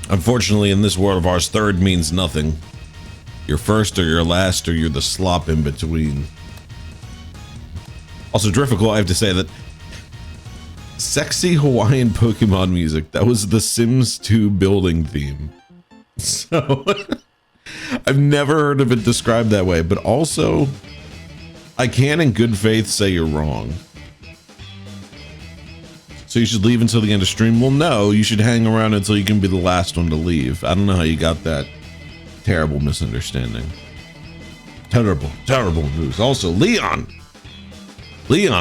Unfortunately, in this world of ours, third means nothing. You're first or you're last or you're the slop in between. Also, Driffical, I have to say that sexy Hawaiian Pokemon music, that was the Sims 2 building theme. So, I've never heard of it described that way, but also, I can in good faith say you're wrong. So you should leave until the end of stream? Well, no, you should hang around until you can be the last one to leave. I don't know how you got that terrible misunderstanding. Terrible, terrible news. Also, Leon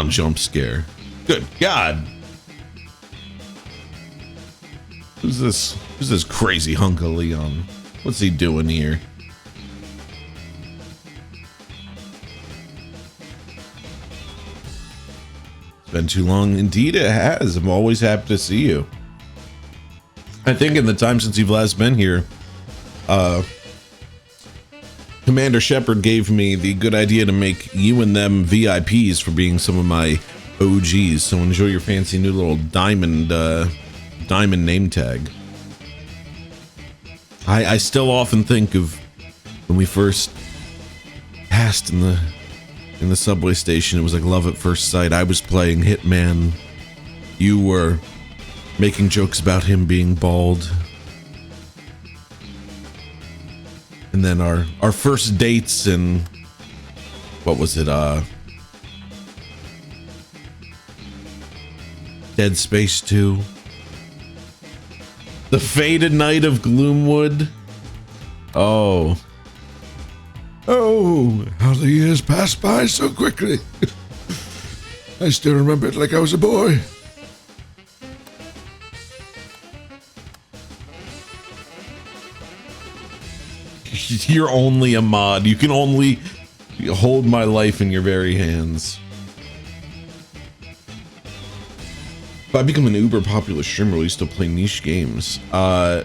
jump scare. Good God. Who's this crazy hunk of Leon? What's he doing here? It's been too long. Indeed it has. I'm always happy to see you. I think in the time since you've last been here, Commander Shepard gave me the good idea to make you and them VIPs for being some of my OGs. So enjoy your fancy new little diamond name tag. I still often think of when we first passed in the subway station. It was like love at first sight. I was playing Hitman. You were making jokes about him being bald. And then our first dates in, what was it, Dead Space 2. The Fated Night of Gloomwood. Oh, how the years pass by so quickly. I still remember it like I was a boy. You're only a mod. You can only hold my life in your very hands. I become an uber popular streamer, will you still play niche games? I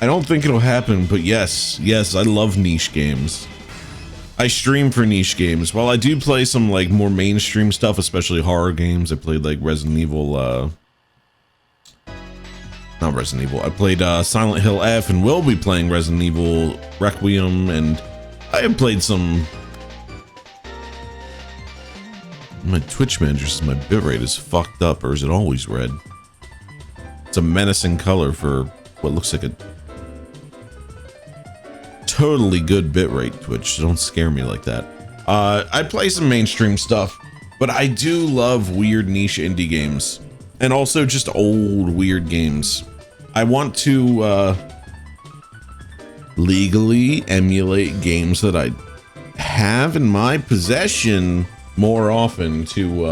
don't think it'll happen, but yes, I love niche games. I stream for niche games. While I do play some like more mainstream stuff, especially horror games, I played like Resident Evil, not Resident Evil, I played Silent Hill F, and will be playing Resident Evil Requiem, and I have played some... My Twitch manager says my bitrate is fucked up, or is it always red? It's a menacing color for what looks like a totally good bitrate, Twitch. Don't scare me like that. I play some mainstream stuff, but I do love weird niche indie games, and also just old weird games. I want to legally emulate games that I have in my possession more often to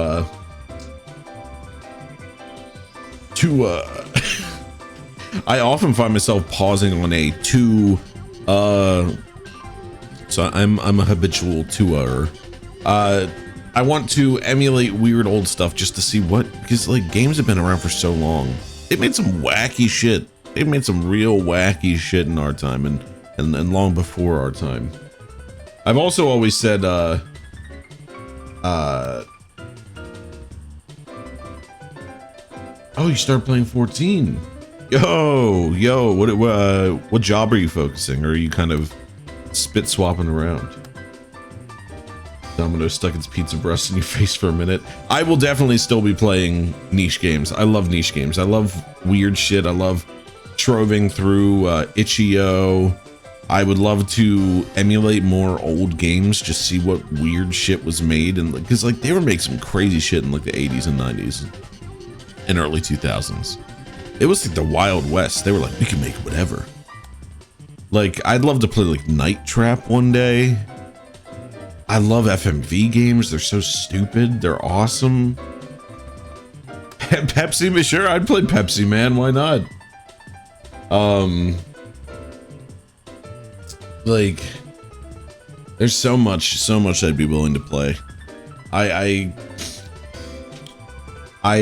I often find myself pausing on a so I'm a habitual tour. I want to emulate weird old stuff just to see what, because like games have been around for so long. They made some wacky shit. They made some real wacky shit in our time, and long before our time. I've also always said oh, you started playing 14. Yo, what job are you focusing? Or are you kind of spit swapping around? Domino stuck its pizza breast in your face for a minute. I will definitely still be playing niche games. I love niche games. I love weird shit. I love troving through itch.io. I would love to emulate more old games, just see what weird shit was made, and because like they were making some crazy shit in like the 80s and 90s and early 2000s. It was like the Wild West. They were like, we can make whatever. Like, I'd love to play like Night Trap one day. I love FMV games. They're so stupid. They're awesome. Pepsi, sure, I'd play Pepsi, man. Why not? Like, there's so much I'd be willing to play. I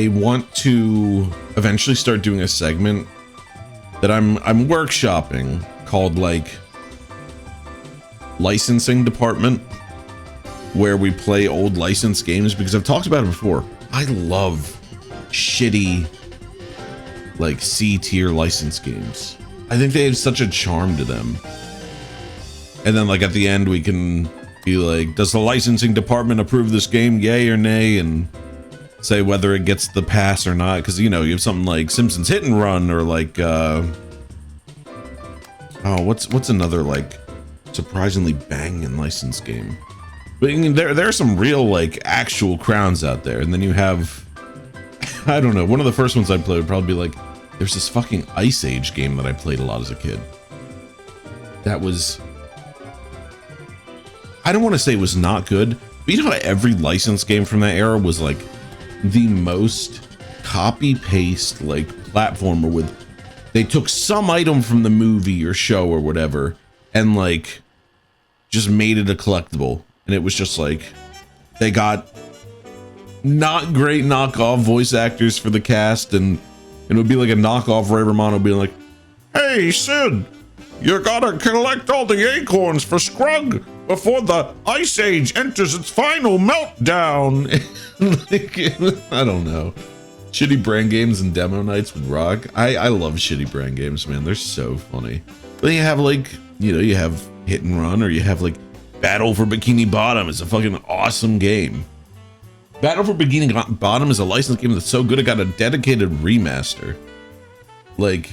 want to eventually start doing a segment that I'm workshopping called like licensing department, where we play old licensed games, because I've talked about it before. I love shitty like C-tier licensed games. I think they have such a charm to them. And then like at the end we can be like, does the licensing department approve this game, yay or nay, and say whether it gets the pass or not. Because you know, you have something like Simpsons Hit and Run, or like oh, what's another like surprisingly banging licensed game. But I mean, there are some real like actual crowns out there. And then you have, I don't know, one of the first ones I played would probably be like, there's this fucking Ice Age game that I played a lot as a kid. That was, I don't want to say it was not good, but you know how every licensed game from that era was like the most copy paste like platformer, with they took some item from the movie or show or whatever and like just made it a collectible. And it was just like, they got not great knockoff voice actors for the cast, and it would be like a knockoff Ray Romano being like, hey Sid, you gotta collect all the acorns for Scrug before the Ice Age enters its final meltdown. Like, I don't know. Shitty brand games and demo nights would rock. I love shitty brand games, man. They're so funny. Then you have like, you know, you have Hit and Run, or you have like Battle for Bikini Bottom. Is a fucking awesome game. Battle for Bikini Bottom is a licensed game that's so good it got a dedicated remaster. Like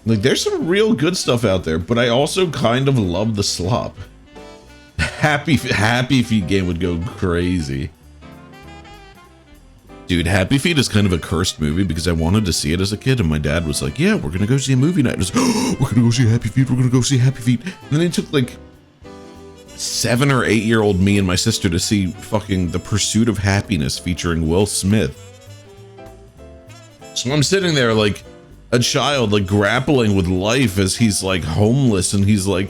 there's some real good stuff out there, but I also kind of love the slop. Happy Feet game would go crazy. Dude, Happy Feet is kind of a cursed movie because I wanted to see it as a kid, and my dad was like, yeah, we're gonna go see a movie night. I was like, oh, we're gonna go see Happy Feet, we're gonna go see Happy Feet. And then it took like 7 or 8 year old me and my sister to see fucking The Pursuit of Happiness featuring Will Smith. So I'm sitting there like a child, like grappling with life as he's like homeless, and he's like,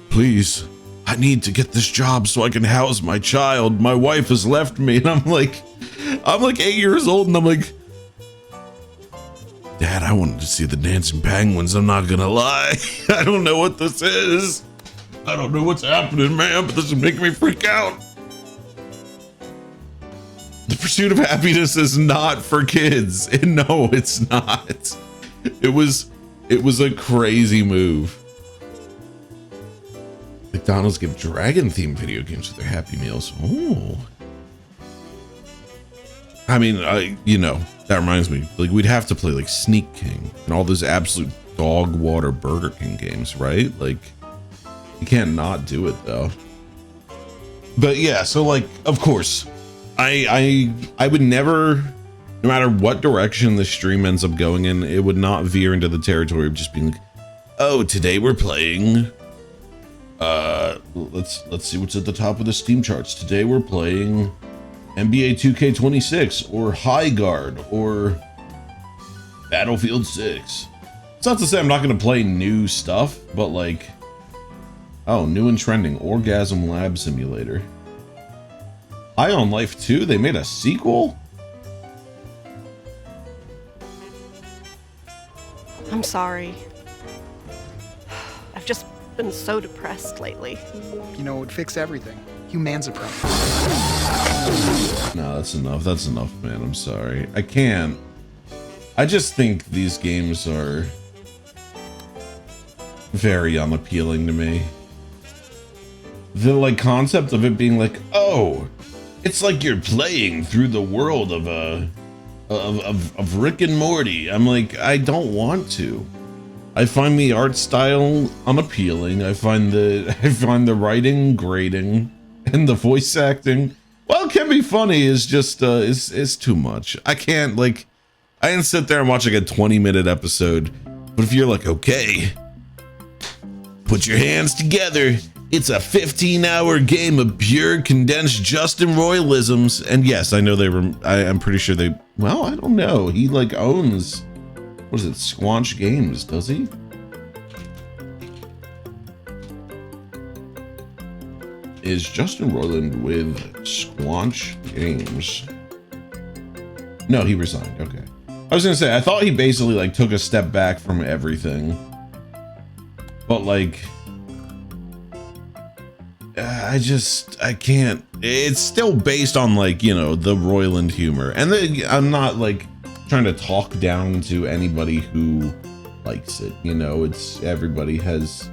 please, I need to get this job so I can house my child. My wife has left me. And I'm like 8 years old, and I'm like, Dad, I wanted to see the dancing penguins. I'm not gonna lie. I don't know what this is. I don't know what's happening, man, but this is making me freak out. The Pursuit of Happiness is not for kids. No, it's not. It was a crazy move. McDonald's give dragon-themed video games with their Happy Meals. Oh. I mean, you know, that reminds me. Like, we'd have to play like Sneak King and all those absolute dog water Burger King games, right? Like, you can't not do it though. But yeah, so like, of course, I would never, no matter what direction the stream ends up going in, it would not veer into the territory of just being like, oh, today we're playing. Let's see what's at the top of the Steam charts. Today we're playing NBA 2K26 or High Guard or Battlefield 6. It's not to say I'm not going to play new stuff, but like, oh, new and trending Orgasm Lab Simulator. High on Life 2, they made a sequel? I'm sorry. I've just been so depressed lately. You know, it would fix everything. Humanzapro. No, that's enough. That's enough, man. I'm sorry. I can't. I just think these games are very unappealing to me. The like concept of it being like, oh, it's like you're playing through the world of Rick and Morty. I'm like, I don't want to. I find the art style unappealing. I find the writing grating, and the voice acting, well, it can be funny, is just is too much. I can't, like, I can sit there and watch like a 20-minute episode, but if you're like, okay, put your hands together, it's a 15-hour game of pure condensed Justin Roilisms. And yes, I know they were, I'm pretty sure they, well, I don't know. He like owns, what is it, Squanch Games, does he? Is Justin Roiland with Squanch Games? No, he resigned, okay. I was gonna say, I thought he basically like took a step back from everything. But like, I can't. It's still based on like, you know, the Roiland humor. And I'm not like trying to talk down to anybody who likes it. You know, it's, everybody has,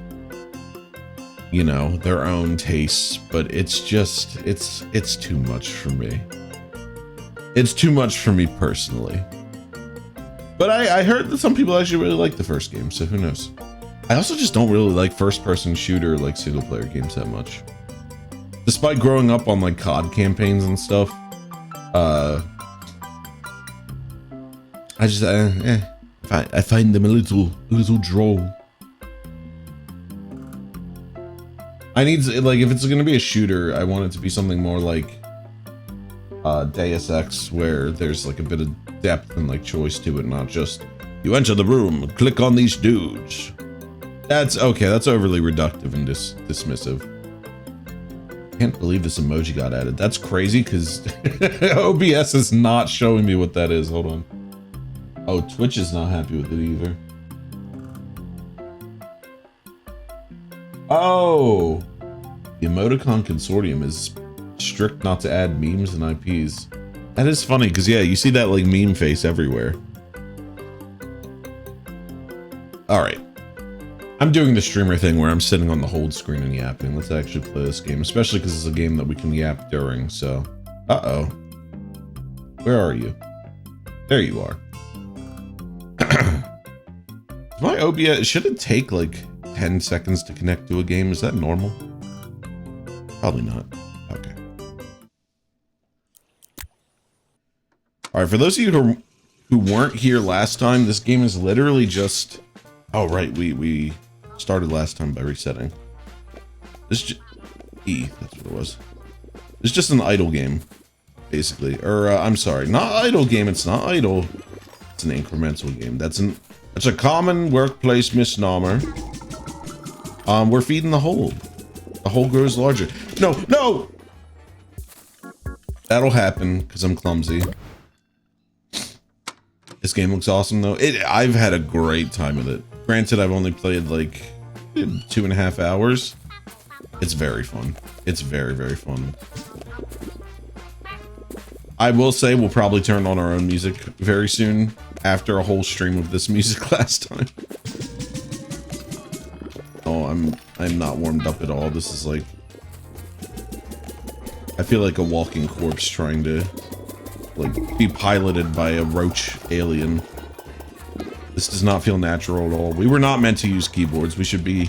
you know, their own tastes, but it's just, it's too much for me. It's too much for me personally. But I heard that some people actually really like the first game, so who knows? I also just don't really like first-person shooter, like single-player games that much. Despite growing up on like COD campaigns and stuff, I just I find them a little droll. I need to, like, if it's gonna be a shooter, I want it to be something more like Deus Ex, where there's like a bit of depth and like choice to it, not just you enter the room, click on these dudes. That's okay. That's overly reductive and dismissive. Can't believe this emoji got added. That's crazy because OBS is not showing me what that is. Hold on. Oh, Twitch is not happy with it either. Oh, the Emoticon Consortium is strict not to add memes and IPs. That is funny because yeah, you see that like meme face everywhere. All right. I'm doing the streamer thing where I'm sitting on the hold screen and yapping. Let's actually play this game, especially because it's a game that we can yap during, so. Uh-oh. Where are you? There you are. My OBS, should it take like 10 seconds to connect to a game? Is that normal? Probably not. Okay. All right, for those of you who weren't here last time, this game is literally just, oh right, we started last time by resetting. This E, that's what it was. It's just an idle game, basically. Or I'm sorry, not idle game. It's not idle. It's an incremental game. That's a common workplace misnomer. We're feeding the hole. The hole grows larger. No, no. That'll happen because I'm clumsy. This game looks awesome though. I've had a great time with it. Granted, I've only played like 2.5 hours. It's very fun. It's very, very fun. I will say we'll probably turn on our own music very soon after a whole stream of this music last time. Oh, I'm not warmed up at all. This is like, I feel like a walking corpse trying to like be piloted by a roach alien. This does not feel natural at all. We were not meant to use keyboards. We should be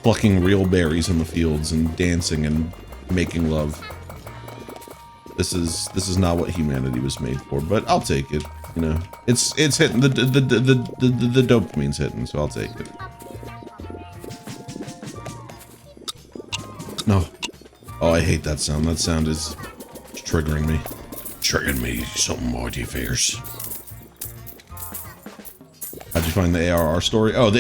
plucking real berries in the fields and dancing and making love. This is not what humanity was made for, but I'll take it. You know, it's hitting the dopamine's hitting, so I'll take it. No. Oh, I hate that sound. That sound is triggering me. Triggering me so mighty fierce. How'd you find the ARR story? Oh,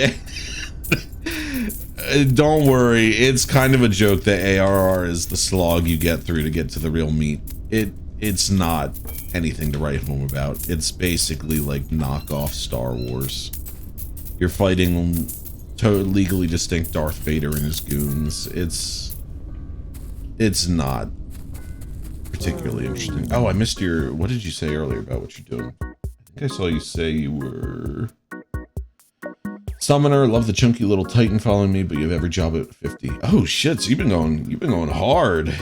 don't worry. It's kind of a joke that ARR is the slog you get through to get to the real meat. It's not anything to write home about. It's basically like knockoff Star Wars. You're fighting legally distinct Darth Vader and his goons. It's not particularly interesting. Oh, I missed your... What did you say earlier about what you're doing? I think I saw you say you were... Summoner, love the chunky little Titan following me, but you have every job at 50. Oh shit, so you've been going hard.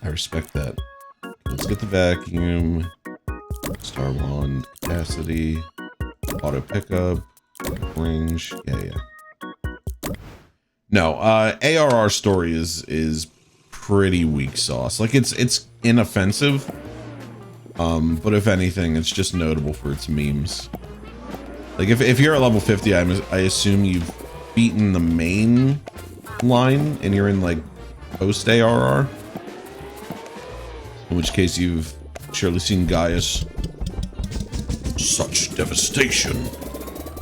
I respect that. Let's get the vacuum. Star wand, capacity, auto pickup, range. Yeah. No, ARR story is pretty weak sauce. Like it's inoffensive. But if anything, it's just notable for its memes. Like if you're at level 50, I assume you've beaten the main line and you're in like post ARR. In which case you've surely seen Gaius. Such devastation.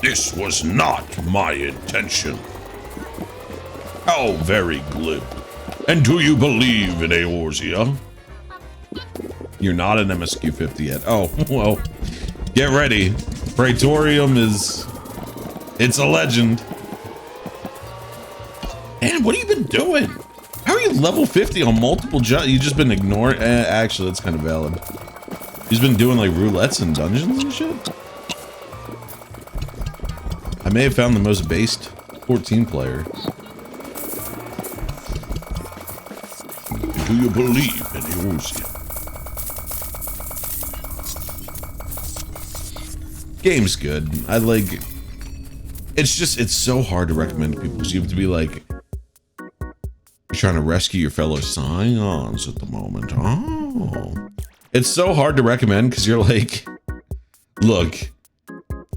This was not my intention. How very glib. And do you believe in Eorzea? You're not an MSQ 50 yet. Oh, well, get ready. Praetorium it's a legend. And what have you been doing? How are you level 50 on multiple jobs? You've just been ignoring. Actually, that's kind of valid. He's been doing like roulettes and dungeons and shit. I may have found the most based 14 player. Do you believe in Eorzea? Game's good. I like. It's so hard to recommend to people because you have to be like, you're trying to rescue your fellow Scions at the moment. Oh, it's so hard to recommend because you're like, look,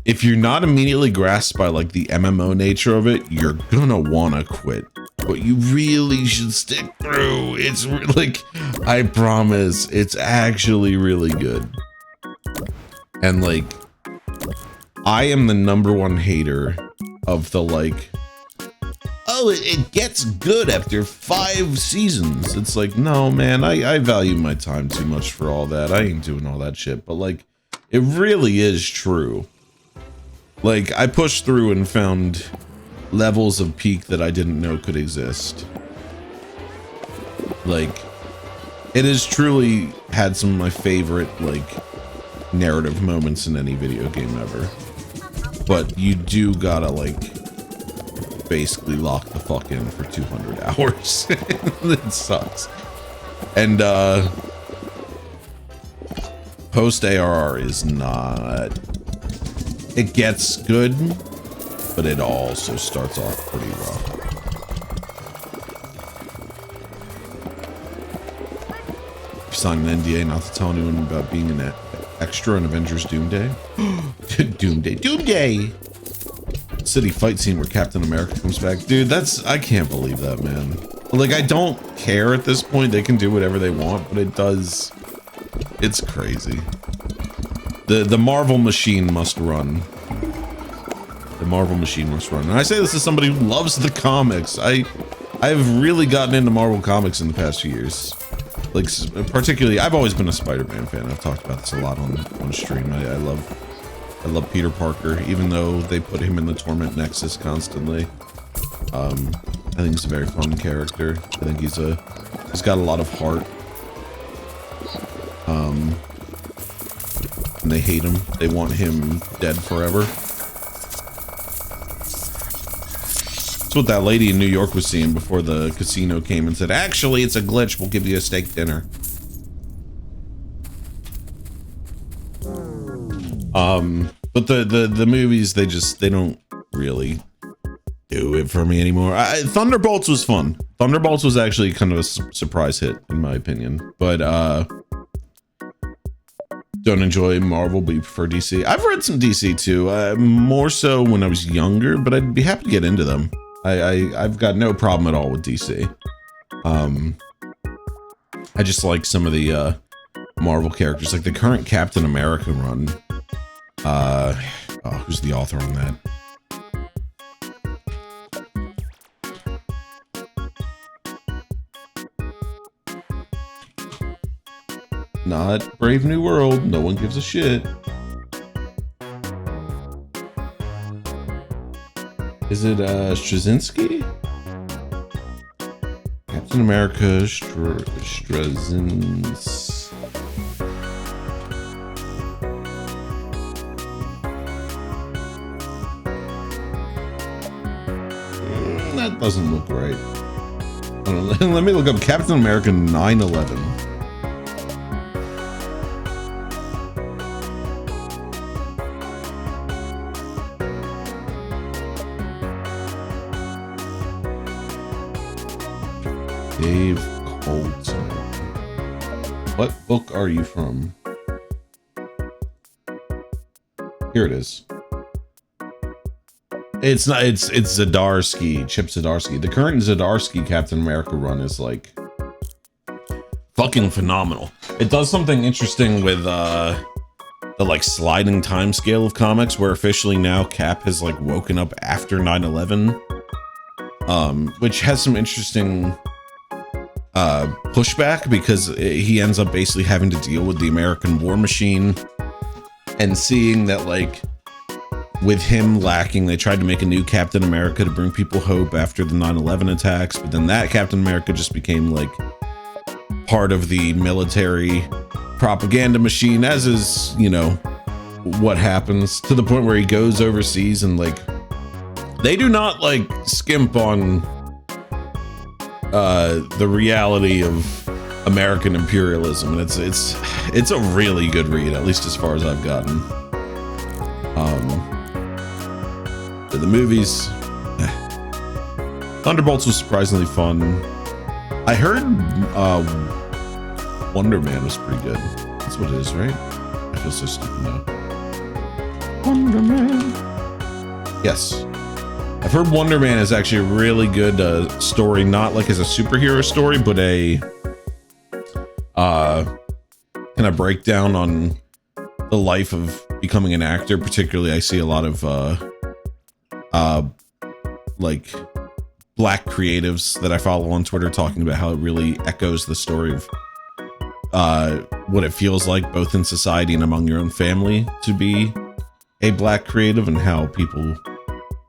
if you're not immediately grasped by like the MMO nature of it, you're gonna wanna quit. But you really should stick through. It's like, I promise, it's actually really good. And like, I am the #1 hater of the like, oh, it gets good after 5 seasons. It's like, no, man, I value my time too much for all that. I ain't doing all that shit. But like, it really is true. Like, I pushed through and found levels of peak that I didn't know could exist. Like, it has truly had some of my favorite, like, narrative moments in any video game ever. But you do gotta, like, basically lock the fuck in for 200 hours. It sucks. And, post ARR is not... It gets good, but it also starts off pretty rough. You signed an NDA not to tell anyone about being an extra in Avengers Doomday. Doomday! City fight scene where Captain America comes back. Dude, that's... I can't believe that, man. Like, I don't care at this point. They can do whatever they want, but it does... It's crazy. The Marvel machine must run. The Marvel machine must run. And I say this as somebody who loves the comics. I've really gotten into Marvel comics in the past few years. Like, particularly, I've always been a Spider-Man fan. I've talked about this a lot on stream. I love Peter Parker, even though they put him in the Torment Nexus constantly. I think he's a very fun character. I think he's got a lot of heart. And they hate him. They want him dead forever. That's what that lady in New York was seeing before the casino came and said, actually, it's a glitch. We'll give you a steak dinner. But the movies, they don't really do it for me anymore. Thunderbolts was fun. Thunderbolts was actually kind of a surprise hit, in my opinion. But, don't enjoy Marvel, but you prefer DC. I've read some DC too, more so when I was younger, but I'd be happy to get into them. I've got no problem at all with DC. I just like some of the Marvel characters, like the current Captain America run. Who's the author on that? Not Brave New World. No one gives a shit. Is it Straczynski? Captain America Straczynski. That doesn't look right. Let me look up Captain America 9/11. Dave Colton. What book are you from? Here it is. It's not, it's Zdarsky, Chip Zdarsky. The current Zdarsky Captain America run is like fucking phenomenal. It does something interesting with the like sliding time scale of comics, where officially now Cap has like woken up after 9/11, which has some interesting pushback, because he ends up basically having to deal with the American war machine, and seeing that, like, with him lacking, they tried to make a new Captain America to bring people hope after the 9/11 attacks, but then that Captain America just became like part of the military propaganda machine, as is, you know, what happens, to the point where he goes overseas and like they do not like skimp on the reality of American imperialism, and it's a really good read, at least as far as I've gotten. The movies, Thunderbolts was surprisingly fun. I heard Wonder Man was pretty good. That's what it is, right? I feel so stupid now. Wonder Man. Yes. I've heard Wonder Man is actually a really good story, not like as a superhero story, but a kind of breakdown on the life of becoming an actor. Particularly, I see a lot of like black creatives that I follow on Twitter talking about how it really echoes the story of what it feels like both in society and among your own family to be a black creative, and how people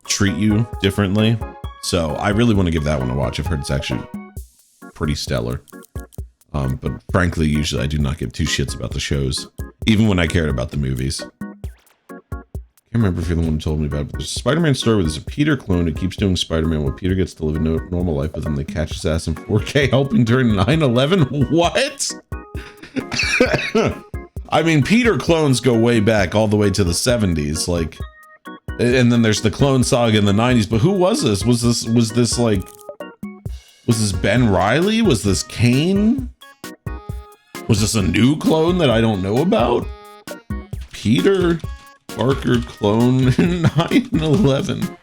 treat you differently. So I really want to give that one a watch. I've heard it's actually pretty stellar. But frankly, usually I do not give two shits about the shows, even when I cared about the movies. Can't remember if you're the one who told me about it, but there's a Spider-Man story where there's a Peter clone who keeps doing Spider-Man while Peter gets to live a normal life with him. They catch his ass in 4K, helping during 9/11. What? I mean, Peter clones go way back, all the way to the 70s, like, and then there's the clone saga in the 90s. But who was this? Was this Ben Reilly? Was this Kane? Was this a new clone that I don't know about? Peter Parker clone in 9/11.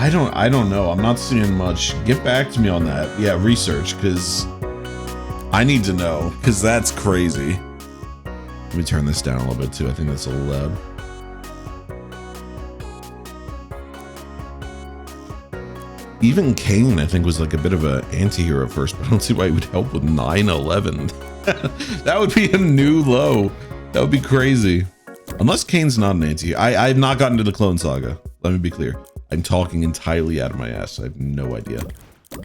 I don't know. I'm not seeing much. Get back to me on that. Yeah, research, because I need to know, because that's crazy. Let me turn this down a little bit too. I think that's a little loud. Even Kane, I think, was like a bit of an anti-hero at first, but I don't see why he would help with 9/11. That would be a new low. That would be crazy. Unless Kane's not an anti-hero. I've not gotten to the Clone Saga. Let me be clear. I'm talking entirely out of my ass. I have no idea. I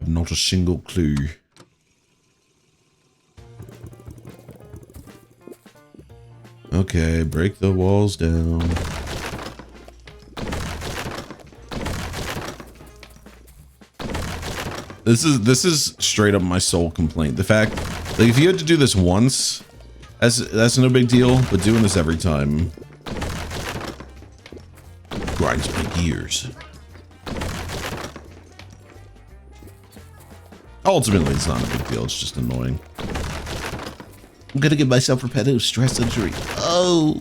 have not a single clue. Okay, break the walls down. This is straight up my sole complaint. The fact, like, if you had to do this once, that's no big deal, but doing this every time grinds my gears. Ultimately, it's not a big deal. It's just annoying. I'm gonna give myself repetitive stress injury. Oh.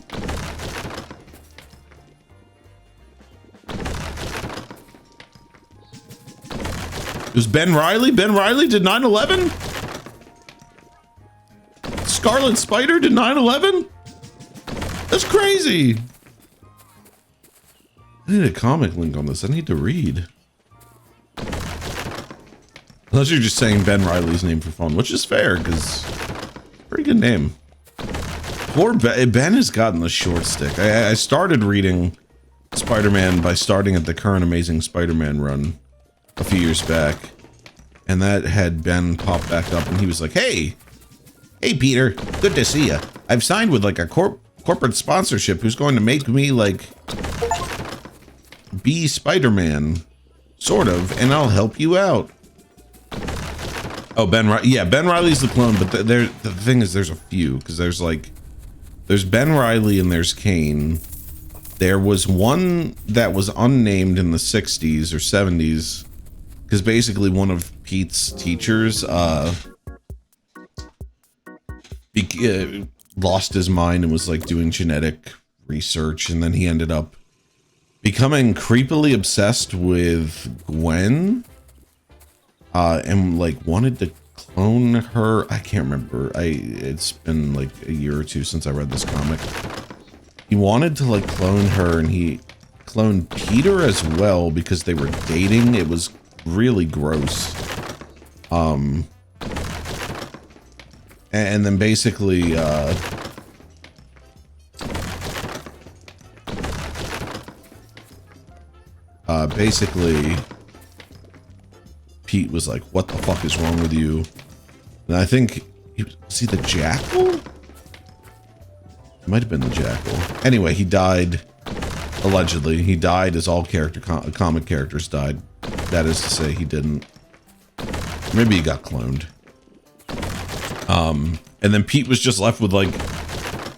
It was Ben Reilly? Ben Reilly did 9/11? Scarlet Spider did 9/11? That's crazy. I need a comic link on this. I need to read. Unless you're just saying Ben Reilly's name for fun, which is fair, because pretty good name. Poor Ben has gotten the short stick. I started reading Spider-Man by starting at the current Amazing Spider-Man run a few years back, and that had Ben pop back up, and he was like, hey Peter, good to see you. I've signed with like a corporate sponsorship who's going to make me like be Spider-Man, sort of, and I'll help you out. Oh, Ben Reilly's the clone, but the thing is, there's a few, because there's Ben Reilly and there's Kane. There was one that was unnamed in the 60s or 70s, because basically one of Pete's teachers lost his mind and was like doing genetic research, and then he ended up becoming creepily obsessed with Gwen, and like wanted to clone her. I can't remember. It's been like a year or two since I read this comic. He wanted to like clone her, and he cloned Peter as well because they were dating. It was really gross. And then basically Pete was like, what the fuck is wrong with you? And I think was he the Jackal? It might have been the Jackal. Anyway, he died. Allegedly, he died as all comic characters died. That is to say, he didn't. Maybe he got cloned. And then Pete was just left with like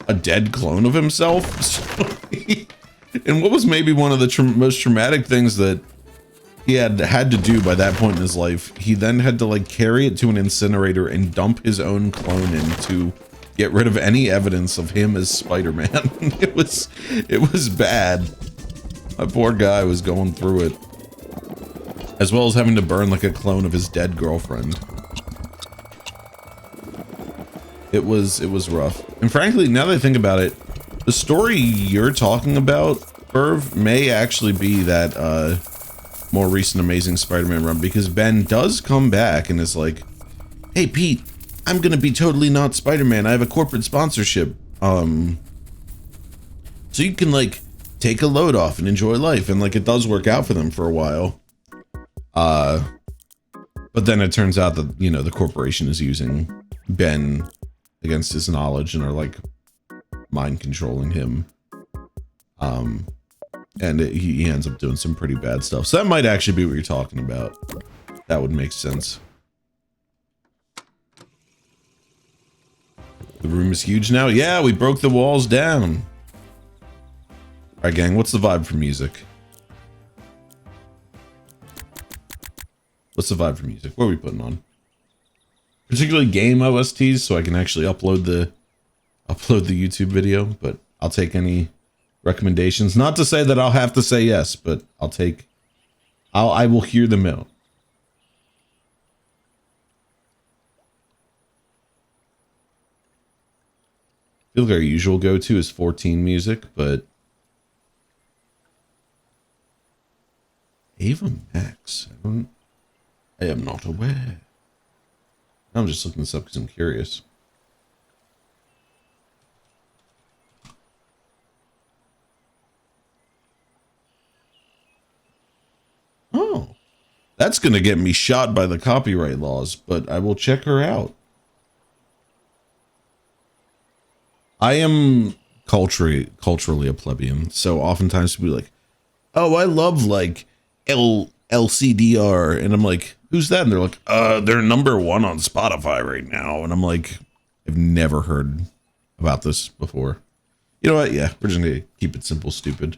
a dead clone of himself. So and what was maybe one of the most traumatic things that he had to do by that point in his life, he then had to like carry it to an incinerator and dump his own clone in to get rid of any evidence of him as Spider-Man. It was bad. My poor guy was going through it, as well as having to burn like a clone of his dead girlfriend. It was rough. And frankly, now that I think about it, the story you're talking about, Irv, may actually be that more recent Amazing Spider-Man run, because Ben does come back and is like, hey Pete, I'm gonna be totally not Spider-Man. I have a corporate sponsorship. So you can like take a load off and enjoy life, and like it does work out for them for a while. But then it turns out that, you know, the corporation is using Ben against his knowledge and are like mind controlling him. And he ends up doing some pretty bad stuff. So that might actually be what you're talking about. That would make sense. The room is huge now. Yeah, we broke the walls down. All right, gang, what's the vibe for music? What's the vibe for music? What are we putting on? Particularly game OSTs, so I can actually upload the YouTube video, but I'll take any recommendations. Not to say that I'll have to say yes, but I'll take I will hear them out. I feel like our usual go-to is 14 music, but Ava Max. I am not aware. I'm just looking this up because I'm curious. Oh, that's going to get me shot by the copyright laws, but I will check her out. I am culturally a plebeian, so oftentimes people be like, "Oh, I love like LCDR," and I'm like, "Who's that?" And they're like, they're #1 on Spotify right now," and I'm like, "I've never heard about this before." You know what? Yeah, we're just gonna keep it simple, stupid.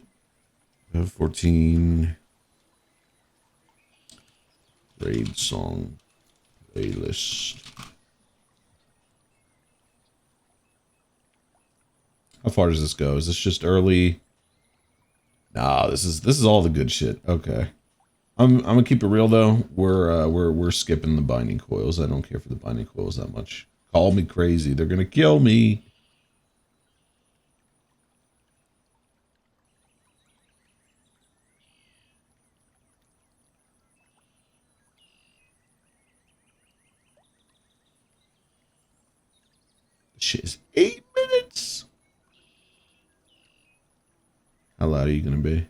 14 raid song playlist. How far does this go? Is this just early? Nah, this is all the good shit. Okay. I'm gonna keep it real though. We're skipping the binding coils. I don't care for the binding coils that much. Call me crazy. They're gonna kill me. Shit is 8 minutes. How loud are you gonna be?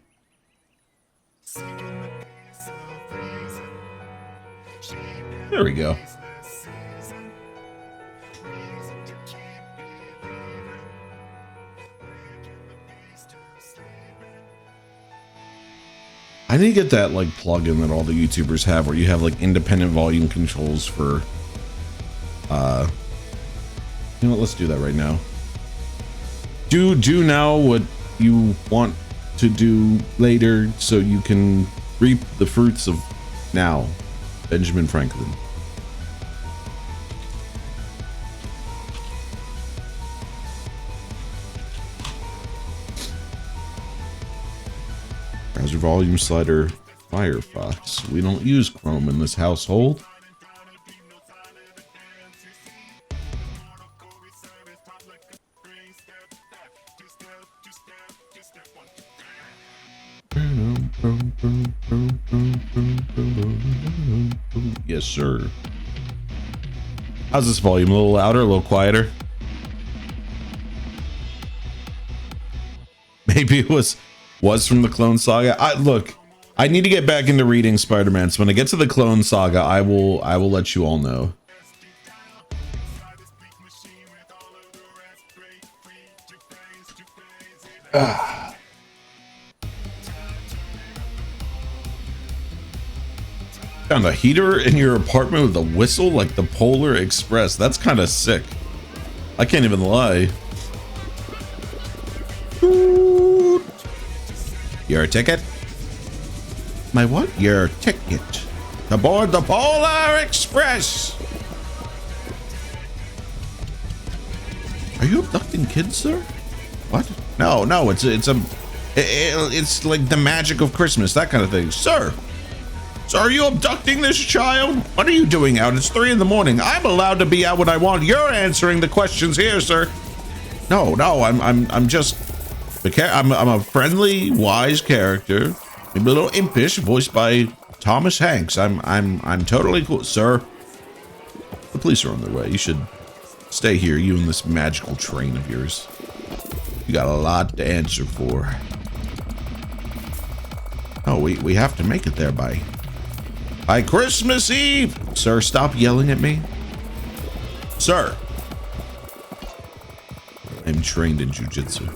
There we go. I need to get that like plugin that all the YouTubers have where you have like independent volume controls for you know what, let's do that right now. Do now what you want to do later so you can reap the fruits of now. Benjamin Franklin. Browser volume slider Firefox. We don't use Chrome in this household. Yes, sir. How's this volume? A little louder, a little quieter? Maybe it was from the Clone Saga. I need to get back into reading Spider-Man. So when I get to the Clone Saga, I will let you all know. Found a heater in your apartment with a whistle like the Polar Express. That's kind of sick. I can't even lie. Your ticket? My what? Your ticket. Aboard the Polar Express. Are you abducting kids, sir? What? No, it's like the magic of Christmas, that kind of thing, sir. So are you abducting this child? What are you doing out? It's 3 in the morning. I'm allowed to be out when I want. You're answering the questions here, sir. No, I'm just, I'm a friendly, wise character, maybe a little impish, voiced by Thomas Hanks. I'm totally cool, sir. The police are on their way. You should stay here, you and this magical train of yours. You got a lot to answer for. Oh, we have to make it there by Christmas Eve. Sir, stop yelling at me. Sir. I'm trained in jiu-jitsu.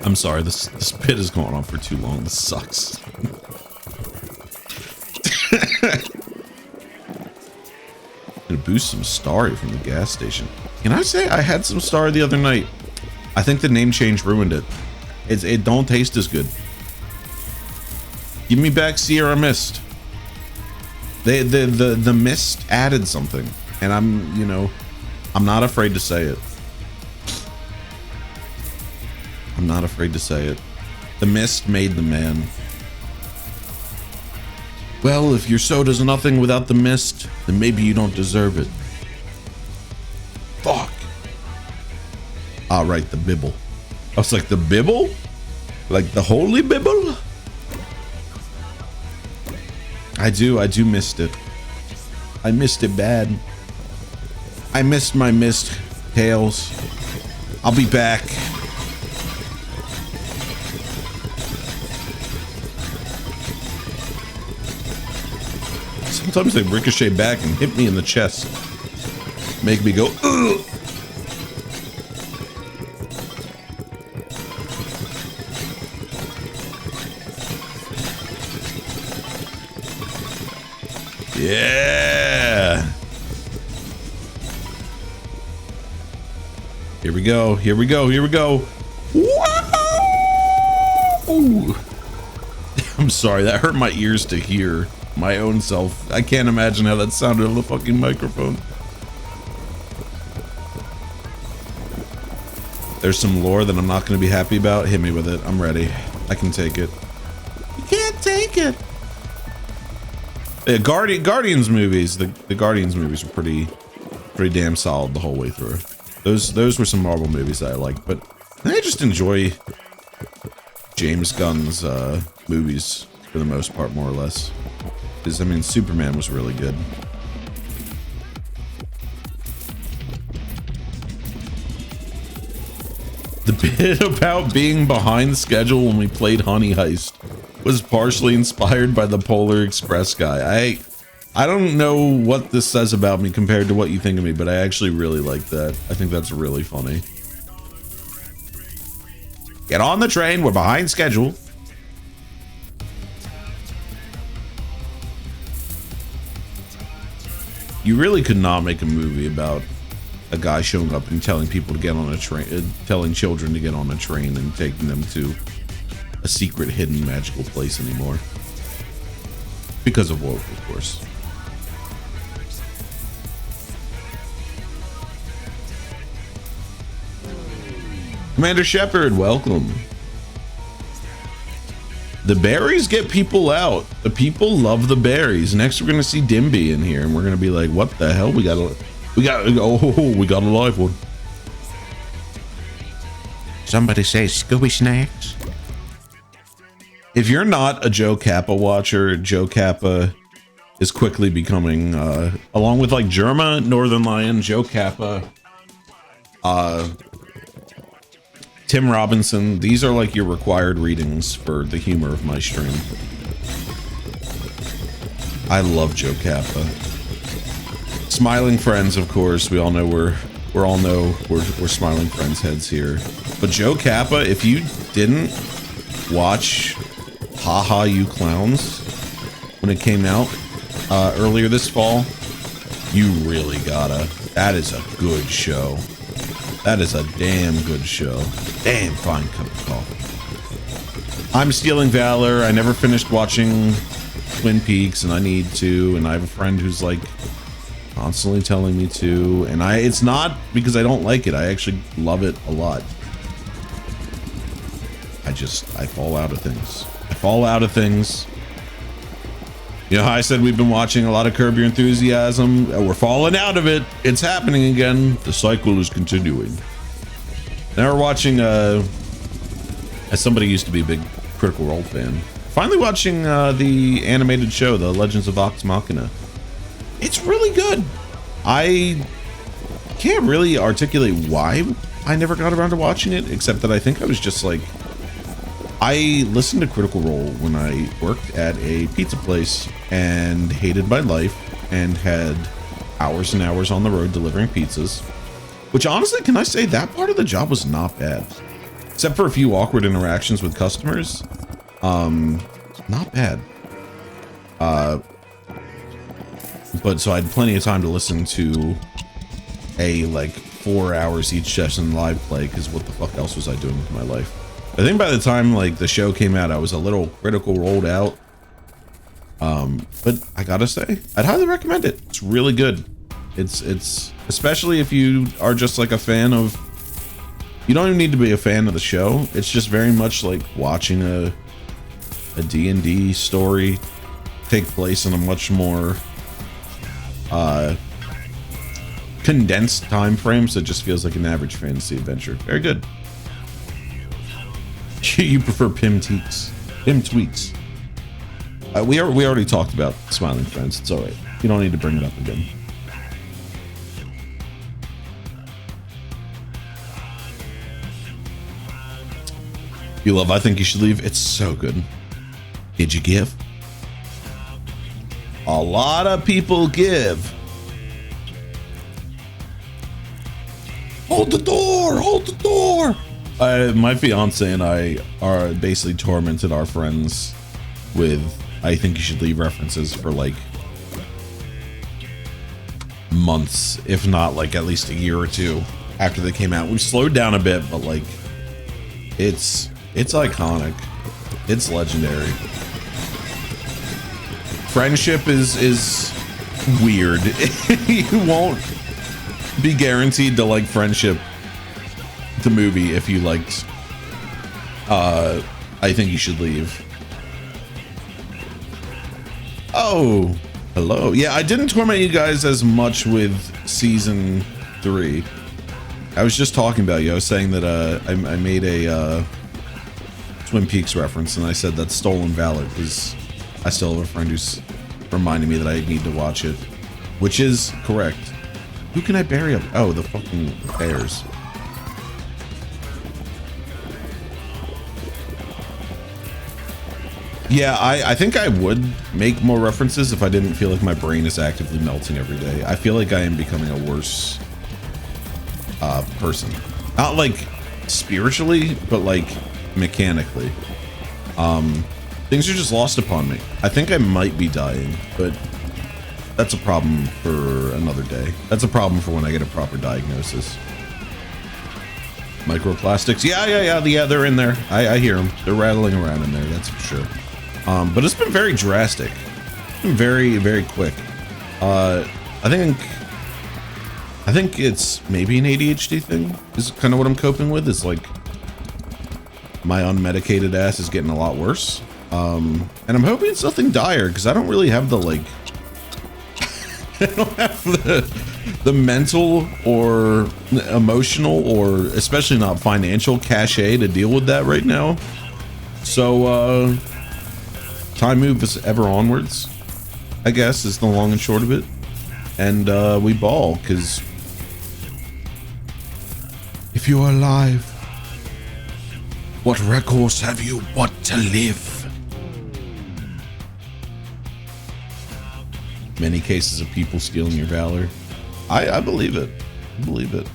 I'm sorry, this bit is going on for too long. This sucks. Gonna boost some Starry from the gas station. Can I say I had some Starry the other night? I think the name change ruined it. It don't taste as good. Give me back Sierra Mist. The mist added something, and I'm not afraid to say it. I'm not afraid to say it. The mist made the man. Well, if your soda's nothing without the mist, then maybe you don't deserve it. Fuck. All right, the bibble. I was like, the bibble? Like the holy bibble? I do missed it. I missed it bad. I missed my missed tales. I'll be back. Sometimes they ricochet back and hit me in the chest. Make me go, ugh. Yeah. Here we go. Here we go. Here we go. Whoa! I'm sorry. That hurt my ears to hear my own self. I can't imagine how that sounded on the fucking microphone. There's some lore that I'm not going to be happy about. Hit me with it. I'm ready. I can take it. You can't take it. Yeah, Guardians movies. The Guardians movies were pretty damn solid the whole way through. Those were some Marvel movies that I liked, but I just enjoy James Gunn's movies for the most part, more or less. Because I mean, Superman was really good. The bit about being behind schedule when we played Honey Heist was partially inspired by the Polar Express guy. I don't know what this says about me compared to what you think of me, but I actually really like that. I think that's really funny. Get on the train, we're behind schedule. You really could not make a movie about a guy showing up and telling people to get on a train, telling children to get on a train and taking them to a secret, hidden, magical place anymore. Because of woke, of course. Commander Shepard, welcome. The berries get people out. The people love the berries. Next, we're gonna see Dimby in here, and we're gonna be like, "What the hell? We got a live one." Somebody say Scooby Snacks. If you're not a Joe Kappa watcher, Joe Kappa is quickly becoming, along with like Germa, Northern Lion, Joe Kappa, Tim Robinson. These are like your required readings for the humor of my stream. I love Joe Kappa. Smiling Friends, of course. We all know we're Smiling Friends heads here. But Joe Kappa, if you didn't watch Haha You Clowns when it came out earlier this fall, you really gotta. That is a good show. That is a damn good show. Damn fine cup of coffee. I'm Stealing Valor. I never finished watching Twin Peaks, and I need to. And I have a friend who's like constantly telling me to. And it's not because I don't like it. I actually love it a lot. I fall out of things. I fall out of things. You know how I said we've been watching a lot of Curb Your Enthusiasm? We're falling out of it. It's happening again. The cycle is continuing. Now we're watching, as somebody used to be a big Critical Role fan, finally watching the animated show, The Legends of Vox Machina. It's really good. I can't really articulate why I never got around to watching it, except that I think I was just like, I listened to Critical Role when I worked at a pizza place and hated my life and had hours and hours on the road delivering pizzas, which honestly, can I say that part of the job was not bad, except for a few awkward interactions with customers. Not bad. But so I had plenty of time to listen to a like 4 hours each session live play, because what the fuck else was I doing with my life? I think by the time like the show came out, I was a little Critical Rolled out. But I gotta say, I'd highly recommend it. It's really good. It's especially if you are just like a fan of You don't even need to be a fan of the show. It's just very much like watching a D&D story take place in a much more condensed time frame, so it just feels like an average fantasy adventure. Very good. You prefer Pim Tweaks. Pim Tweaks. We already talked about Smiling Friends. It's alright. You don't need to bring it up again. You love I Think You Should Leave. It's so good. Did you give? A lot of people give. Hold the door! Hold the door! My fiance and I are basically tormented our friends with I Think You Should Leave references for like months, if not like at least a year or two after they came out. We've slowed down a bit, but like it's iconic. It's legendary. Friendship is weird. You won't be guaranteed to like Friendship, the movie, if you liked I Think You Should Leave. Oh, hello. Yeah, I didn't torment you guys as much with season 3. I was just talking about you. I was saying that I made a Twin Peaks reference, and I said that's stolen valor because I still have a friend who's reminding me that I need to watch it, which is correct. Who can I bury up? Oh, the fucking bears. Yeah, I think I would make more references if I didn't feel like my brain is actively melting every day. I feel like I am becoming a worse person. Not like spiritually, but like mechanically. Things are just lost upon me. I think I might be dying, but that's a problem for another day. That's a problem for when I get a proper diagnosis. Microplastics. Yeah, they're in there. I hear them. They're rattling around in there, that's for sure. But it's been very drastic. It's been very, very quick. I think it's maybe an ADHD thing is kind of what I'm coping with. Is like my unmedicated ass is getting a lot worse. And I'm hoping it's nothing dire because I don't really have the like I don't have the mental or emotional or especially not financial cachet to deal with that right now. So time moves ever onwards, I guess, is the long and short of it. And we ball because if you are alive, what records have you but to live? Many cases of people stealing your valor. I believe it. I believe it.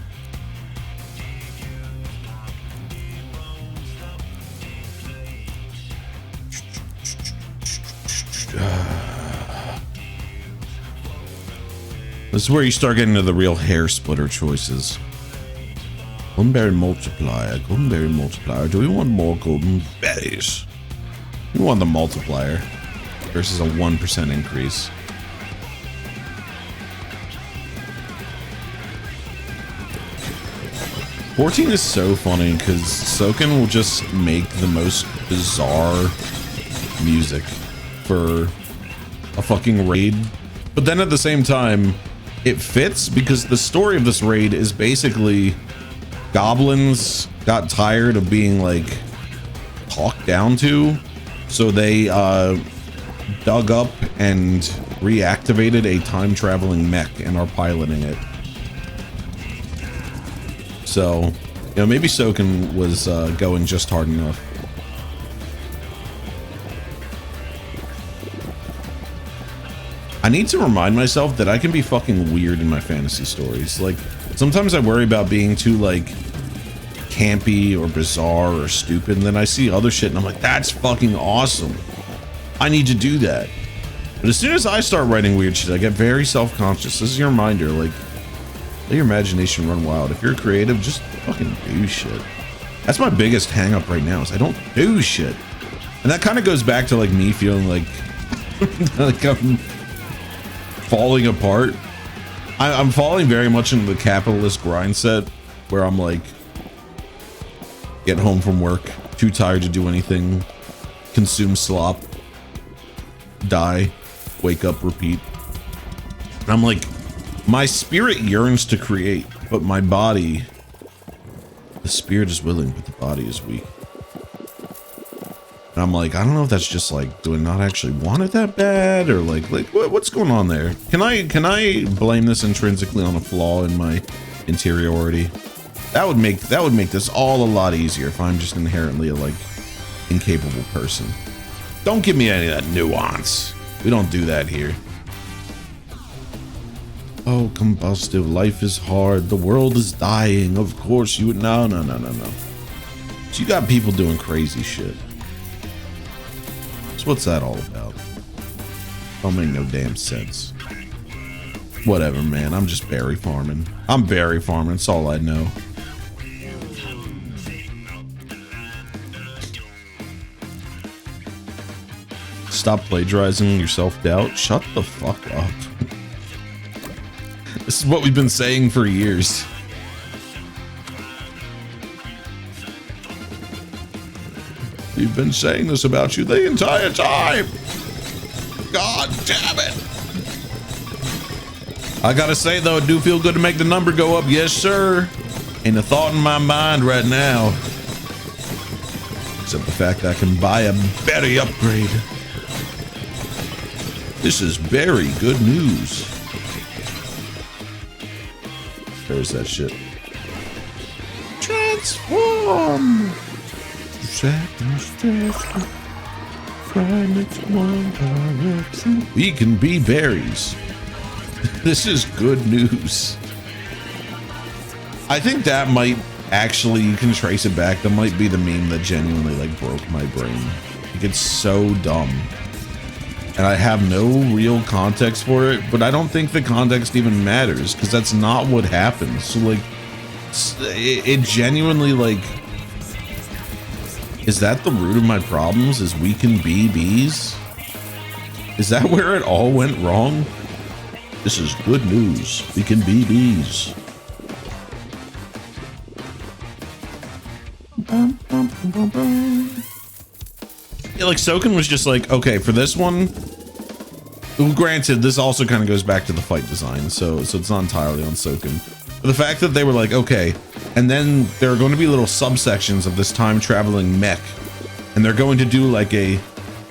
This is where you start getting to the real hair splitter choices. Golden berry multiplier. Golden berry multiplier. Do we want more golden berries? We want the multiplier versus a 1% increase. $14 is so funny because Soken will just make the most bizarre music for a fucking raid. But then at the same time, it fits because the story of this raid is basically goblins got tired of being like talked down to. So they dug up and reactivated a time traveling mech and are piloting it. So, you know, maybe Soken was going just hard enough. I need to remind myself that I can be fucking weird in my fantasy stories. Like, sometimes I worry about being too, like, campy or bizarre or stupid, and then I see other shit and I'm like, that's fucking awesome. I need to do that. But as soon as I start writing weird shit, I get very self-conscious. This is your reminder, like, let your imagination run wild. If you're creative, just fucking do shit. That's my biggest hang up right now is I don't do shit. And that kind of goes back to like me feeling like, like I'm falling apart. I'm falling very much into the capitalist grind set where I'm like, get home from work, too tired to do anything, consume slop, die, wake up, repeat. And I'm like, my spirit yearns to create, but my body, the spirit is willing, but the body is weak. And I'm like, I don't know if that's just like, do I not actually want it that bad, or like what's going on there? Can I blame this intrinsically on a flaw in my interiority? That would make this all a lot easier if I'm just inherently a like incapable person. Don't give me any of that nuance. We don't do that here. Oh, combustive, life is hard, the world is dying, of course you would. No. So you got people doing crazy shit. So what's that all about? Don't make no damn sense. Whatever, man, I'm just berry farming. I'm berry farming, that's all I know. Stop plagiarizing your self-doubt. Shut the fuck up. This is what we've been saying for years. We've been saying this about you the entire time. God damn it. I gotta say though, it do feel good to make the number go up. Yes, sir. Ain't a thought in my mind right now. Except the fact that I can buy a berry upgrade. This is very good news. There's that shit. Transform. We can be berries. This is good news. I think that might actually, you can trace it back. That might be the meme that genuinely like broke my brain. Like, it's so dumb. And I have no real context for it, but I don't think the context even matters because that's not what happens. So like, it genuinely like, is that the root of my problems? Is we can be bees? Is that where it all went wrong? This is good news. We can be bees. Yeah, like Soken was just like, okay, for this one, well, granted, this also kind of goes back to the fight design, so it's not entirely on Soken. But the fact that they were like, okay, and then there are going to be little subsections of this time traveling mech, and they're going to do like a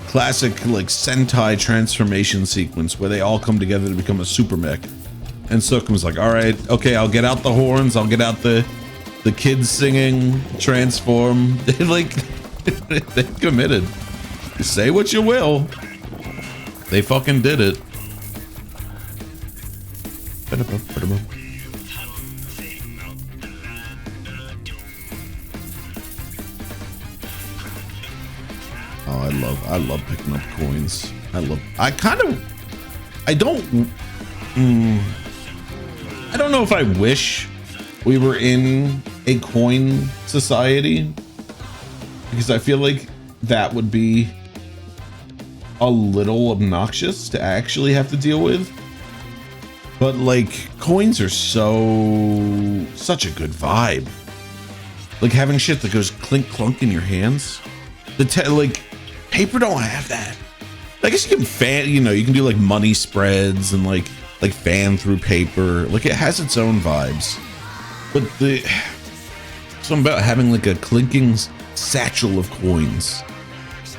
classic like Sentai transformation sequence where they all come together to become a super mech. And Soken was like, all right, okay, I'll get out the horns, I'll get out the kids singing, transform. They like, they committed. Say what you will. They fucking did it. Oh, I love picking up coins. I don't know if I wish we were in a coin society, because I feel like that would be a little obnoxious to actually have to deal with. But like, coins are such a good vibe. Like having shit that goes clink clunk in your hands. Like paper don't have that. I guess you can you can do like money spreads and like fan through paper. Like it has its own vibes. But something about having like a clinking satchel of coins.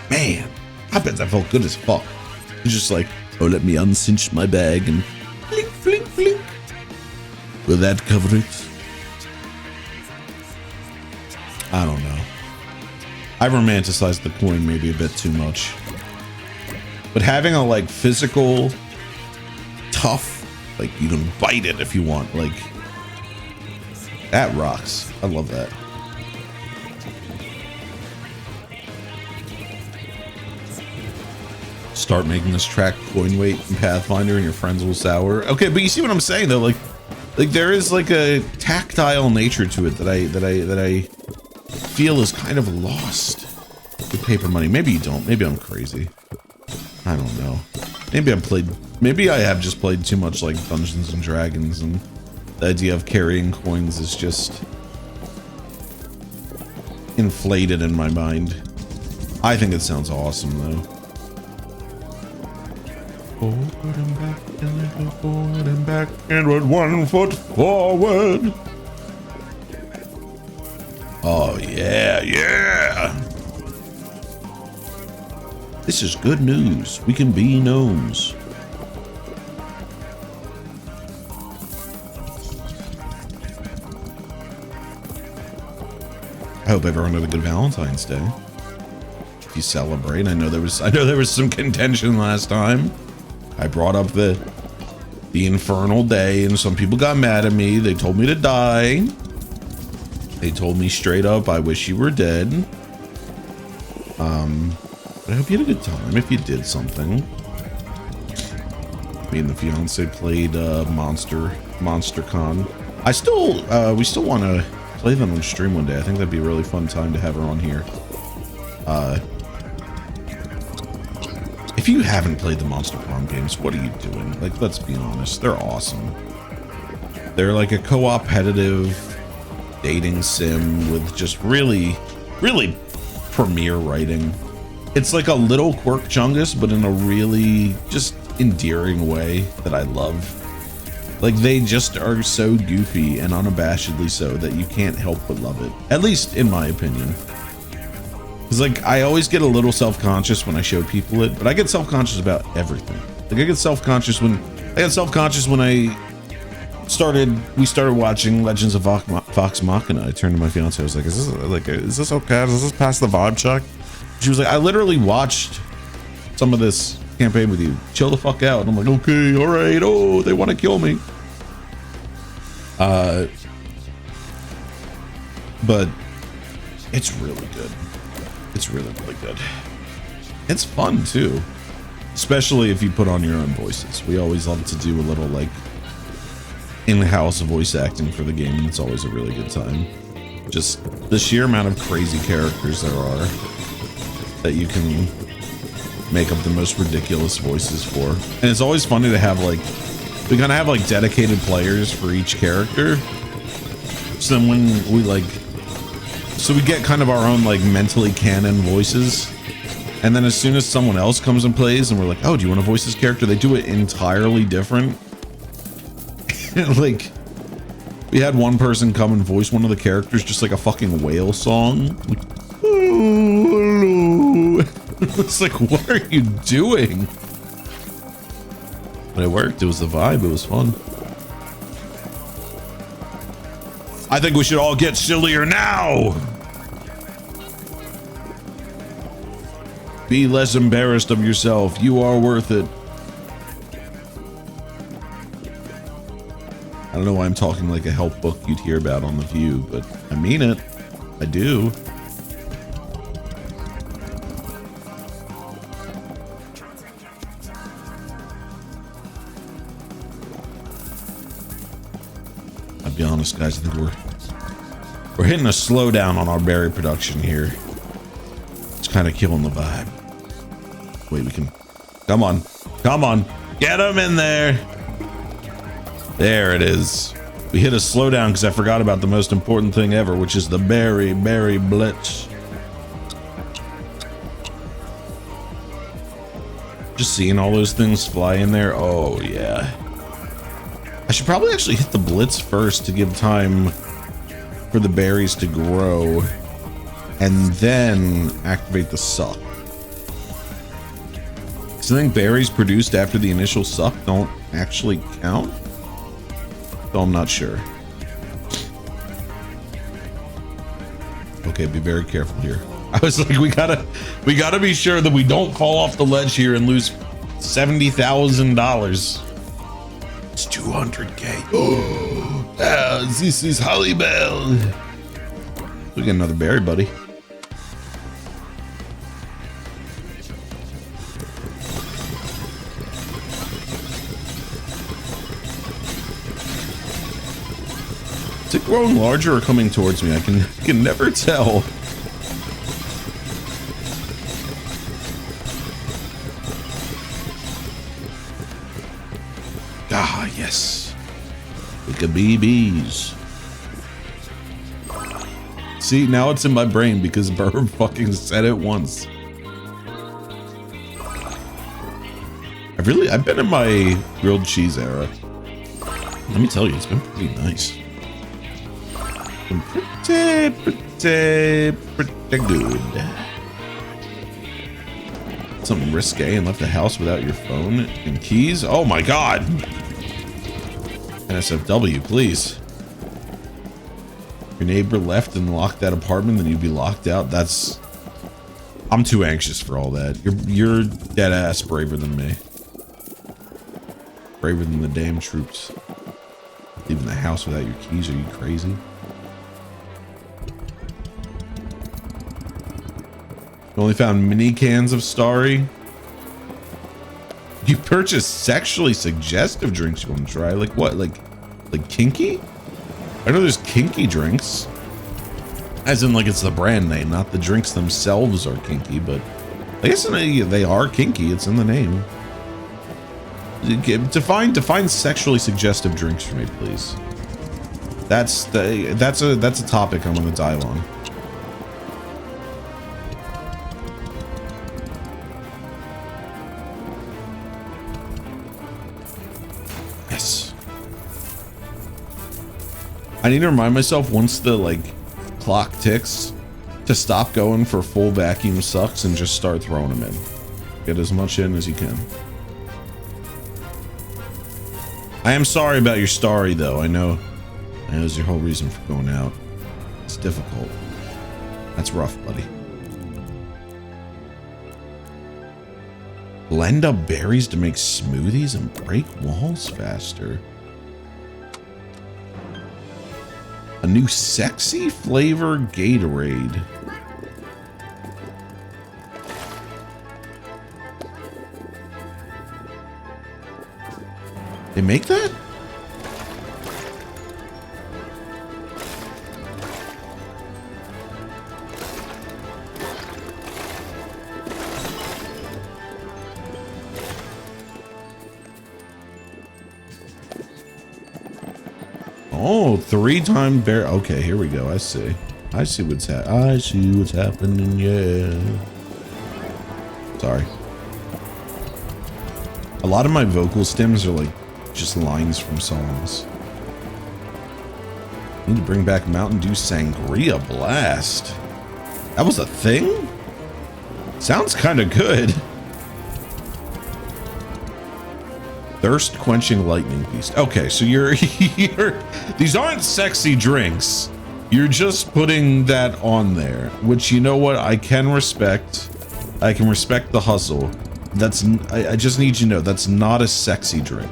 Man, I bet that felt good as fuck. It's just like, oh, let me uncinch my bag and blink, blink, blink. Will that cover it? I don't know. I romanticized the coin maybe a bit too much. But having a like physical, tough, like you can bite it if you want, like that rocks. I love that. Start making this track coin weight in Pathfinder and your friends will sour. Okay, but you see what I'm saying though, like there is like a tactile nature to it that I feel is kind of lost with paper money. Maybe you don't. Maybe I'm crazy. I don't know. Maybe I have just played too much like Dungeons and Dragons, and the idea of carrying coins is just inflated in my mind. I think it sounds awesome though. Forward and back, and then go forward and back, and with 1 foot forward. Oh yeah, yeah. This is good news. We can be gnomes. I hope everyone had a good Valentine's Day. If you celebrate, I know there was some contention last time. I brought up the infernal day, and some people got mad at me. They told me to die. They told me straight up, I wish you were dead. But I hope you had a good time if you did something. Me and the fiance played Monster Con. We still want to play them on stream one day. I think that'd be a really fun time to have her on here. If you haven't played the Monster Prom games, what are you doing? Like, let's be honest, they're awesome. They're like a co-opetitive dating sim with just really premier writing. It's like a little Quirk Chungus, but in a really just endearing way that I love. Like, they just are so goofy and unabashedly so that you can't help but love it. At least in my opinion. Because, like, I always get a little self-conscious when I show people it, but I get self-conscious about everything. Like, I get self-conscious when we started watching Legends of Vox Machina. I turned to my fiance. I was like, is this okay? Does this pass the vibe check? She was like, I literally watched some of this campaign with you. Chill the fuck out. And I'm like, okay, all right. Oh, they want to kill me. But it's really good. It's really good. It's fun too, especially if you put on your own voices. We always love to do a little like in-house voice acting for the game, and it's always a really good time. Just the sheer amount of crazy characters there are that you can make up the most ridiculous voices for. And it's always funny to have like, we kind of have like dedicated players for each character. So then when we we get kind of our own like mentally canon voices. And then as soon as someone else comes and plays and we're like, oh, do you want to voice this character? They do it entirely different. Like, we had one person come and voice one of the characters just like a fucking whale song. Like, oh, hello. It's like, what are you doing? But it worked. It was the vibe. It was fun. I think we should all get sillier now. Be less embarrassed of yourself. You are worth it. I don't know why I'm talking like a help book you'd hear about on The View, but I mean it. I do. I'll be honest, guys. I think we're hitting a slowdown on our berry production here. It's kind of killing the vibe. Wait, we can. Come on, get them in there. There it is. We hit a slowdown because I forgot about the most important thing ever, which is the berry blitz. Just seeing all those things fly in there. Oh yeah. I should probably actually hit the blitz first to give time for the berries to grow, and then activate the suck. So I think berries produced after the initial suck don't actually count. So I'm not sure. Okay, be very careful here. I was like, we gotta be sure that we don't fall off the ledge here and lose $70,000. It's 200K. Oh, this is Holly Bell. We get another berry, buddy. Is it growing larger or coming towards me? I can never tell. Ah, yes. Look at BBs. See, now it's in my brain because Burr fucking said it once. I've been in my grilled cheese era. Let me tell you, it's been pretty nice. Been pretty good. Something risque and left the house without your phone and keys? Oh my god! NSFW, please. Your neighbor left and locked that apartment, then you'd be locked out. That's... I'm too anxious for all that. You're dead ass braver than me. Braver than the damn troops. Leaving the house without your keys, are you crazy? You only found mini cans of Starry. You purchased sexually suggestive drinks you want to try? Like what? Like kinky? I know there's kinky drinks. As in like it's the brand name, not the drinks themselves are kinky, but I guess they are kinky, it's in the name. Define sexually suggestive drinks for me, please. That's a topic I'm gonna dive on. Yes. I need to remind myself once the like clock ticks to stop going for full vacuum sucks and just start throwing them in. Get as much in as you can. I am sorry about your Starry though. I know it's your whole reason for going out. It's difficult. That's rough, buddy. Blend up berries to make smoothies and break walls faster. A new sexy flavor Gatorade. They make that? Oh, 3-time bear. Okay, here we go. I see what's happening. Yeah. Sorry. A lot of my vocal stems are like just lines from songs. Need to bring back Mountain Dew Sangria Blast. That was a thing? Sounds kind of good. Thirst quenching lightning beast. Okay, so you're these aren't sexy drinks. You're just putting that on there, which, you know what, I can respect. I can respect the hustle. I just need you to know that's not a sexy drink.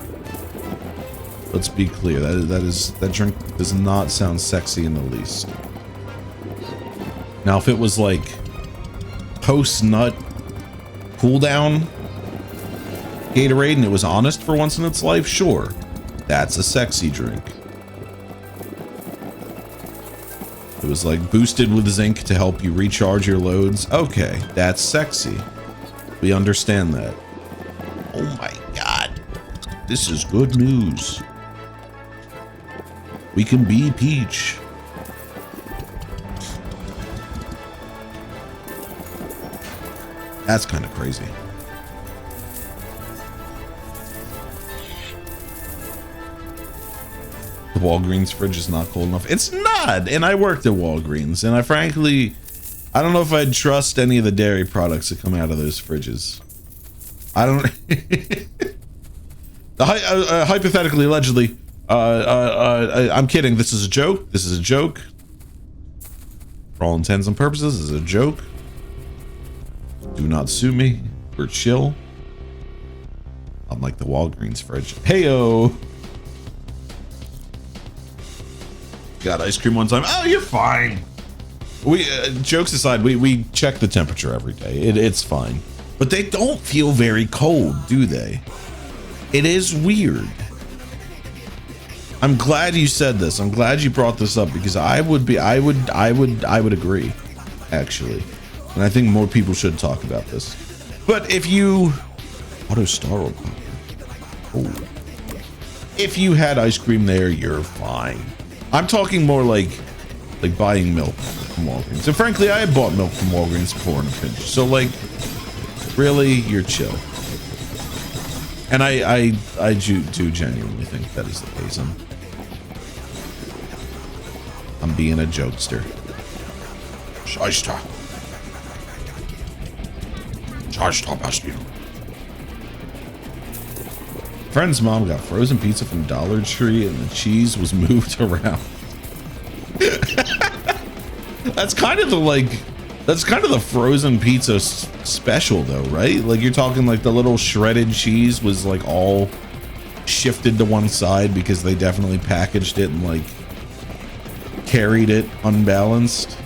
Let's be clear. That drink does not sound sexy in the least. Now, if it was like post-nut cooldown Gatorade and it was honest for once in its life, sure, that's a sexy drink. It was like boosted with zinc to help you recharge your loads. Okay, that's sexy. We understand that. Oh my god. This is good news. We can be Peach. That's kind of crazy. The Walgreens fridge is not cold enough. It's not! And I worked at Walgreens, and I don't know if I'd trust any of the dairy products that come out of those fridges. I don't... hypothetically, allegedly, I'm kidding. This is a joke. This is a joke. For all intents and purposes, this is a joke. Do not sue me. We're chill. Unlike the Walgreens fridge. Heyo! Got ice cream one time. Oh, you're fine. We jokes aside, we check the temperature every day. It's fine. But they don't feel very cold, do they? It is weird. I'm glad you said this. I'm glad you brought this up because I would agree, actually. And I think more people should talk about this. But if you auto star, oh, if you had ice cream there, you're fine. I'm talking more like buying milk. from Walgreens. And frankly, I had bought milk from Walgreens before in a pinch. So like, really, you're chill. And I do genuinely think that is the case. I'm being a jokester. Shyster. Shyster, Bastille. Friend's mom got frozen pizza from Dollar Tree and the cheese was moved around. That's kind of the frozen pizza special though, right? Like you're talking like the little shredded cheese was like all shifted to one side because they definitely packaged it and like carried it unbalanced.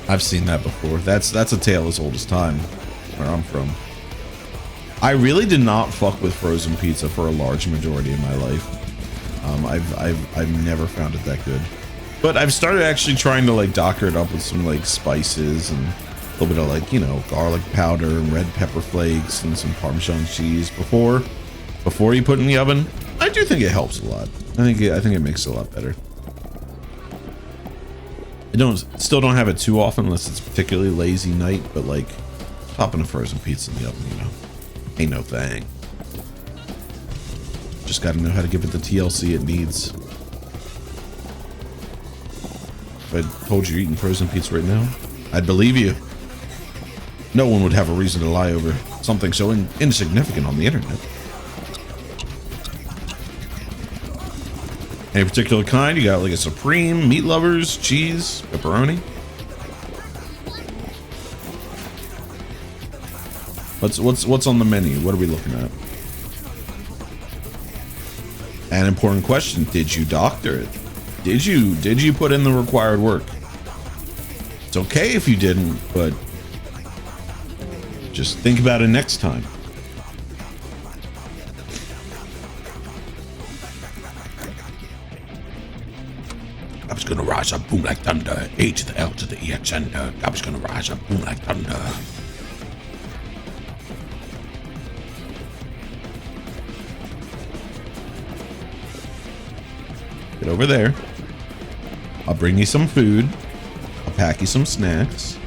I've seen that before. That's a tale as old as time where I'm from. I really did not fuck with frozen pizza for a large majority of my life. I've never found it that good. But I've started actually trying to like doctor it up with some like spices and a little bit of like, you know, garlic powder and red pepper flakes and some Parmesan cheese before you put it in the oven. I do think it helps a lot. I think it makes it a lot better. I still don't have it too often unless it's a particularly lazy night, but like popping a frozen pizza in the oven, you know, ain't no thing. Just got to know how to give it the TLC it needs. If I told you you're eating frozen pizza right now, I'd believe you. No one would have a reason to lie over something so insignificant on the internet. Any particular kind? You got like a supreme, meat lovers, cheese, pepperoni. What's on the menu? What are we looking at? An important question. Did you doctor it? Did you put in the required work? It's okay if you didn't, but just think about it next time. I was gonna rise up, boom like thunder. A to the L to the E agenda. I was gonna rise up, boom like thunder. Get over there. I'll bring you some food. I'll pack you some snacks.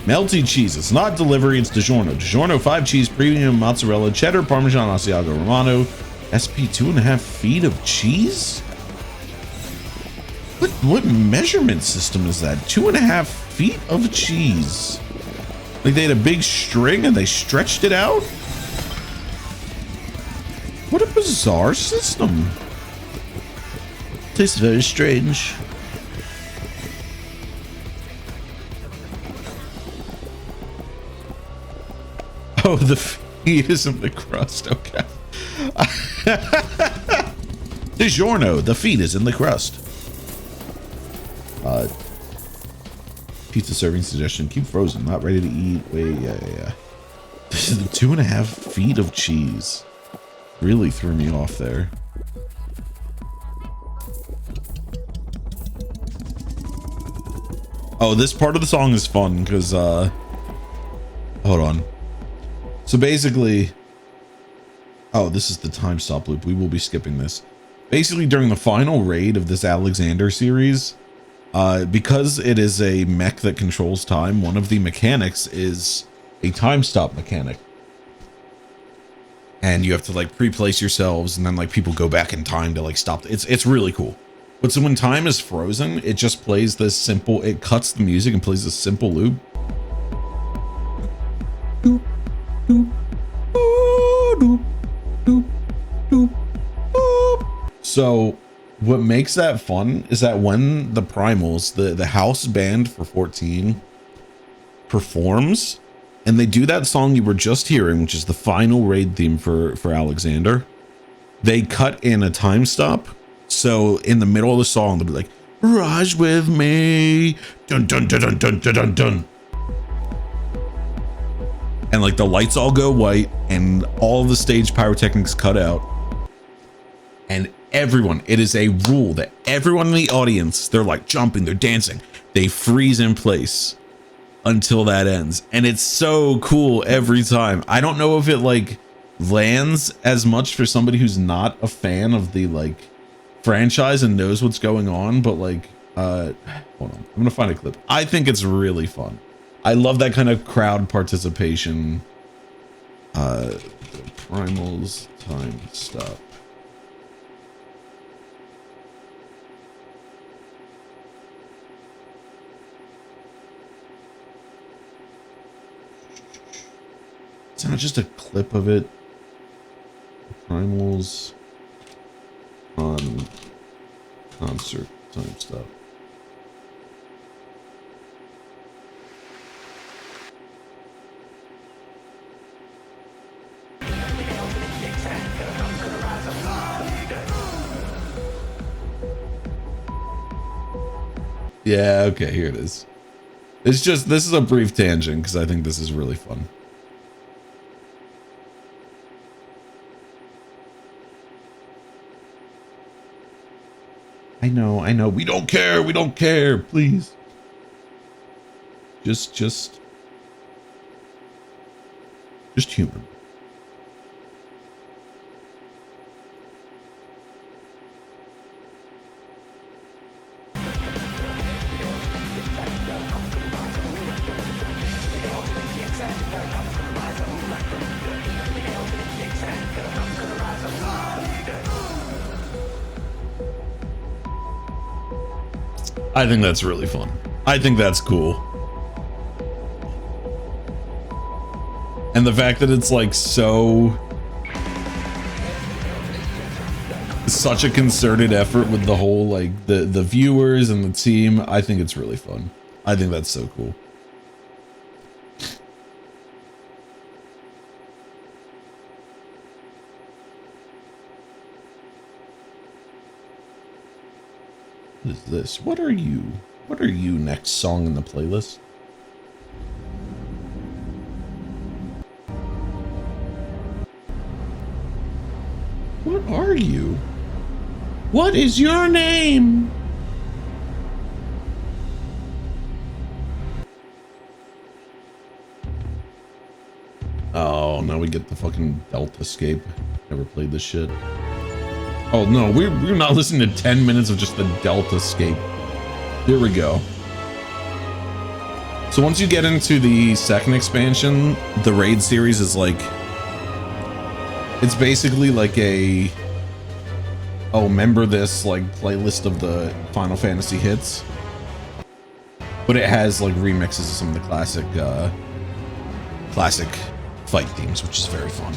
Melty cheese. It's not delivery, it's DiGiorno. DiGiorno 5 cheese, premium mozzarella, cheddar, Parmesan, Asiago Romano. SP 2.5 feet of cheese? What measurement system is that? 2.5 feet of cheese. Like they had a big string and they stretched it out? What a bizarre system. Tastes very strange. Oh, the feet is in the crust. Okay. DiGiorno, the feet is in the crust. Pizza serving suggestion: keep frozen, not ready to eat. Wait, yeah. This is the 2.5 feet of cheese. Really threw me off there. Oh, this part of the song is fun because hold on. So basically, oh, this is the time stop loop. We will be skipping this. Basically, during the final raid of this Alexander series, because it is a mech that controls time, one of the mechanics is a time stop mechanic. And you have to like pre-place yourselves and then like people go back in time to like stop. It's really cool. But so when time is frozen, it just plays this simple, it cuts the music and plays this simple loop. So what makes that fun is that when the primals, the house band for 14 performs, and they do that song you were just hearing, which is the final raid theme for Alexander, they cut in a time stop. So in the middle of the song, they'll be like, "Rise with me, dun dun dun dun dun dun dun dun," and like the lights all go white and all of the stage pyrotechnics cut out, and everyone, it is a rule that everyone in the audience, they're like jumping, they're dancing, they freeze in place until that ends, and it's so cool every time. I don't know if it like lands as much for somebody who's not a fan of the like franchise and knows what's going on, but like Hold on. I'm gonna find a clip. I think it's really fun. I love that kind of crowd participation. Primals time stop. It's not just a clip of it. Primals on concert time stop. Yeah, okay, here it is. It's just, this is a brief tangent because I think this is really fun. I know, we don't care, please. Just human. I think that's really fun. I think that's cool. And the fact that it's like such a concerted effort with the whole, like the viewers and the team, I think it's really fun. I think that's so cool. What is this? What are you? What are you? Next song in the playlist? What are you? What is your name? Oh, now we get the fucking Delta Escape. Never played this shit. Oh no, we're not listening to 10 minutes of just the Delta Escape. Here we go. So once you get into the second expansion, the raid series is like, it's basically like a, oh, remember this like playlist of the Final Fantasy hits, but it has like remixes of some of the classic fight themes, which is very fun.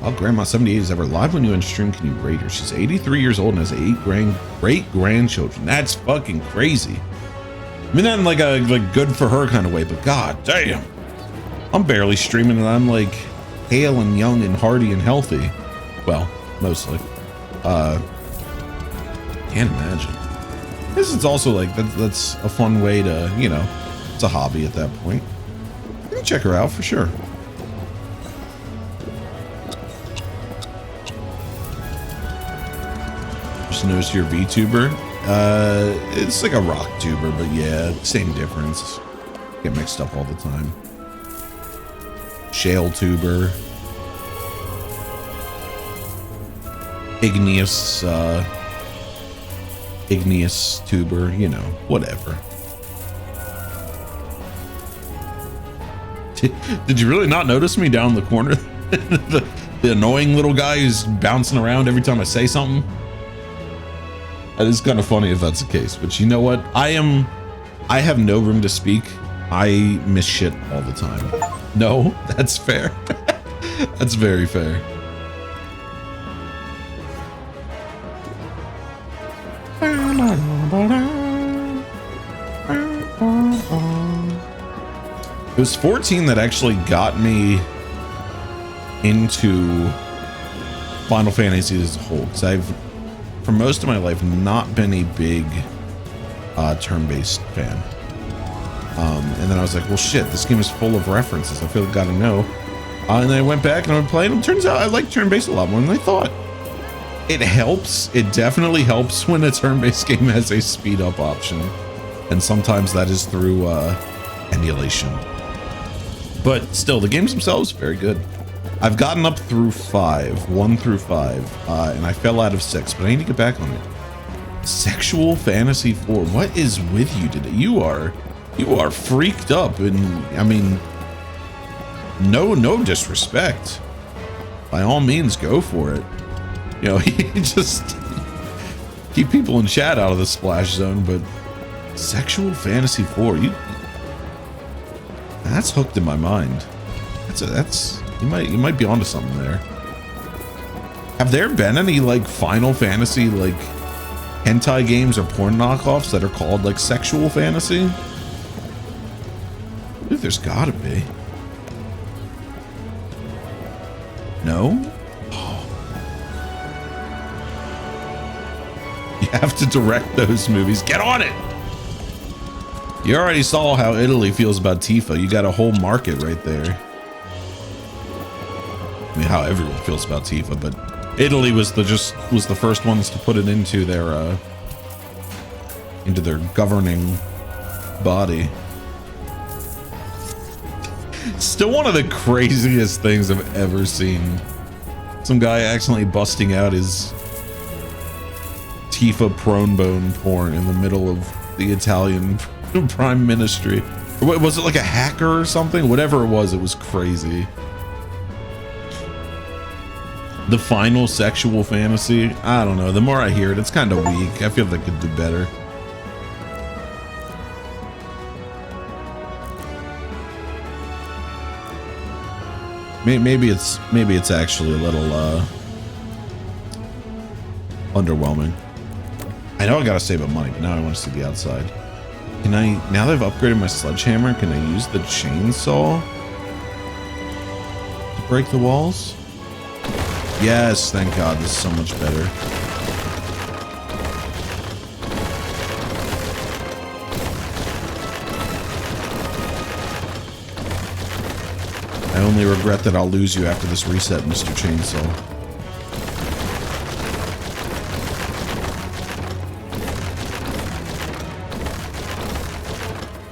Oh, Grandma 78 is ever live when you end stream. Can you rate her? She's 83 years old and has 8 great grandchildren. That's fucking crazy. I mean, that in like a good for her kind of way, but god damn, I'm barely streaming and I'm like hale and young and hearty and healthy. Well, mostly. Can't imagine. This is also like that's a fun way to, you know, it's a hobby at that point. You can check her out for sure. Just noticed your VTuber. It's like a rock tuber, but yeah, same difference. Get mixed up all the time. Shale tuber. Igneous tuber, you know, whatever. Did you really not notice me down the corner? the annoying little guy who's bouncing around every time I say something? That is kind of funny if that's the case, but you know what? I have no room to speak. I miss shit all the time. No, that's fair. That's very fair. It was 14 that actually got me into Final Fantasy as a whole, because I've, for most of my life, not been a big turn-based fan. And then I was like, well, shit, this game is full of references. I feel like I gotta know. And then I went back and I played them. Turns out I like turn-based a lot more than I thought. It helps. It definitely helps when a turn-based game has a speed-up option. And sometimes that is through emulation. But still, the games themselves, very good. I've gotten up through 5, 1 through 5, and I fell out of 6, but I need to get back on it. Sexual Fantasy 4. What is with you today? You are freaked up, and I mean, no disrespect. By all means, go for it. You know, he just keep people in chat out of the splash zone, but Sexual Fantasy 4, that's hooked in my mind. That's you might be onto something there. Have there been any like Final Fantasy like hentai games or porn knockoffs that are called like Sexual Fantasy? I believe there's gotta be. No? Oh. You have to direct those movies. Get on it! You already saw how Italy feels about Tifa. You got a whole market right there. I mean, how everyone feels about Tifa, but Italy was the first ones to put it into their governing body. Still one of the craziest things I've ever seen. Some guy accidentally busting out his Tifa prone bone porn in the middle of the Italian Prime Ministry. Or was it like a hacker or something? Whatever it was crazy. The Final Sexual Fantasy? I don't know. The more I hear it, it's kind of weak. I feel they could do better. Maybe it's actually a little underwhelming. I know I gotta save up money, but now I want to see the outside. Can I, now that I've upgraded my sledgehammer, can I use the chainsaw to break the walls? Yes, thank God, this is so much better. I only regret that I'll lose you after this reset, Mr. Chainsaw.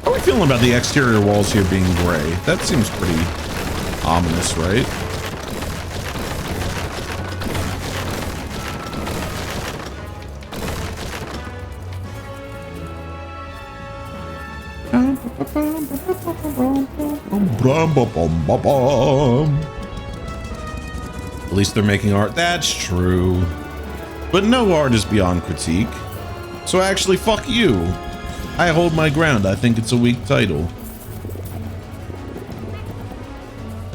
How are we feeling about the exterior walls here being gray? That seems pretty ominous, right? At least they're making art. That's true. But no art is beyond critique. So actually, fuck you. I hold my ground. I think it's a weak title.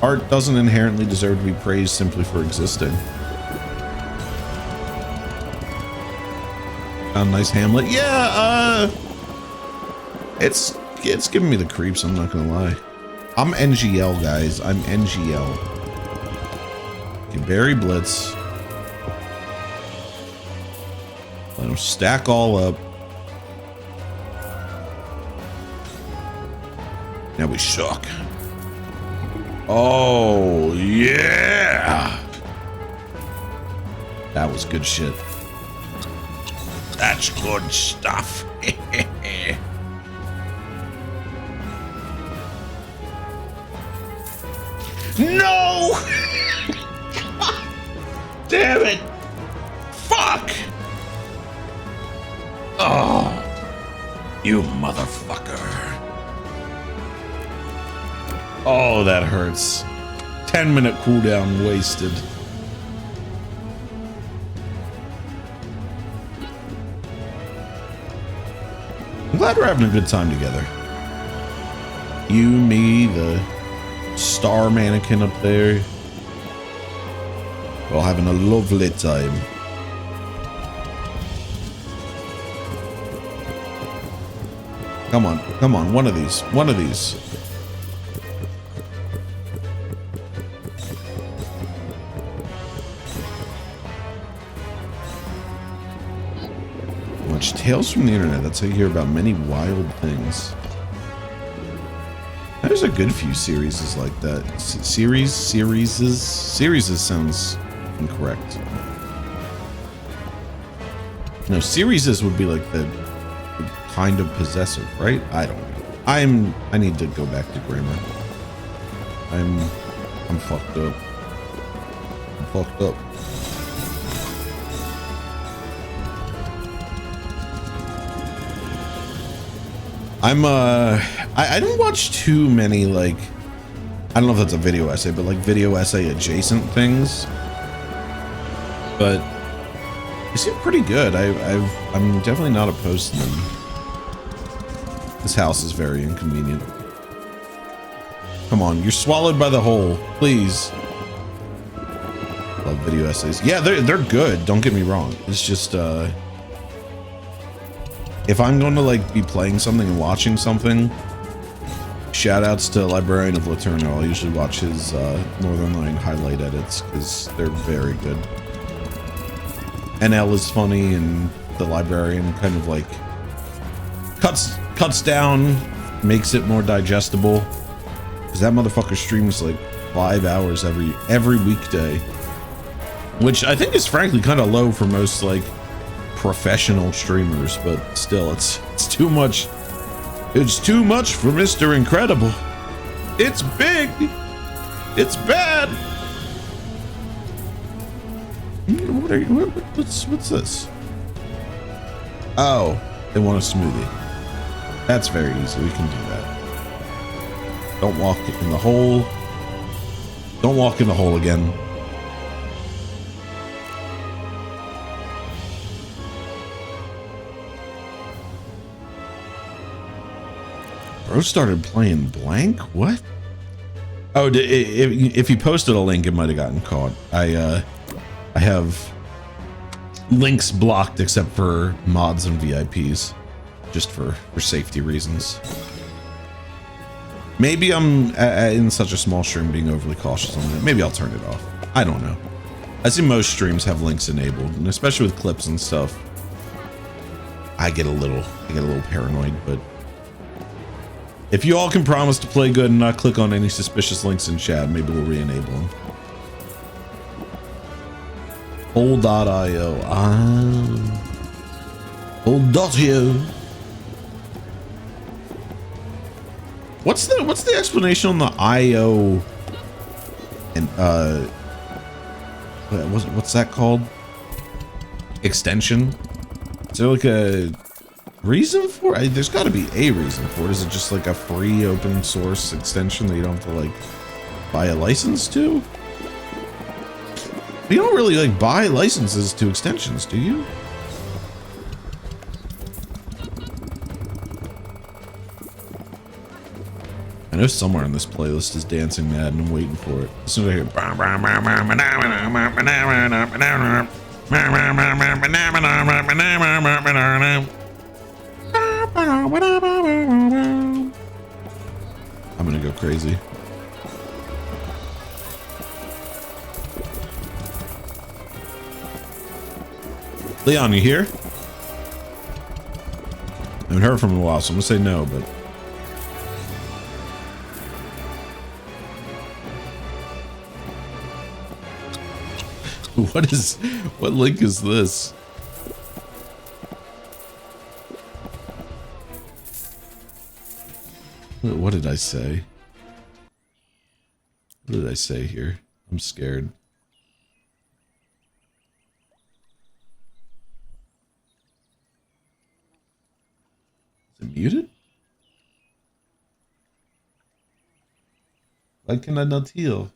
Art doesn't inherently deserve to be praised simply for existing. A nice Hamlet. Yeah, it's giving me the creeps, I'm not gonna lie. I'm NGL, guys. I'm NGL. Okay, Barry Blitz. Let them stack all up. Now we shook. Oh, yeah. That was good shit. That's good stuff. No! Damn it! Fuck! Oh, you motherfucker. Oh, that hurts. 10-minute cooldown wasted. I'm glad we're having a good time together. You, me, the star mannequin up there. We're all having a lovely time. Come on, come on, one of these, one of these. Watch Tales from the Internet. That's how you hear about many wild things. There's a good few series like that. Series sounds incorrect. No, series would be like the kind of possessive, right? I don't know. I need to go back to grammar. I'm fucked up. fucked up. I don't watch too many, like, I don't know if that's a video essay, but like video essay adjacent things. But they seem pretty good. I'm definitely not opposed to them. This house is very inconvenient. Come on, you're swallowed by the hole, please. Love video essays. Yeah, they're good. Don't get me wrong. It's just if I'm going to like be playing something and watching something, shout outs to Librarian of Laterno. I'll usually watch his Northern Line highlight edits because they're very good. NL is funny, and the Librarian kind of like cuts down, makes it more digestible. Because that motherfucker streams like 5 hours every weekday, which I think is frankly kind of low for most like professional streamers, but still, it's too much. It's too much for Mr. Incredible. It's big. It's bad. What are you? What's this? Oh, they want a smoothie. That's very easy. We can do that. Don't walk in the hole. Don't walk in the hole again. Bro started playing blank? What? Oh, if you posted a link, it might have gotten caught. I have links blocked except for mods and VIPs, just for safety reasons. Maybe I'm in such a small stream being overly cautious on it. Maybe I'll turn it off. I don't know. I see most streams have links enabled, and especially with clips and stuff, I get a little paranoid. But if you all can promise to play good and not click on any suspicious links in chat, maybe we'll re-enable them. Hole.io. Hole.io. What's the explanation on the IO and what's that called? Extension? Is there like a reason for it? There's got to be a reason for it. Is it just like a free open source extension that you don't have to like buy a license to? You don't really like buy licenses to extensions, do you? I know somewhere in this playlist is Dancing Mad, and I'm waiting for it. As soon as I hear, I'm gonna go crazy. Leon, you here? I haven't heard from him in a while, so I'm gonna say no, but what link is this? What did I say? What did I say here? I'm scared. Is it muted? Why can I not hear?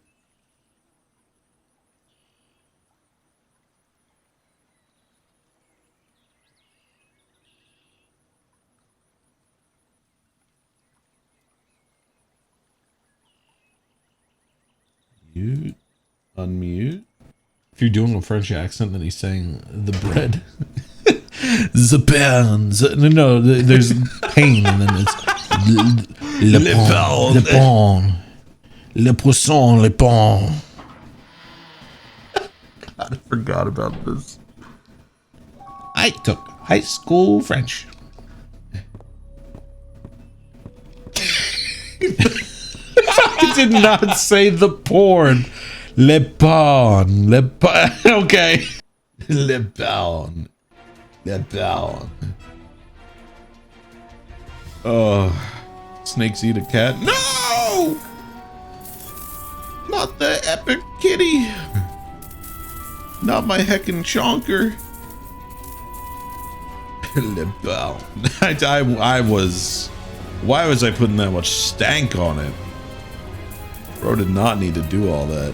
Mute, unmute. If you're doing a French accent, then he's saying the bread. The pain. No, there's pain, and then it's le pain, le poisson, le pain. I forgot about this. I took high school French. I did not say the porn. Le pain. Le pain. Okay. Le pain. Le pain. Oh. Snakes eat a cat. No! Not the epic kitty. Not my heckin' chonker. I was... Why was I putting that much stank on it? Bro did not need to do all that.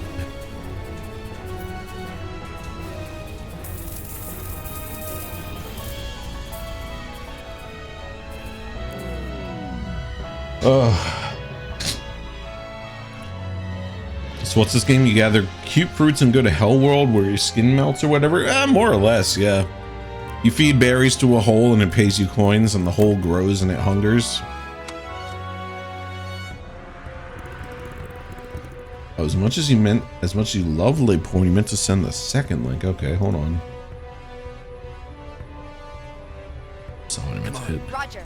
So what's this game? You gather cute fruits and go to Hell World where your skin melts or whatever? More or less, yeah. You feed berries to a hole and it pays you coins, and the hole grows and it hungers. Oh, as much as you love Liporn, you meant to send the second link. Okay, hold on. That's all I meant to hit. Roger.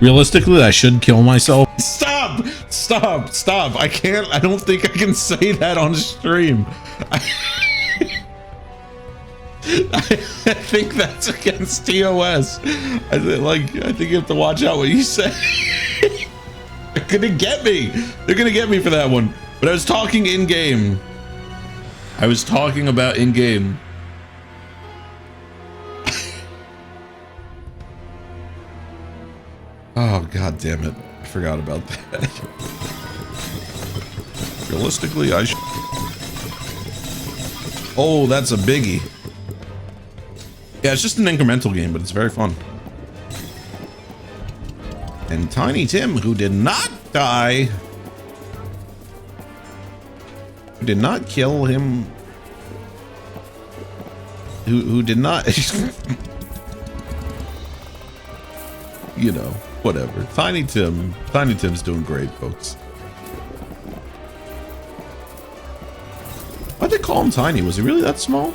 Realistically, I should kill myself. Stop! Stop! Stop! I can't. I don't think I can say that on stream. I think that's against TOS. I think you have to watch out what you say. They're gonna get me. They're gonna get me for that one. But I was talking in game. I was talking about in game. Oh, god damn it. I forgot about that. Realistically, I should... Oh, that's a biggie. Yeah, it's just an incremental game, but it's very fun. And Tiny Tim, who did not die, who did not kill him, who did not, you know, whatever. Tiny Tim's doing great, folks. Why'd they call him Tiny? Was he really that small?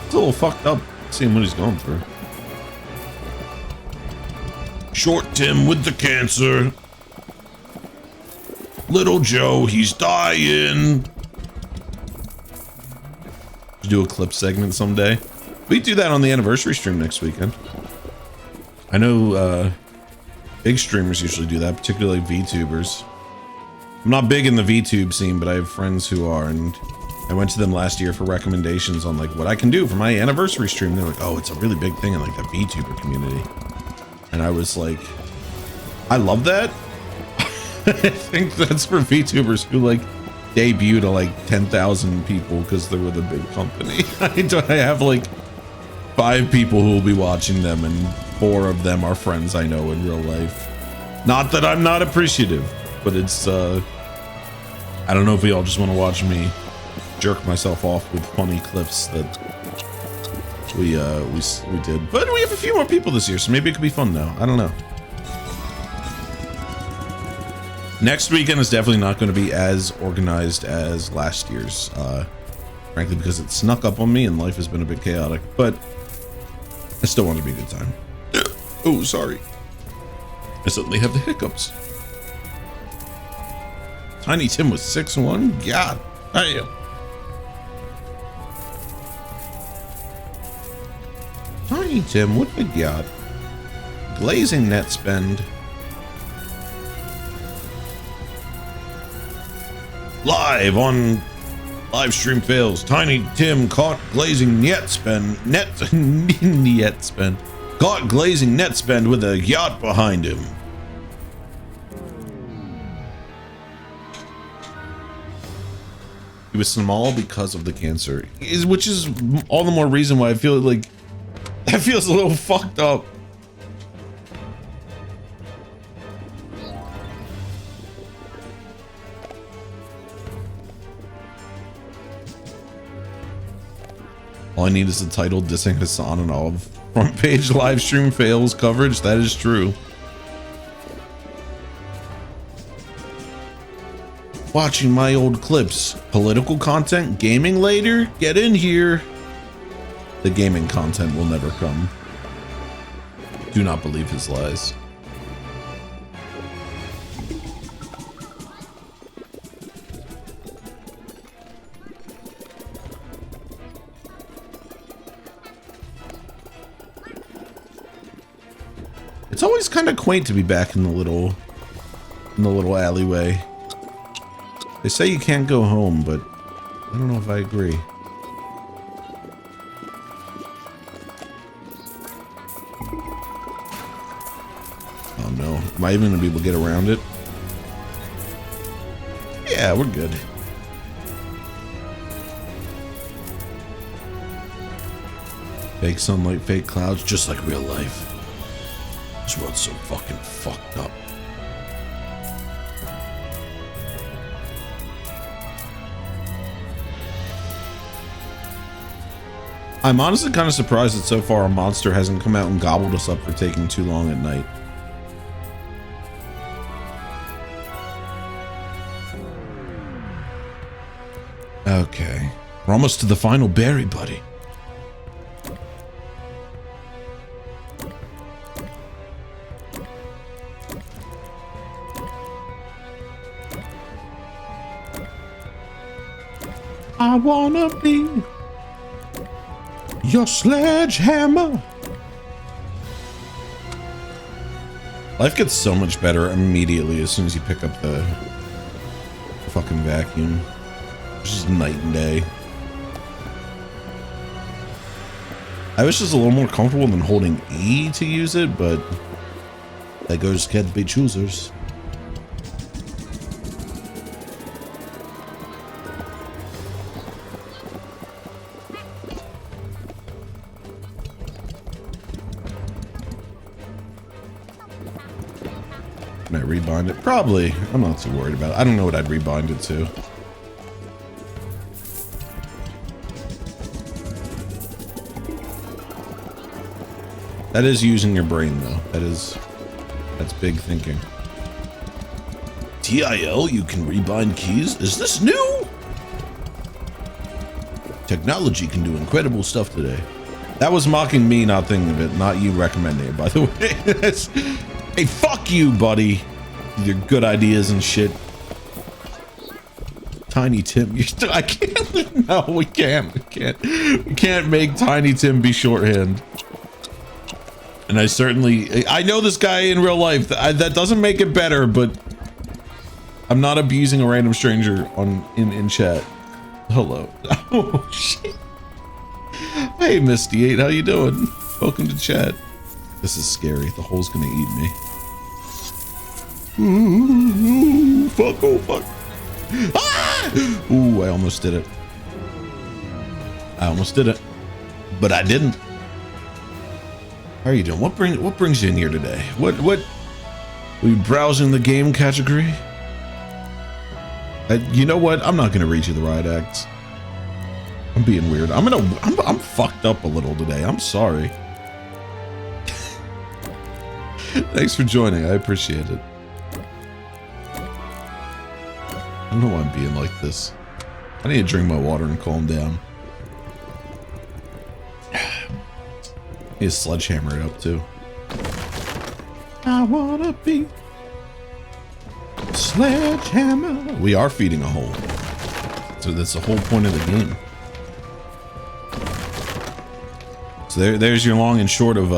It's a little fucked up seeing what he's going through. Short Tim with the cancer. Little Joe, he's dying. Do a clip segment someday. We do that on the anniversary stream next weekend. I know big streamers usually do that, particularly VTubers. I'm not big in the VTube scene, but I have friends who are, and I went to them last year for recommendations on like what I can do for my anniversary stream. They're like, oh, it's a really big thing in like the VTuber community. And I was like, I love that. I think that's for VTubers who like debut to like 10,000 people because they're with a big company. I have like 5 people who will be watching them, and 4 of them are friends I know in real life. Not that I'm not appreciative, but it's I don't know if we all just want to watch me jerk myself off with funny clips that we did. But we have a few more people this year, so maybe it could be fun now. I don't know. Next weekend is definitely not going to be as organized as last year's, frankly, because it snuck up on me and life has been a bit chaotic, but I still want it to be a good time. Oh, sorry. I suddenly have the hiccups. Tiny Tim was 6'1". God damn. Tiny Tim, what we got? Glazing net spend. Live on live stream fails. Tiny Tim caught glazing net spend. Net spend. Caught glazing net spend with a yacht behind him. He was small because of the cancer, which is all the more reason why I feel like that feels a little fucked up. All I need is the title dissing Hassan and all of front page live stream fails coverage. That is true. Watching my old clips. Political content, gaming later? Get in here. The gaming content will never come. Do not believe his lies. It's always kind of quaint to be back in the little alleyway. They say you can't go home, but I don't know if I agree. Oh no. Am I even gonna be able to get around it? Yeah, we're good. Fake sunlight, fake clouds, just like real life. This world's so fucking fucked up. I'm honestly kind of surprised that so far a monster hasn't come out and gobbled us up for taking too long at night. Okay. We're almost to the final berry, buddy. I wanna be your sledgehammer. Life gets so much better immediately as soon as you pick up the fucking vacuum. It's just night and day. I wish it was a little more comfortable than holding E to use it, but that goes can't be choosers. Can I rebind it? Probably. I'm not too worried about it. I don't know what I'd rebind it to. That is using your brain, though. That's big thinking. TIL, you can rebind keys? Is this new? Technology can do incredible stuff today. That was mocking me not thinking of it, not you recommending it, by the way. Hey, fuck you, buddy. Your good ideas and shit. Tiny Tim, I can't. No, we can't. We can't make Tiny Tim be shorthand. And I know this guy in real life. That doesn't make it better, but I'm not abusing a random stranger in chat. Hello. Oh shit. Hey, Misty8, how you doing? Welcome to chat. This is scary. The hole's gonna eat me. Ooh, fuck, oh fuck. Ah! Ooh, I almost did it. But I didn't. How are you doing? What brings you in here today? What are you browsing the game category? You know what? I'm not gonna read you the riot acts. I'm being weird. I'm fucked up a little today. I'm sorry. Thanks for joining. I appreciate it. I don't know why I'm being like this. I need to drink my water and calm down. I need to sledgehammer it up too. I wanna be sledgehammer. We are feeding a hole. So that's the whole point of the game. So there's your long and short of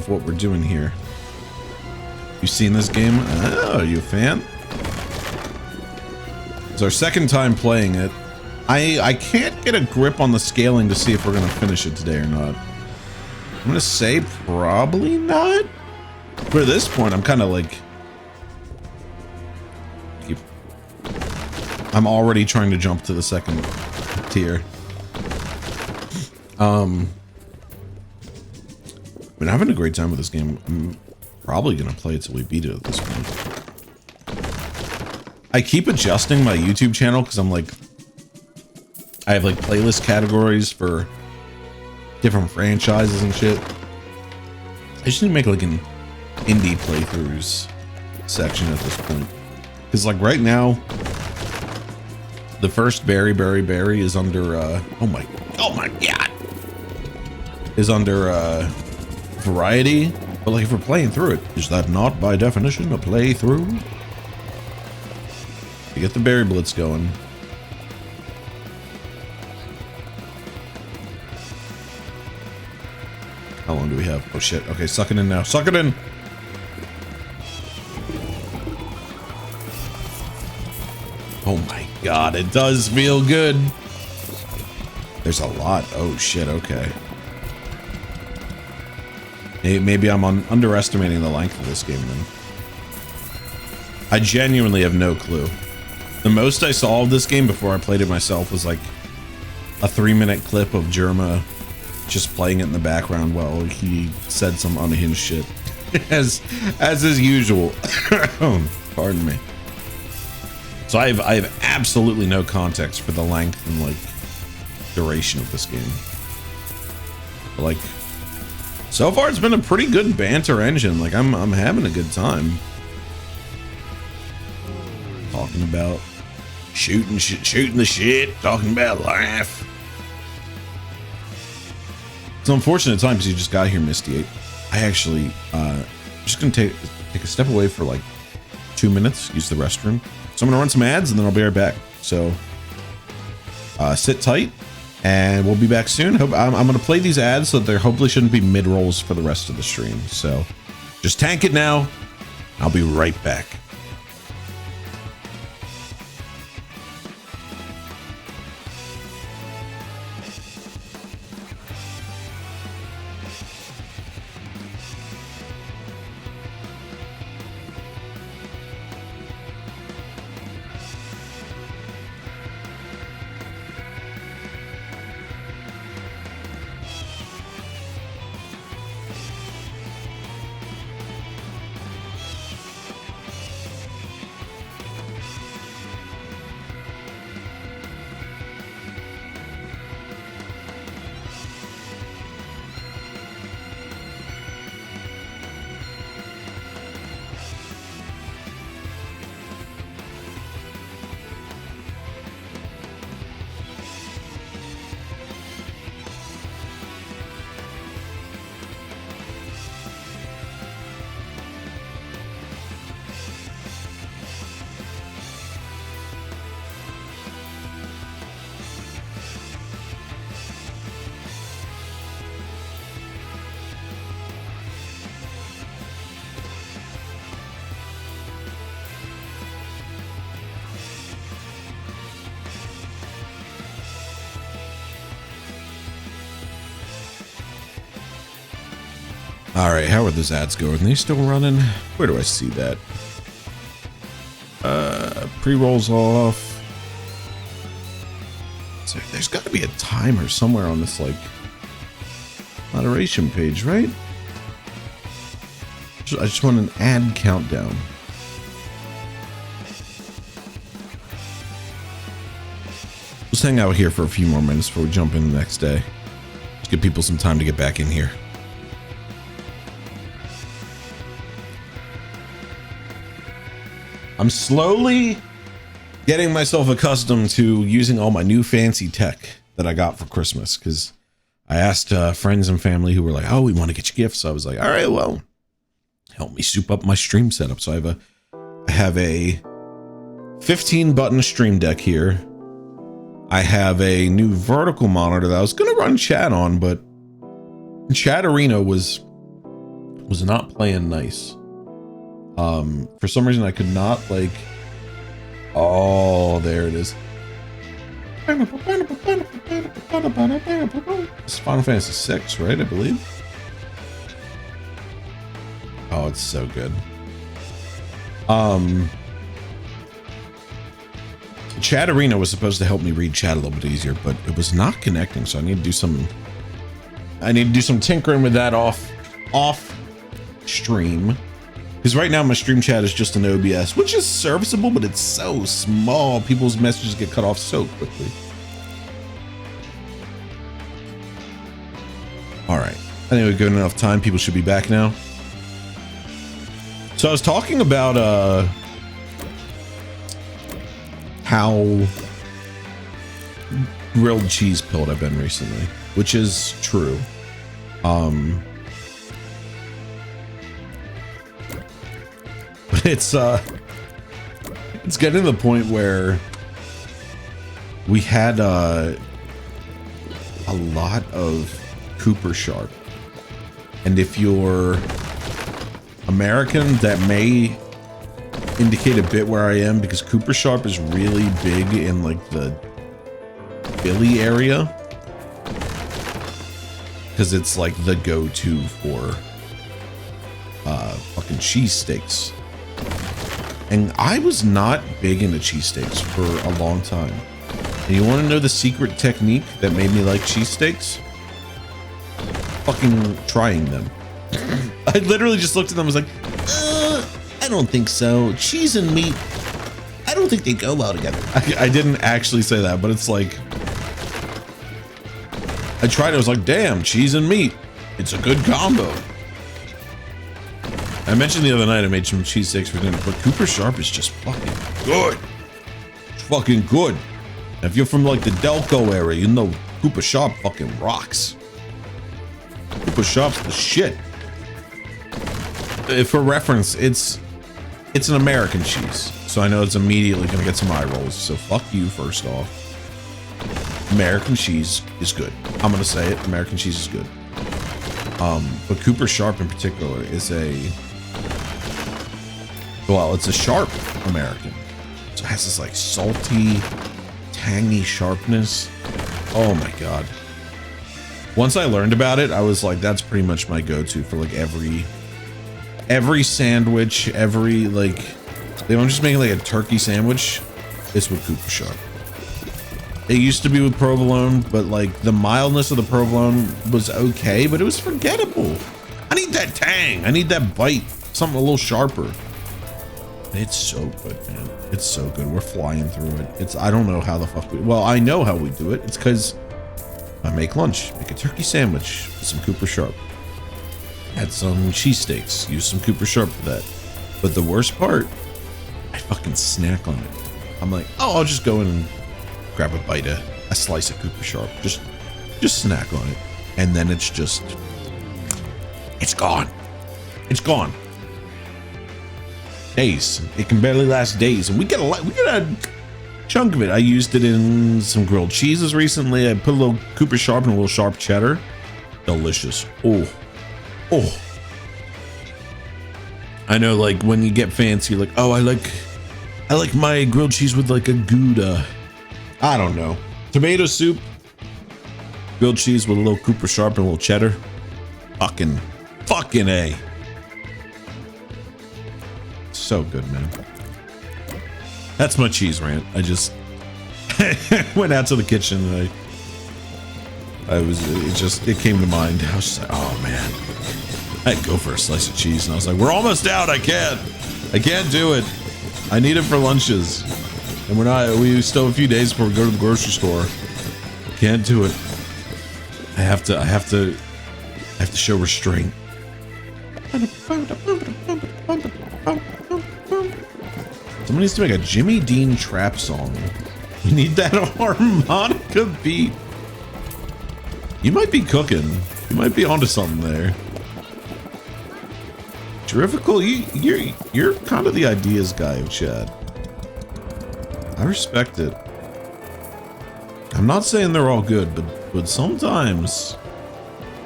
what we're doing here. You seen this game? Oh, are you a fan? It's our second time playing it. I can't get a grip on the scaling to see if we're gonna finish it today or not. I'm gonna say probably not. But at this point, I'm kind of like, I'm already trying to jump to the second tier. Been having a great time with this game. I'm probably gonna play it till we beat it at this point. I keep adjusting my YouTube channel because I'm like, I have like playlist categories for different franchises and shit. I just need to make like an indie playthroughs section at this point. Because like right now, the first Berry is under, oh my god, is under variety. But like if we're playing through it, is that not by definition a playthrough? You get the Berry Blitz going. How long do we have? Oh shit. Okay, suck it in now. Suck it in. Oh my god, it does feel good. There's a lot. Oh shit, okay. Maybe I'm underestimating the length of this game then. I genuinely have no clue. The most I saw of this game before I played it myself was like a 3-minute clip of Jerma just playing it in the background while he said some unhinged shit. as is usual. Pardon me. So I have absolutely no context for the length and like duration of this game. But like so far it's been a pretty good banter engine. Like I'm having a good time. Talking about shooting the shit, talking about life. It's an unfortunate time because you just got here, Misty. I actually just gonna take a step away for like 2 minutes, use the restroom. So I'm gonna run some ads and then I'll be right back. So sit tight and we'll be back soon. I'm gonna play these ads so that there hopefully shouldn't be mid-rolls for the rest of the stream. So just tank it now. I'll be right back. All right, how are those ads going? Are they still running? Where do I see that? Pre-rolls off. So there's got to be a timer somewhere on this like moderation page, right? I just want an ad countdown. Let's hang out here for a few more minutes before we jump in the next day. Let's give people some time to get back in here. I'm slowly getting myself accustomed to using all my new fancy tech that I got for Christmas, because I asked friends and family who were like, oh, we want to get you gifts. So I was like, all right, well, help me soup up my stream setup. So I have a 15 button stream deck here. I have a new vertical monitor that I was going to run chat on, but Chat Arena was not playing nice. For some reason I could not like, oh, there it is. It's Final Fantasy VI, right? I believe. Oh, it's so good. Chat Arena was supposed to help me read chat a little bit easier, but it was not connecting, so I need to do some tinkering with that off stream. Because right now my stream chat is just an OBS, which is serviceable, but it's so small. People's messages get cut off so quickly. All right, I think we've given enough time. People should be back now. So I was talking about how grilled cheese pilled I've been recently, which is true. But it's getting to the point where we had a lot of Cooper Sharp, and if you're American, that may indicate a bit where I am, because Cooper Sharp is really big in like the Philly area, because it's like the go-to for fucking cheesesteaks. And I was not big into cheesesteaks for a long time. And you want to know the secret technique that made me like cheesesteaks? Fucking trying them. I literally just looked at them and was like, I don't think so. Cheese and meat, I don't think they go well together. I didn't actually say that, but it's like, I tried it. I was like, damn, cheese and meat. It's a good combo. I mentioned the other night I made some cheesesteaks for dinner, but Cooper Sharp is just fucking good. It's fucking good. If you're from like the Delco area, you know Cooper Sharp fucking rocks. Cooper Sharp's the shit. For reference, it's an American cheese, so I know it's immediately gonna get some eye rolls. So fuck you, first off. American cheese is good. I'm gonna say it. American cheese is good. But Cooper Sharp in particular is it's a sharp American. So it has this like salty, tangy sharpness. Oh my God. Once I learned about it, I was like, that's pretty much my go-to for like every sandwich, like, if I'm just making like a turkey sandwich, it's with Cooper Sharp. It used to be with provolone, but like the mildness of the provolone was okay, but it was forgettable. I need that tang. I need that bite. Something a little sharper. It's so good, man. It's so good. We're flying through it. I don't know how the fuck well, I know how we do it. It's because I make lunch, make a turkey sandwich with some Cooper Sharp. Add some cheesesteaks, use some Cooper Sharp for that. But the worst part, I fucking snack on it. I'm like, oh, I'll just go in and grab a bite of a slice of Cooper Sharp. Just snack on it. And then it's gone. It's gone. Days. It can barely last days. And we get a chunk of it. I used it in some grilled cheeses recently. I put a little Cooper Sharp and a little sharp cheddar. Delicious. Oh. I know, like when you get fancy, you're like, oh, I like my grilled cheese with like a Gouda. I don't know. Tomato soup, grilled cheese with a little Cooper Sharp and a little cheddar. Fucking A. So good, man. That's my cheese rant. I just went out to the kitchen and it came to mind. I was just like, oh man, I'd go for a slice of cheese. And I was like, we're almost out. I can't do it. I need it for lunches. And we still have a few days before we go to the grocery store. Can't do it. I have to show restraint. Someone needs to make a Jimmy Dean trap song. We need that harmonica beat. You might be cooking. You might be onto something there. Terrifical, you're kind of the ideas guy, Chad. I respect it. I'm not saying they're all good, but sometimes,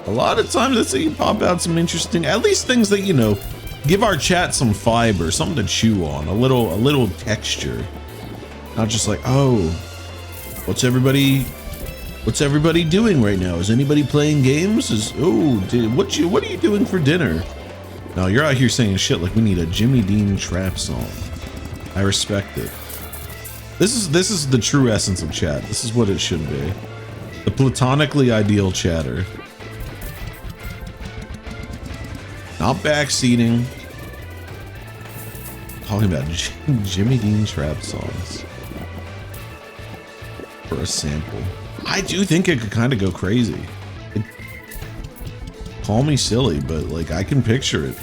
a lot of times, I see you pop out some interesting, at least things that, you know, give our chat some fiber, something to chew on, a little texture. Not just like, oh, what's everybody doing right now? Is anybody playing games? What are you doing for dinner? No, you're out here saying shit like we need a Jimmy Dean trap song. I respect it. This is the true essence of chat. This is what it should be. The platonically ideal chatter. Not backseating. Talking about Jimmy Dean trap songs. For a sample. I do think it could kind of go crazy. Call me silly, but like I can picture it.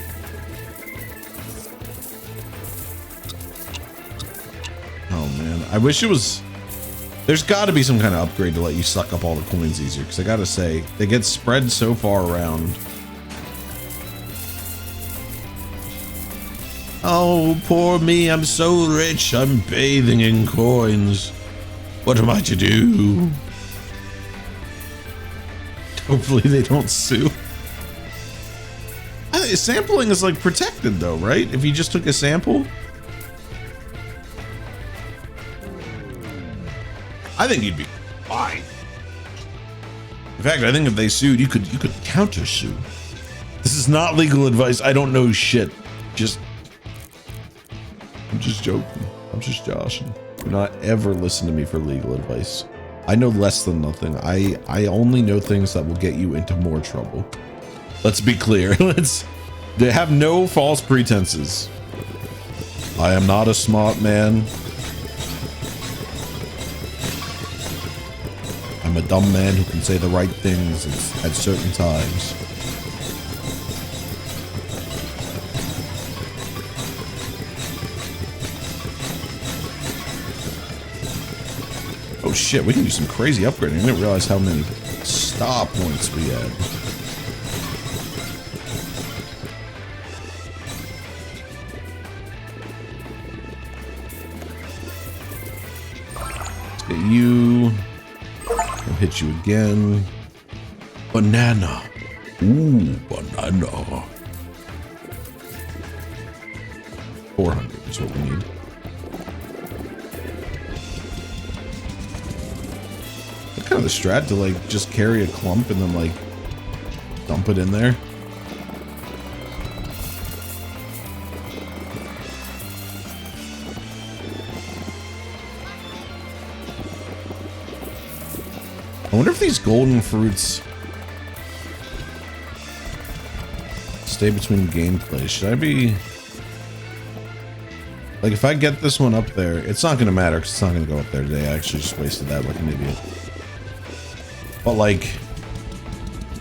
Oh man, I wish it was. There's got to be some kind of upgrade to let you suck up all the coins easier, because I gotta say they get spread so far around. Oh, poor me, I'm so rich, I'm bathing in coins. What am I to do? Hopefully they don't sue. I think sampling is like protected though, right? If you just took a sample. I think you'd be fine. In fact, I think if they sued, you could counter sue. This is is not legal advice. I don't know shit. I'm just joking. I'm just joshing. Do not ever listen to me for legal advice. I know less than nothing. I only know things that will get you into more trouble. Let's be clear. They have no false pretenses. I am not a smart man. I'm a dumb man who can say the right things at certain times. Oh shit, we can do some crazy upgrading. I didn't realize how many star points we had. Let's get you. I'll hit you again. Banana. Ooh, banana. 400 is what we need. Kind of the strat to like just carry a clump and then like dump it in there. I wonder if these golden fruits stay between gameplay. Should I be like, if I get this one up there, it's not gonna matter because it's not gonna go up there today. I actually just wasted that like an idiot. But like,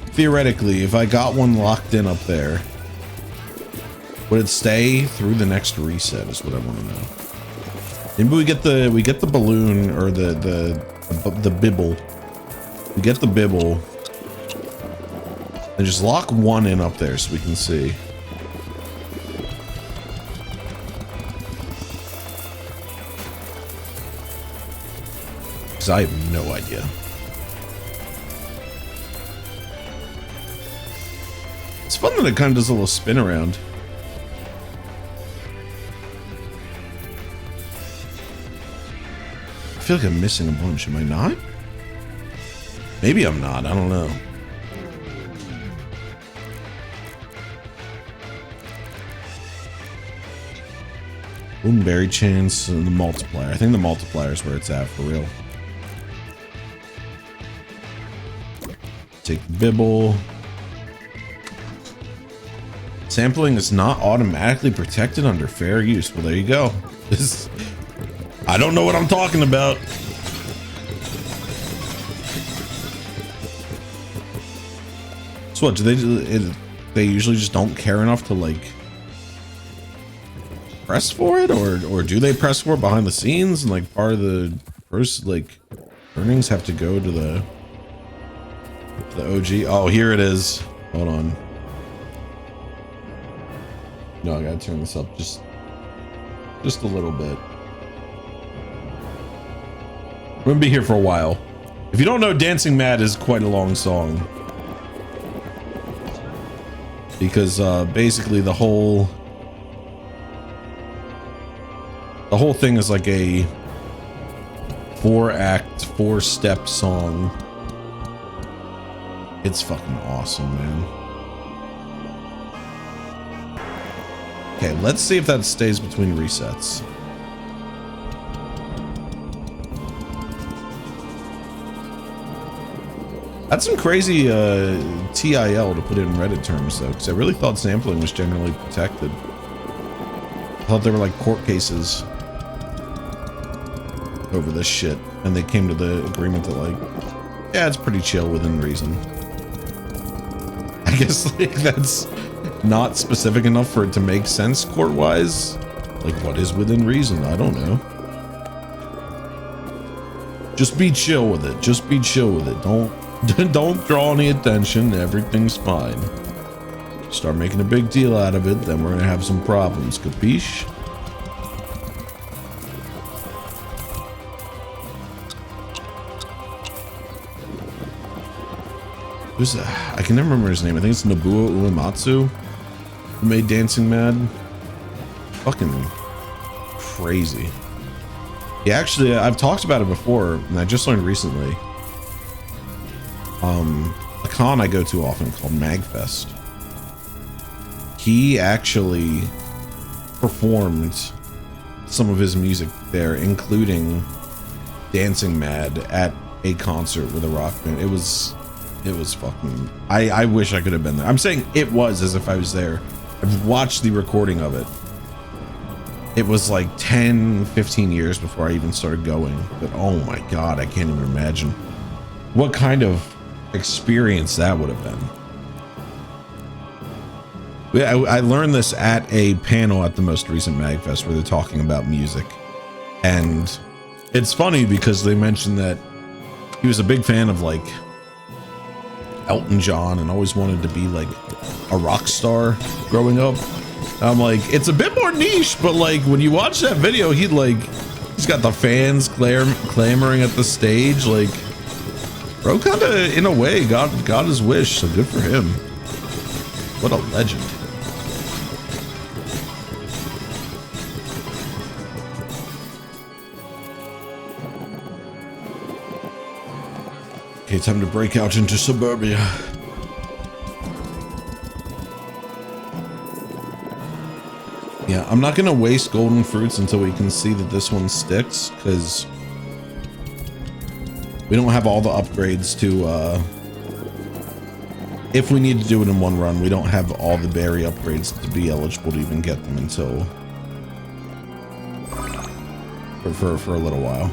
theoretically, if I got one locked in up there, would it stay through the next reset is what I want to know. Maybe we get the balloon or the bibble. We get the bibble and just lock one in up there so we can see. Because I have no idea. It's fun that it kind of does a little spin around. I feel like I'm missing a bunch. Am I not? Maybe I'm not. I don't know. Berry chance and the multiplier. I think the multiplier is where it's at for real. Take the bibble. Sampling is not automatically protected under fair use. Well, there you go. I don't know what I'm talking about. So what, they usually just don't care enough to like press for it, or do they press for it behind the scenes and like part of the first like earnings have to go to the OG? Oh, here it is. Hold on. No, I gotta turn this up just a little bit. We're gonna be here for a while. If you don't know, Dancing Mad is quite a long song. Because basically the whole thing is like a 4-act, 4-step song. It's fucking awesome, man. Okay, let's see if that stays between resets. That's some crazy TIL to put it in Reddit terms though, because I really thought sampling was generally protected. I thought there were like court cases over this shit, and they came to the agreement that like, yeah, it's pretty chill within reason. I guess like that's not specific enough for it to make sense court-wise. Like, what is within reason? I don't know. Just be chill with it. Just be chill with it. Don't draw any attention. Everything's fine. Start making a big deal out of it, then we're gonna have some problems. Capiche? Who's that? I can never remember his name. I think it's Nobuo Uematsu who made Dancing Mad. Fucking crazy. Yeah, actually, I've talked about it before, and I just learned recently. A con I go to often called Magfest. he actually performed some of his music there, including Dancing Mad at a concert with a rock band. It was fucking, I wish I could have been there. I'm saying it was as if I was there. I've watched the recording of it. It was like 10, 15 years before I even started going. But oh my God, I can't even imagine what kind of experience that would have been. Yeah, I learned this at a panel at the most recent MagFest where they're talking about music. And it's funny because they mentioned that he was a big fan of like Elton John and always wanted to be like a rock star growing up. I'm like, it's a bit more niche, but like when you watch that video, he's got the fans clamoring at the stage. Like, bro, kind of in a way got his wish, so good for him. What a legend. Okay, time to break out into suburbia. Yeah, I'm not gonna waste golden fruits until we can see that this one sticks, because we don't have all the upgrades to, if we need to do it in one run, we don't have all the berry upgrades to be eligible to even get them until for a little while.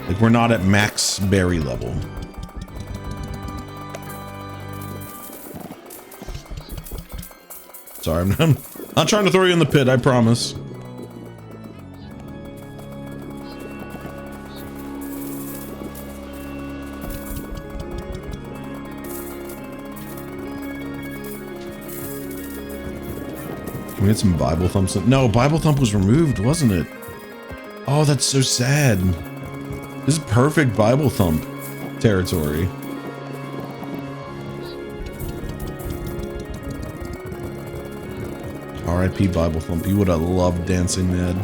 Like, we're not at max berry level. Sorry, I'm not trying to throw you in the pit, I promise. Can we get some Bible Thumps? No, Bible Thump was removed, wasn't it? Oh, that's so sad. This is perfect Bible Thump territory. R.I.P. Bible Thump. You would have loved Dancing Mad.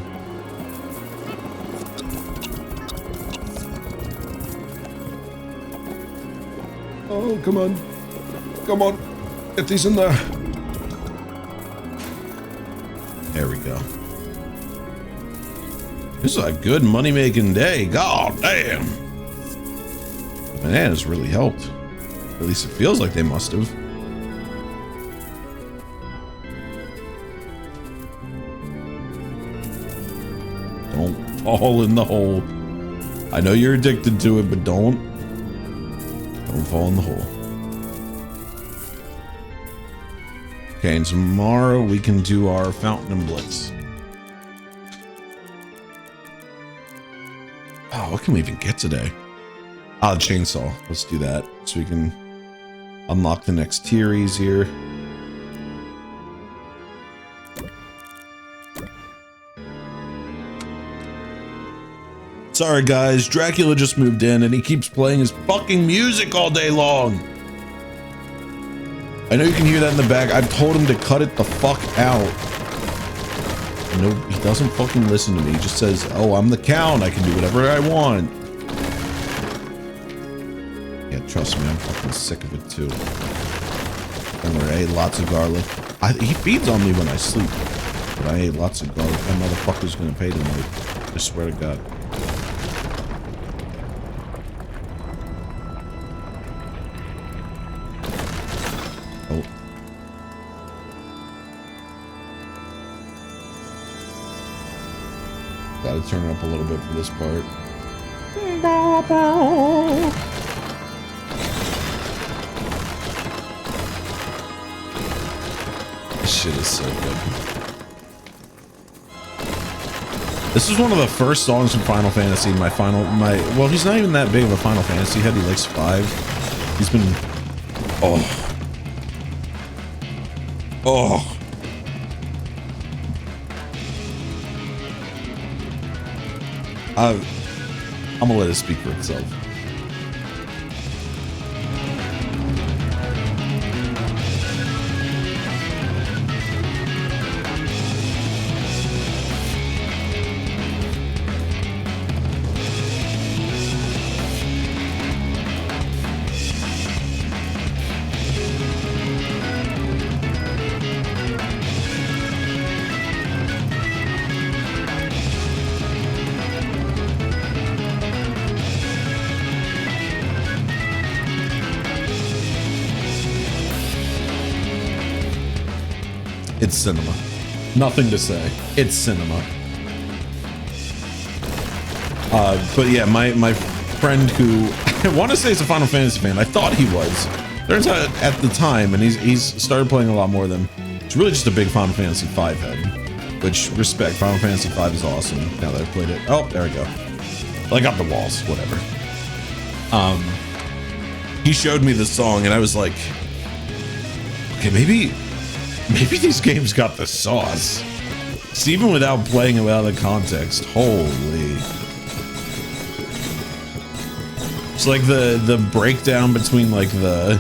Oh, come on. Come on. Get these in there. There we go. This is a good money-making day. God damn. Bananas really helped. At least it feels like they must have. Don't fall in the hole. I know you're addicted to it, but don't fall in the hole. Okay, and tomorrow we can do our Fountain and Blitz. Oh, what can we even get today? Ah, the chainsaw. Let's do that so we can unlock the next tier easier. Sorry guys, Dracula just moved in and he keeps playing his fucking music all day long. I know you can hear that in the back. I've told him to cut it the fuck out. No, he doesn't fucking listen to me. He just says, oh, I'm the count. I can do whatever I want. Yeah, trust me, I'm fucking sick of it too. Don't worry, I ate lots of garlic. He feeds on me when I sleep. But I ate lots of garlic. That motherfucker's gonna pay tonight. I swear to God. Oh. Gotta turn it up a little bit for this part. This shit is so good. This is one of the first songs from Final Fantasy. Well, he's not even that big of a Final Fantasy head. He likes 5. He's been, I'm gonna let it speak for itself. It's cinema. Nothing to say. It's cinema. But yeah, my friend who I want to say is a Final Fantasy fan. I thought he was. Turns out at the time, and he's started playing a lot more than. It's really just a big Final Fantasy V head. Which, respect, Final Fantasy V is awesome now that I've played it. Oh, there we go. Like up the walls, whatever. He showed me the song and I was like, okay, maybe these games got the sauce. It's even without playing it out of context. Holy. It's like the breakdown between like the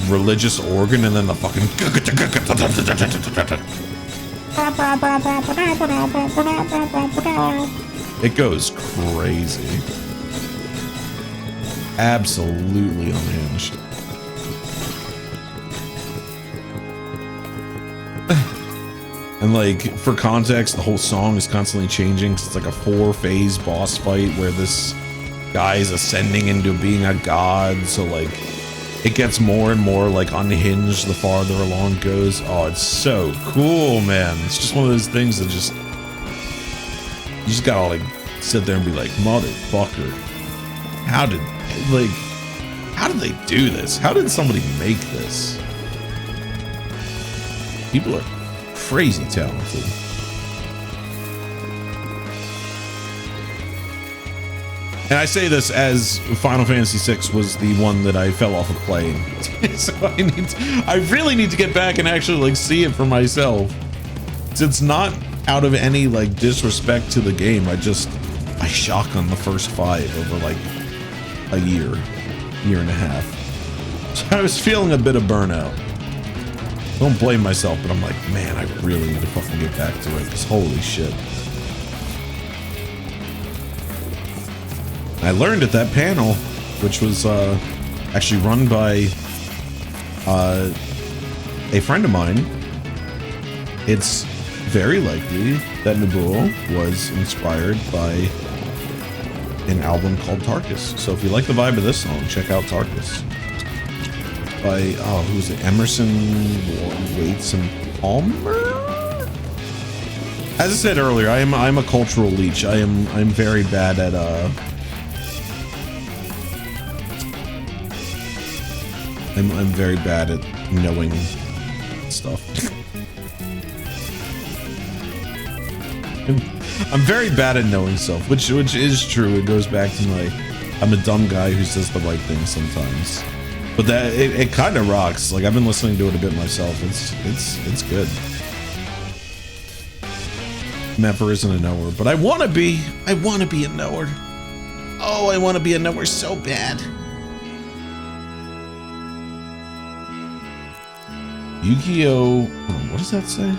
religious organ and then the fucking it goes crazy. Absolutely unhinged. And like for context, the whole song is constantly changing because it's like a 4-phase boss fight where this guy is ascending into being a god. So like it gets more and more like unhinged the farther along it goes. Oh, it's so cool, man. It's just one of those things that just you just gotta like sit there and be like, motherfucker, how did they do this? How did somebody make this? People are crazy talented. And I say this as Final Fantasy VI was the one that I fell off of playing. So I really need to get back and actually like see it for myself. It's not out of any like disrespect to the game. I shotgun the first 5 over like a year and a half. So I was feeling a bit of burnout. Don't blame myself, but I'm like, man, I really need to fucking get back to it. Because holy shit. I learned at that panel, which was actually run by a friend of mine. It's very likely that Naboo was inspired by an album called Tarkus. So if you like the vibe of this song, check out Tarkus. By, who was it? Emerson, Waits, and Palmer? As I said earlier, I'm a cultural leech. I'm very bad at I'm very bad at knowing stuff. I'm very bad at knowing stuff, which is true. It goes back to my I'm a dumb guy who says the right thing sometimes. But that it kind of rocks. Like I've been listening to it a bit myself. It's good. Never isn't a knower, but I want to be a knower. Oh, I want to be a knower so bad. Yu-Gi-Oh! What does that say?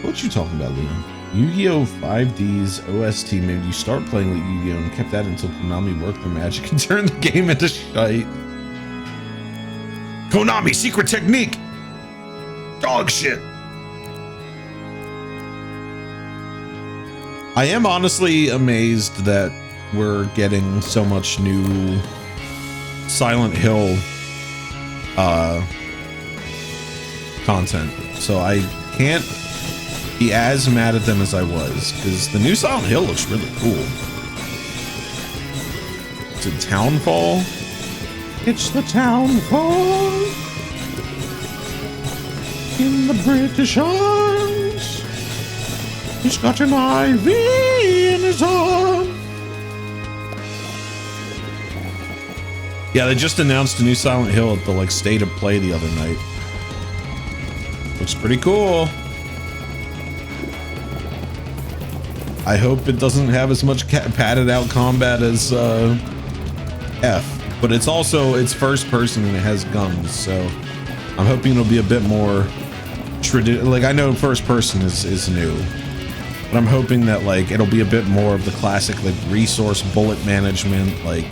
What you talking about, Liam? Yu-Gi-Oh! 5D's OST made you start playing with Yu-Gi-Oh! And kept that until Konami worked their magic and turned the game into shite. Konami secret technique! Dog shit! I am honestly amazed that we're getting so much new Silent Hill content, so I can't be as mad at them as I was, because the new Silent Hill looks really cool. It's a Townfall. It's the Townfall in the British Isles. He's got an IV in his arm. Yeah, they just announced a new Silent Hill at the like State of Play the other night. Looks pretty cool. I hope it doesn't have as much padded out combat as F, but it's first person and it has guns, so I'm hoping it'll be a bit more like I know first person is new, but I'm hoping that like it'll be a bit more of the classic like resource bullet management, like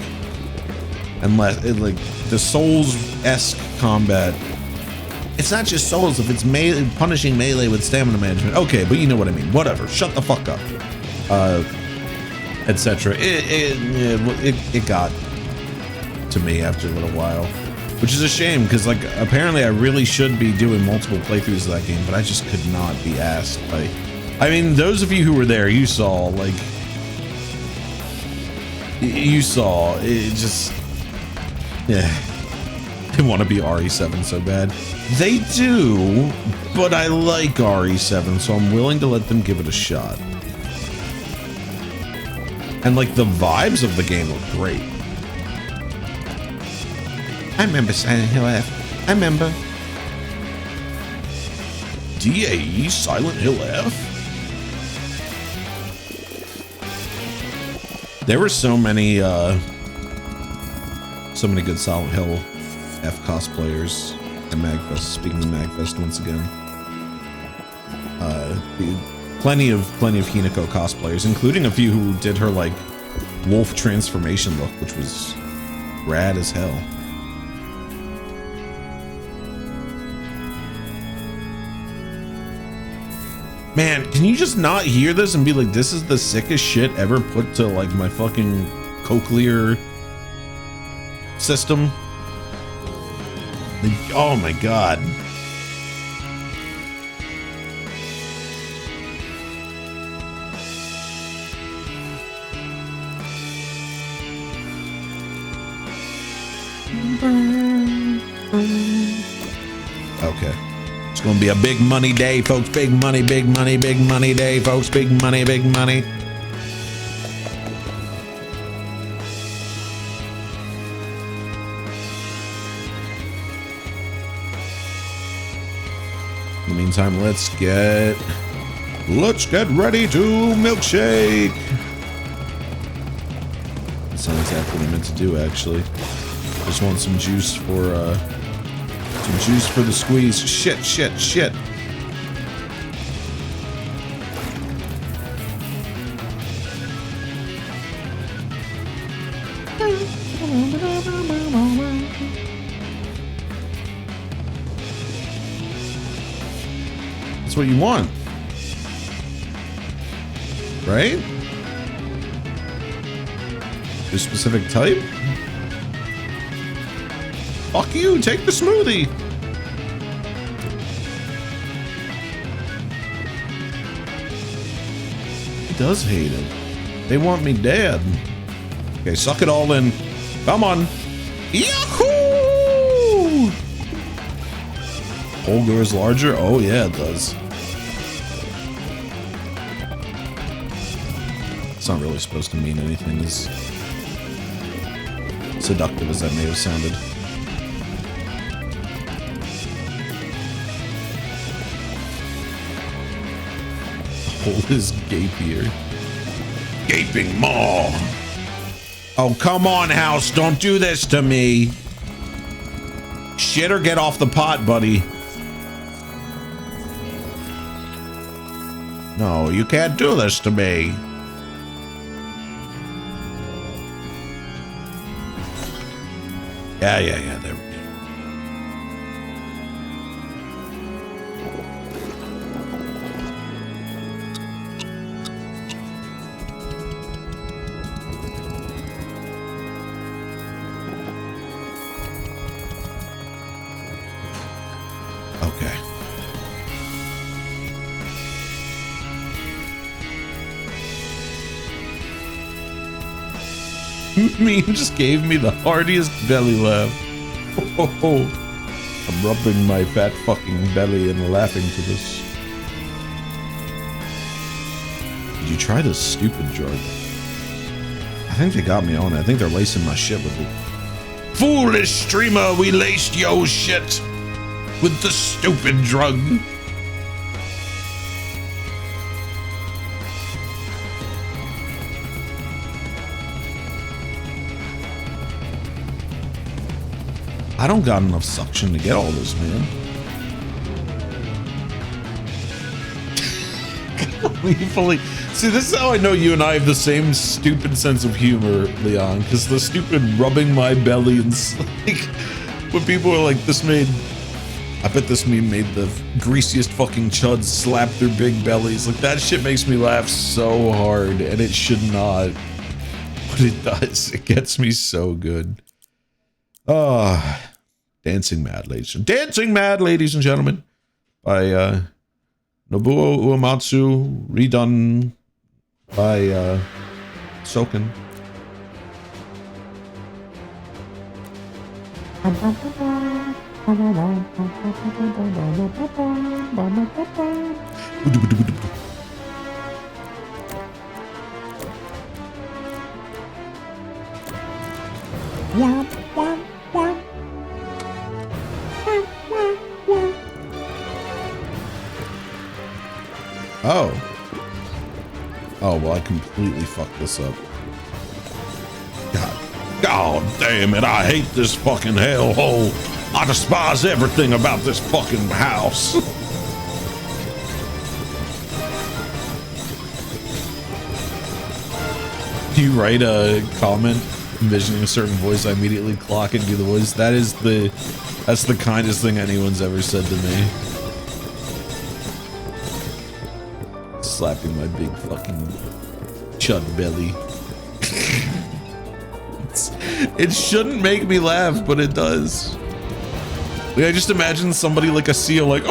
unless like the Souls-esque combat. It's not just Souls if it's punishing melee with stamina management. Okay, but you know what I mean. Whatever. Shut the fuck up. Etc. It got to me after a little while. which is a shame because like apparently I really should be doing multiple playthroughs of that game, but I just could not be asked. Like, I mean, those of you who were there, you saw like it just, yeah. They want to be RE7 so bad. They do, but I like RE7, so I'm willing to let them give it a shot. And like the vibes of the game look great. I remember Silent Hill F. I remember. DAE Silent Hill F? There were so many good Silent Hill F cosplayers at MagFest. Speaking of MagFest once again. Plenty of Hinako cosplayers, including a few who did her like wolf transformation look, which was rad as hell. Man, can you just not hear this and be like, this is the sickest shit ever put to like my fucking cochlear system? Like, oh my god. Okay. It's gonna be a big money day, folks. Big money day, folks. Big money. In the meantime, let's get ready to milkshake. That's not exactly what I meant to do, actually. Just want some juice for the squeeze. Shit. That's what you want, right? Your specific type? Fuck you, take the smoothie. He does hate it. They want me dead. Okay, suck it all in. Come on. Yahoo! Olga is larger? Oh yeah, it does. It's not really supposed to mean anything as seductive as that may have sounded. Hole is gapier. Gaping maw. Oh, come on, House. Don't do this to me. Shit or get off the pot, buddy. No, you can't do this to me. Yeah, there we go. Okay. Meme just gave me the heartiest belly laugh. I'm rubbing my fat fucking belly and laughing to this. Did you try this stupid drug? I think they got me on it. I think they're lacing my shit with it. Foolish streamer, we laced yo shit with the stupid drug. I don't got enough suction to get all this, man. See, this is how I know you and I have the same stupid sense of humor, Leon, because the stupid rubbing my belly and like when people are like, I bet this meme made the greasiest fucking chuds slap their big bellies. Like, that shit makes me laugh so hard, and it should not. But it does. It gets me so good. Dancing Mad, ladies and gentlemen, by Nobuo Uematsu, redone by Soken. Oh. Oh, well, I completely fucked this up. God damn it, I hate this fucking hellhole. I despise everything about this fucking house. Do you write a comment envisioning a certain voice? I immediately clock and do the voice. That's the kindest thing anyone's ever said to me. Slapping my big fucking chud belly. It shouldn't make me laugh, but it does. Like, I just imagine somebody like a seal, like,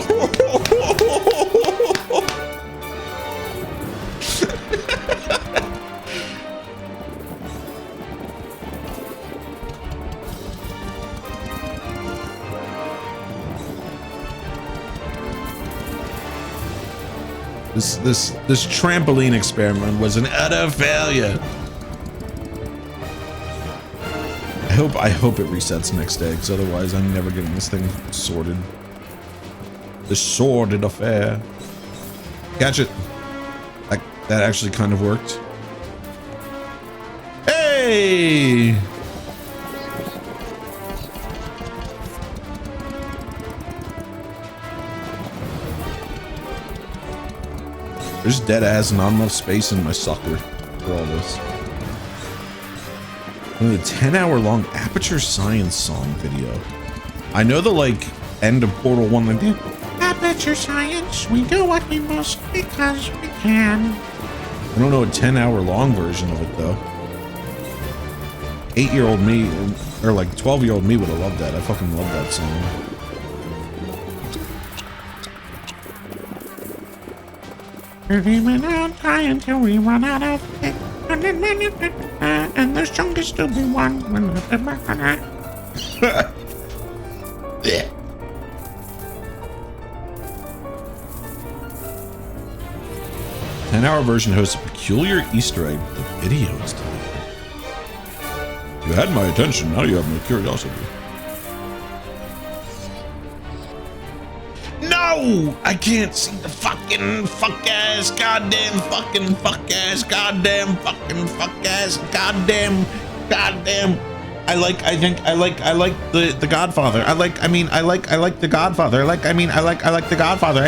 This trampoline experiment was an utter failure. I hope it resets next day, because otherwise I'm never getting this thing sorted. The sordid affair. Catch it. That actually kind of worked. Hey! There's dead ass not enough space in my sucker for all this. A 10-hour-long Aperture Science song video. I know the like end of Portal 1 like Aperture Science, we do what we must because we can. I don't know a 10-hour-long version of it though. 8-year-old me or like 12-year-old me would have loved that. I fucking love that song. We won't try until we run out of it. And the strongest will be one. 10-hour version hosts a peculiar Easter egg with the videos deleted. You had my attention, now you have my curiosity. No! I can't see the fucking fuck-ass, goddamn fucking fuck-ass, goddamn fucking fuck-ass, goddamn. I like the Godfather. I like the Godfather. I like the Godfather.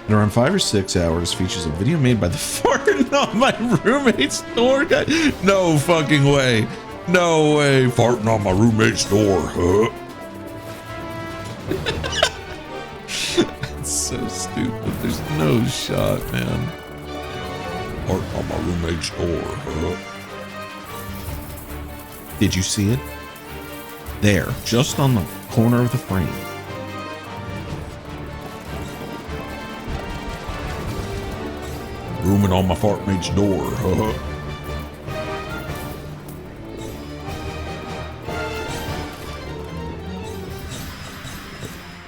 And around 5 or 6 hours features a video made by the farting on my roommate's door guy. No fucking way. No way. Farting on my roommate's door, huh? It's so stupid. There's no shot, man. Farting on my roommate's door, huh? Did you see it? There, just on the corner of the frame. Rooming on my fart mate's door, huh?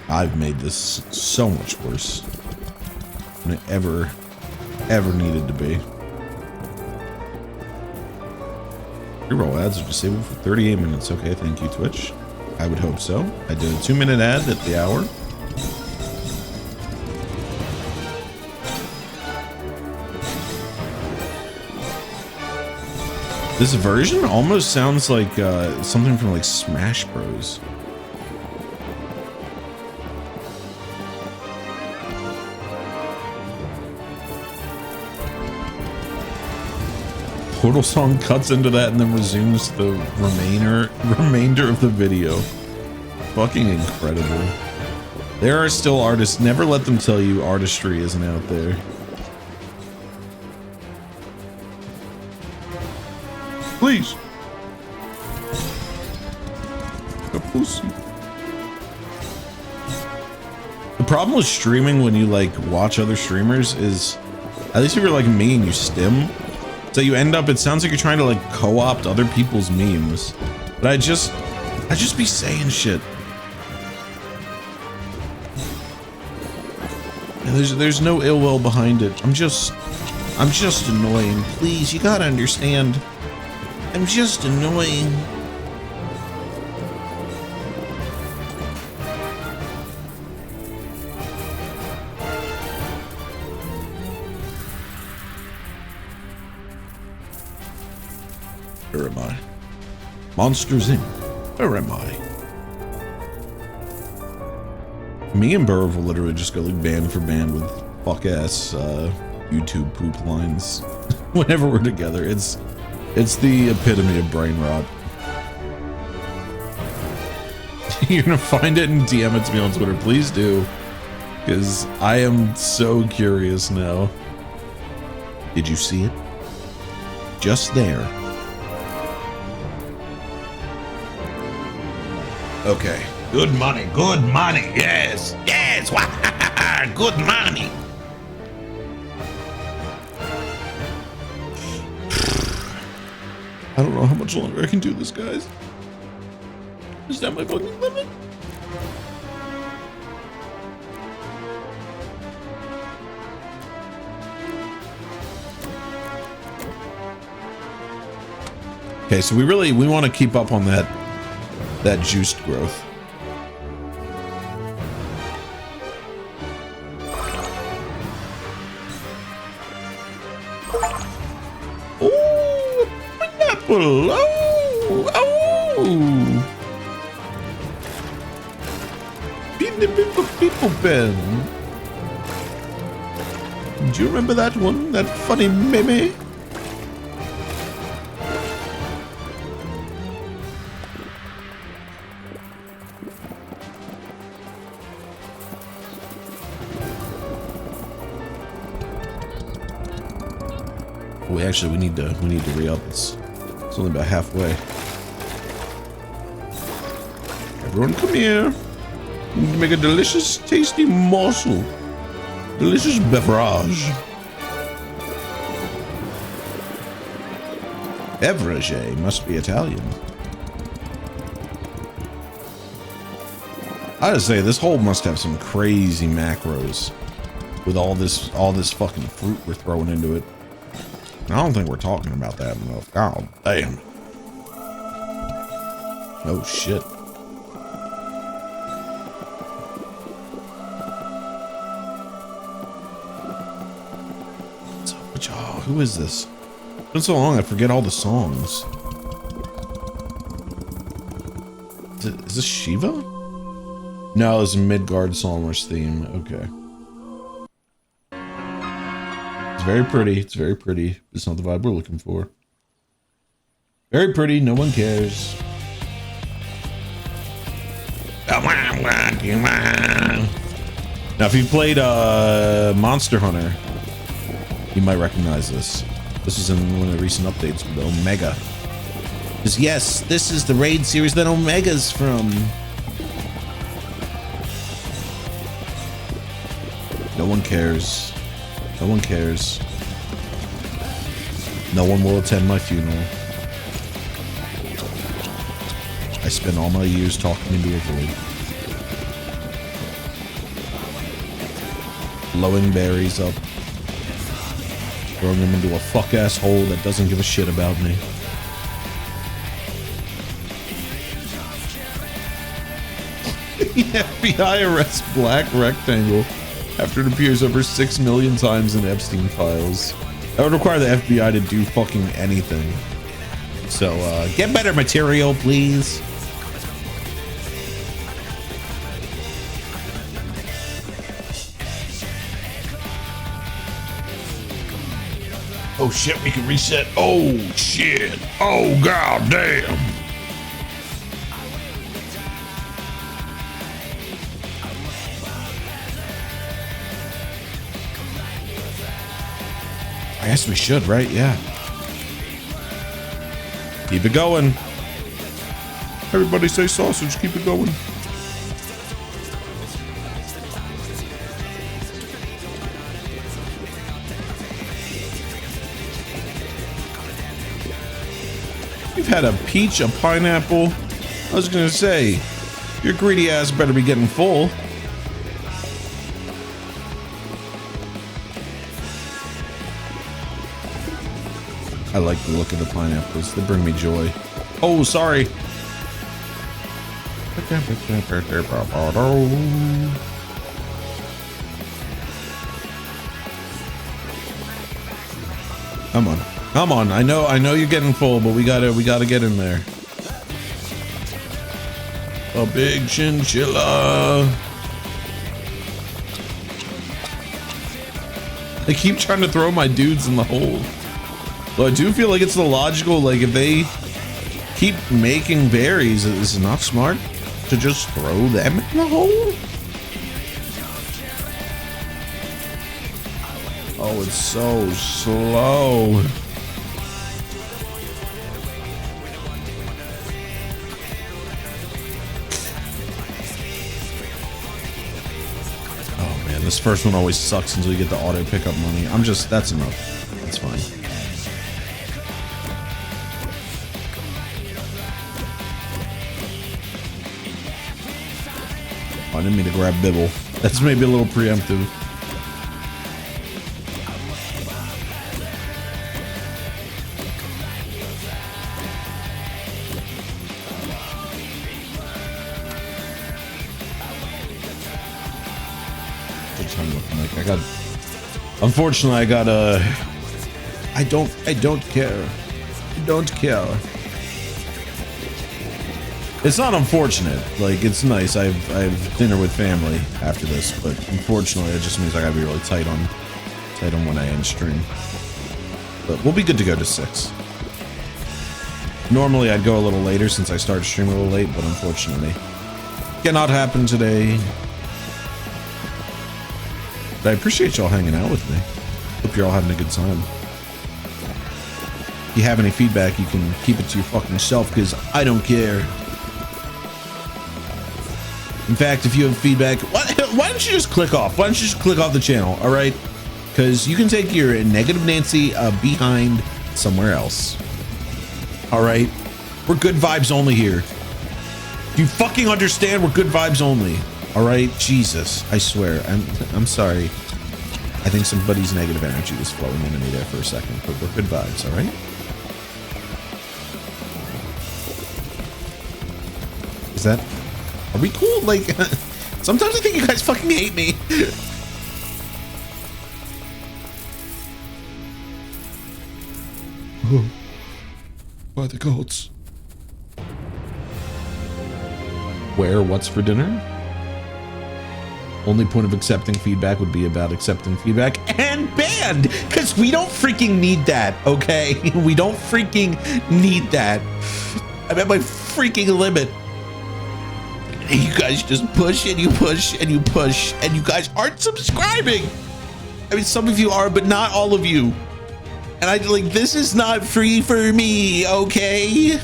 I've made this so much worse than it ever needed to be. Reroll ads are disabled for 38 minutes. Okay, thank you, Twitch. I would hope so. I did a 2-minute ad at the hour. This version almost sounds like something from like Smash Bros. Portal song cuts into that and then resumes the remainder of the video. Fucking incredible. There are still artists. Never let them tell you artistry isn't out there. Please. A pussy. The problem with streaming when you like watch other streamers is, at least if you're like me and you stim, so you end up, it sounds like you're trying to like co-opt other people's memes. But I just be saying shit. And there's no ill will behind it. I'm just annoying. Please, you gotta understand. I'm just annoying. Where am I? Monsters Inc. Where am I? Me and Burv will literally just go like band for band with fuck ass YouTube poop lines whenever we're together. It's the epitome of brain rot. You're gonna find it and DM it to me on Twitter, please do, because I am so curious now. Did you see it? Just there. Okay. Good money, yes, yes, good money. I don't know how much longer I can do this, guys. Is that my fucking limit? Okay, so we want to keep up on that juiced growth. Oh, people pen. Do you remember that one? That funny meme? We need to re-up. It's only about halfway. Everyone come here. We need to make a delicious, tasty morsel. Delicious beverage. Beverage must be Italian. I gotta say, this hole must have some crazy macros with all this fucking fruit we're throwing into it. I don't think we're talking about that enough. God damn. Oh shit. Oh, who is this? It's been so long I forget all the songs. Is this Shiva? No, it's a Midgard Psalmer's theme. Okay. It's very pretty. It's very pretty. It's not the vibe we're looking for. Very pretty. No one cares. Now, if you played Monster Hunter, you might recognize this. This was in one of the recent updates with Omega. Because yes, this is the raid series that Omega's from. No one cares. No one cares. No one will attend my funeral. I spent all my years talking into a void. Blowing berries up. Throwing them into a fuck-ass hole that doesn't give a shit about me. The FBI arrests Black Rectangle after it appears over 6 million times in Epstein files. That would require the FBI to do fucking anything. So, get better material, please. Oh shit, we can reset. Oh shit. Oh god damn. I guess we should, right? Yeah. Keep it going. Everybody say sausage. Keep it going. We've had a peach, a pineapple. I was gonna say, your greedy ass better be getting full. I like the look of the pineapples. They bring me joy. Oh, sorry. Come on. Come on. I know you're getting full, but we gotta get in there. A big chinchilla. I keep trying to throw my dudes in the hole. So I do feel like it's the logical, like if they keep making berries, is it not smart to just throw them in the hole? Oh, it's so slow. Oh man, this first one always sucks until you get the auto pickup money. That's enough. That's fine. Oh, I didn't mean to grab Bibble. That's maybe a little preemptive. What's I'm looking like? Unfortunately, I got a. I don't care. I don't care. It's not unfortunate. Like, it's nice. I have dinner with family after this, but unfortunately, it just means I gotta be really tight on when I end stream. But we'll be good to go to 6. Normally, I'd go a little later since I started streaming a little late, but unfortunately, cannot happen today. But I appreciate y'all hanging out with me. Hope you're all having a good time. If you have any feedback, you can keep it to your fucking self, because I don't care. In fact, if you have feedback, why don't you just click off? Why don't you just click off the channel, all right? Because you can take your negative Nancy behind somewhere else. All right? We're good vibes only here. Do you fucking understand? We're good vibes only. All right? Jesus, I swear. I'm sorry. I think somebody's negative energy was flowing into me there for a second, but we're good vibes, all right? Is that... Are we cool? Like, sometimes I think you guys fucking hate me. By the goats. Where? What's for dinner? Only point of accepting feedback would be about accepting feedback and banned, because we don't freaking need that, okay? We don't freaking need that. I'm at my freaking limit. You guys just push and you push and you push, and you guys aren't subscribing. I mean, some of you are, but not all of you. And I like, this is not free for me, okay?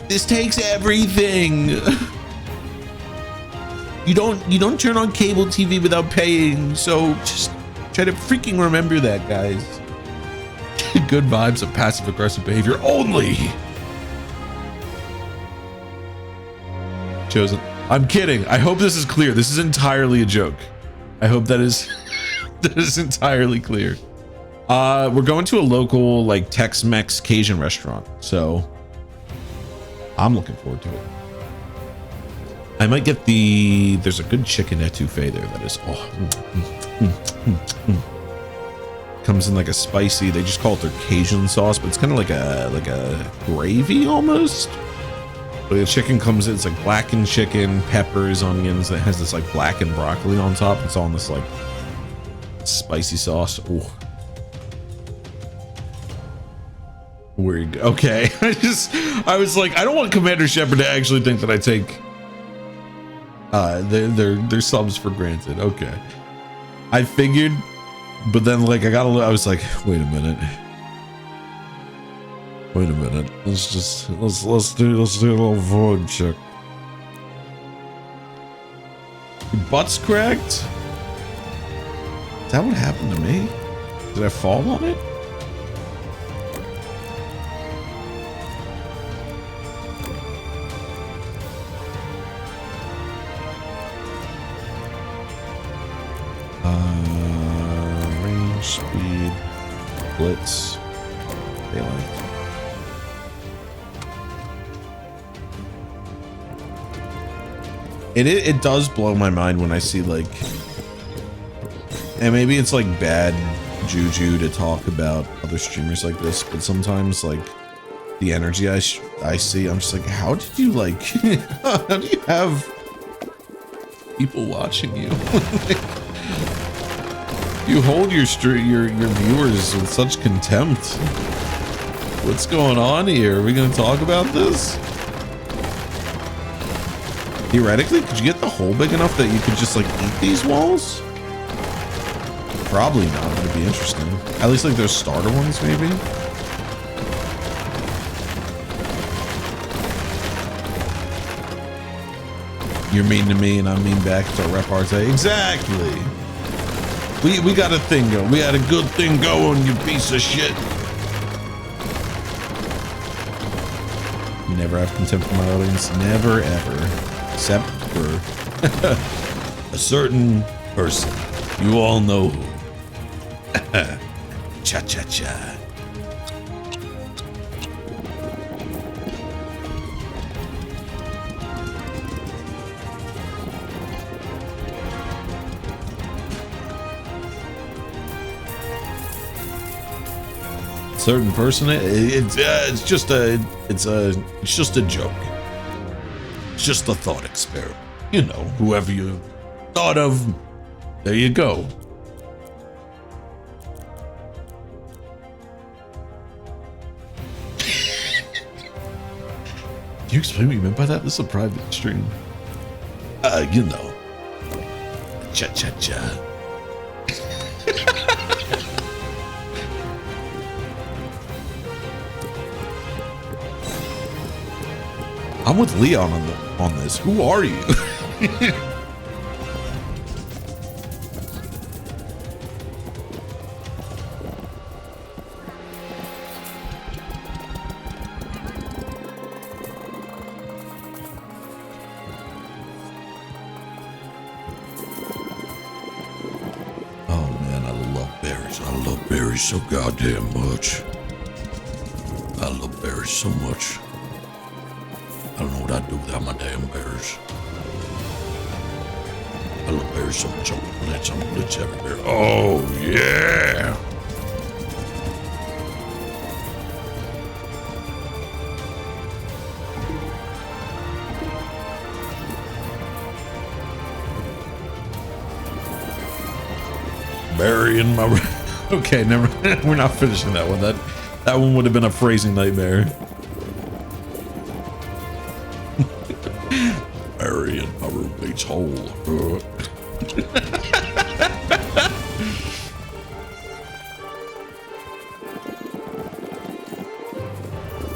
This takes everything. You don't turn on cable TV without paying, so just try to freaking remember that, guys. Good vibes of passive aggressive behavior only. Chosen. I'm kidding. I hope this is clear. This is entirely a joke. I hope that is that is entirely clear. We're going to a local like Tex-Mex Cajun restaurant, so I'm looking forward to it. I might get there's a good chicken etouffee there that is comes in like a spicy, they just call it their Cajun sauce, but it's kind of like a gravy almost. The chicken comes in, it's like blackened chicken, peppers, onions. It has this like blackened broccoli on top. It's all in this like spicy sauce. Ooh. Where you go? Okay. I was like, I don't want Commander Shepard to actually think that I take their subs for granted. Okay. I figured, but then like I was like, wait a minute. Wait a minute. Let's do a little void check. Your butt's cracked? Is that what happened to me? Did I fall on it? Range, speed, blitz, failing. It does blow my mind when I see like, and maybe it's like bad juju to talk about other streamers like this, but sometimes like the energy I see, I'm just like, how did you like, how do you have people watching you? You hold your viewers with such contempt. What's going on here? Are we gonna talk about this? Theoretically, could you get the hole big enough that you could just like eat these walls? Probably not, but it'd be interesting. At least like those starter ones, maybe? You're mean to me and I mean back to repartee. Exactly. We got a thing going. We had a good thing going, you piece of shit. Never have contempt for my audience. Never, ever. Except for a certain person. You all know who. Cha-cha-cha. Certain person, it's just a joke. It's just a thought experiment. You know, whoever you thought of, there you go. Can you explain what you meant by that? This is a private stream. You know. Cha-cha-cha. I'm with Leon on this. Who are you? Oh man, I love berries. I love berries so goddamn much. I love berries so much. I don't know what I'd do without my damn berries. I love berries so much. I'm blitz everywhere. Oh, yeah. Berry in my... Okay, never. We're not finishing that one. That one would have been a phrasing nightmare. Berry in my roommate's hole.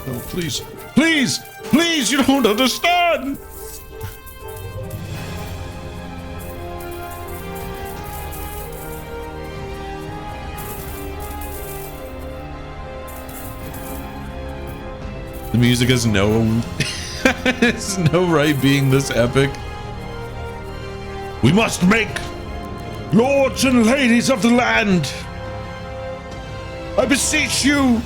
Oh, please, please, please, you don't understand. The music has no... It's no right being this epic. We must make lords and ladies of the land. I beseech you,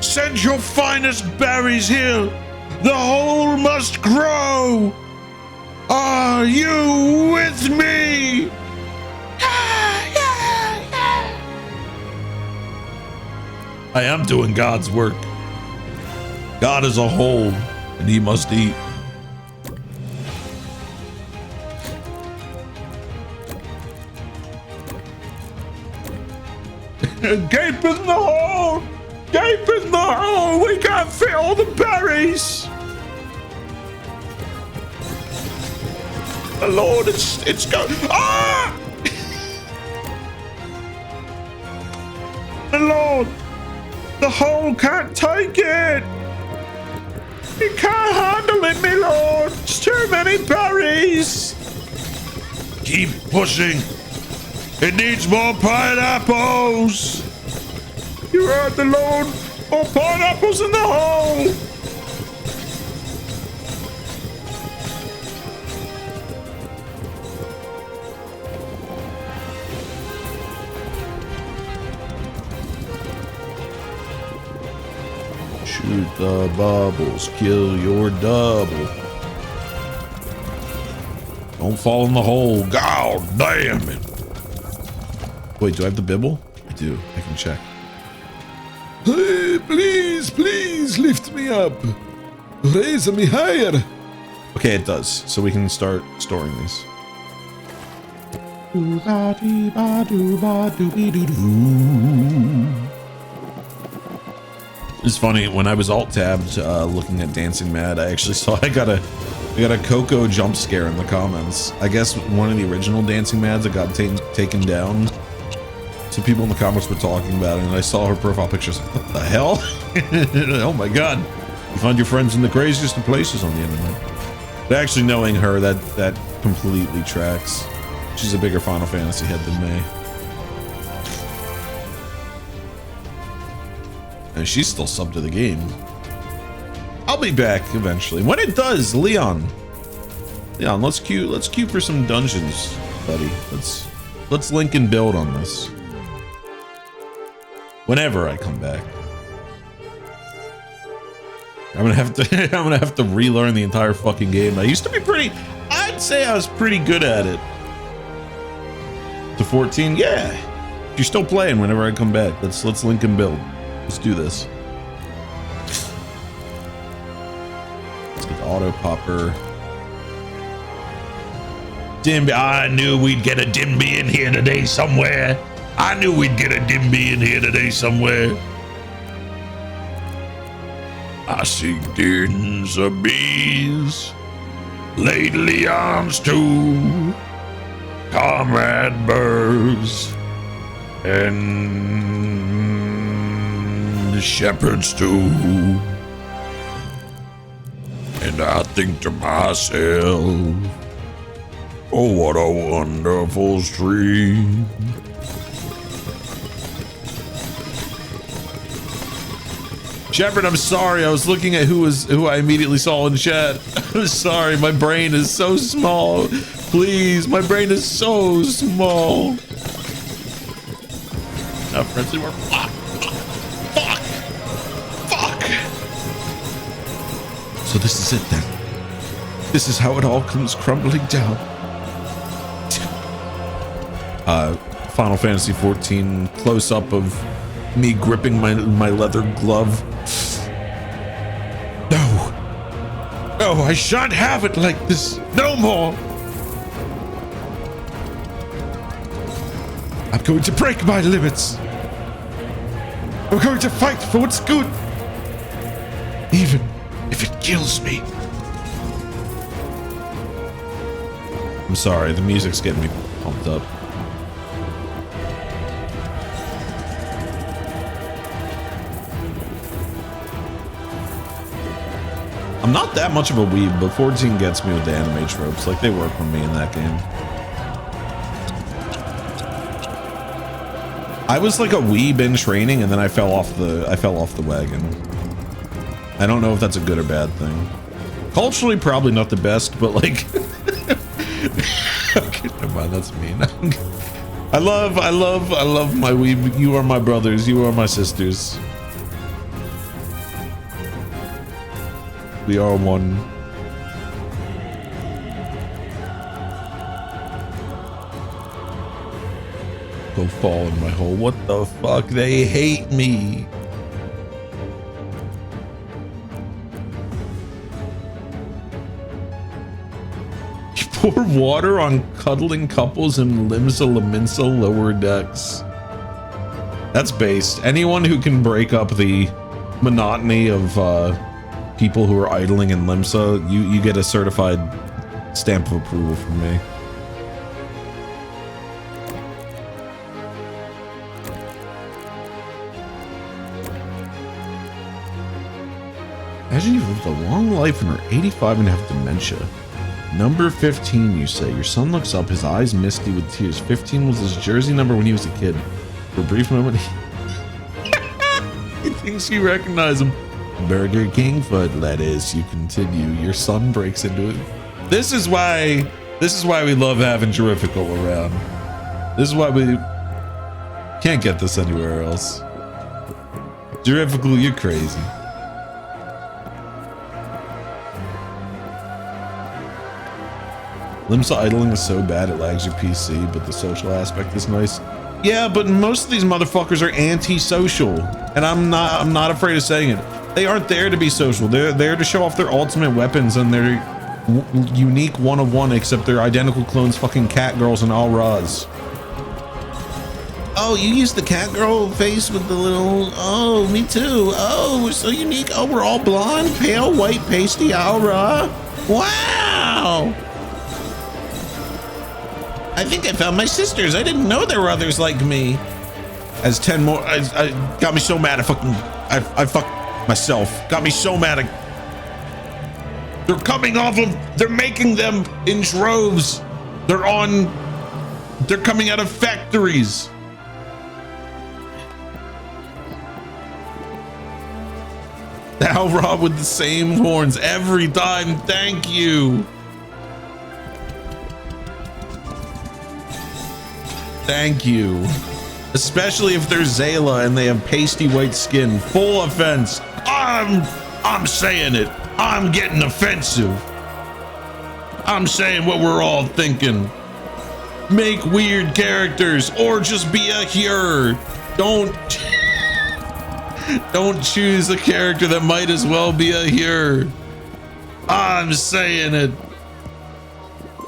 send your finest berries here. The whole must grow. Are you with me? I am doing God's work. God is a whole, and he must eat. Gape in the hole! Gape in the hole! We can't fit all the berries! The Lord, it's going. Ah! The Lord! The hole can't take it. It can't handle it, my lord. It's too many berries. Keep pushing. It needs more pineapples. You heard the lord. More pineapples in the hole. Shoot the bubbles, kill your double. Don't fall in the hole. God damn it. Wait, do I have the bibble? I do. I can check. Hey, please, please lift me up. Raise me higher. Okay, it does. So we can start storing these. It's funny, when I was alt-tabbed looking at Dancing Mad, I actually saw I got a Coco jump scare in the comments. I guess one of the original Dancing Mads that got taken down. So people in the comments were talking about it, and I saw her profile pictures. What the hell? Oh my god. You find your friends in the craziest of places on the internet. But actually knowing her, that completely tracks. She's a bigger Final Fantasy head than me. And she's still subbed to the game. I'll be back eventually. When it does, Leon, let's queue for some dungeons, buddy. Let's link and build on this. Whenever I come back. I'm gonna have to relearn the entire fucking game. I used to be I'd say I was pretty good at it. To 14, yeah. If you're still playing whenever I come back, let's link and build. Let's do this. Let's get the auto popper. Dimby, I knew we'd get a Dimby in here today somewhere. I knew we'd get a Dimby in here today somewhere. I see dens of bees lately on stew, comrade birds, and shepherds too. And I think to myself, oh, what a wonderful stream. Shepard, I'm sorry. I was looking at who I immediately saw in chat. I'm sorry. My brain is so small. Please, my brain is so small. Now, friends, we're fuck. So this is it then. This is how it all comes crumbling down. Final Fantasy 14 close up of me gripping my leather glove. No, I shan't have it like this. No more. I'm going to break my limits. I'm going to fight for what's good, even if it kills me. I'm sorry, the music's getting me pumped up. I'm not that much of a weeb, but 14 gets me with the anime tropes. Like, they work with me in that game. I was like a weeb in training, and then I fell off the wagon. I don't know if that's a good or bad thing. Culturally, probably not the best, but like, okay, never mind, that's mean. I love my weeb. You are my brothers. You are my sisters. We are one. Go fall in my hole. What the fuck? They hate me. You pour water on cuddling couples in Limsa Laminsa lower decks. That's based. Anyone who can break up the monotony of people who are idling in Limsa, you get a certified stamp of approval from me. Imagine you've lived a long life and are 85 and have dementia. Number 15, you say. Your son looks up, his eyes misty with tears. 15 was his jersey number when he was a kid. For a brief moment, he thinks you recognize him. Burger King foot lettuce. You continue. Your son breaks into it. This is why we love having Terrifical around. This is why we can't get this anywhere else. Terrifical, you're crazy. Limsa idling is so bad it lags your PC, but the social aspect is nice. Yeah, but most of these motherfuckers are anti-social, and I'm not afraid of saying it. They aren't there to be social. They're there to show off their ultimate weapons and their unique one-of-one, except they're identical clones, fucking cat girls and all ras. Oh, you use the cat girl face with the little, oh, me too. Oh, we're so unique. Oh, we're all blonde, pale, white, pasty, aura. Wow. I think I found my sisters. I didn't know there were others like me. As 10 more, I got me so mad. I fucked myself. Got me so mad. They're coming off of, they're making them in droves. They're coming out of factories. Now Rob with the same horns every time. Thank you. Thank you. Especially if they're Zayla and they have pasty white skin. Full offense. I'm saying it. I'm getting offensive. I'm saying what we're all thinking. Make weird characters or just be a hero. Don't choose a character that might as well be a hero. I'm saying it.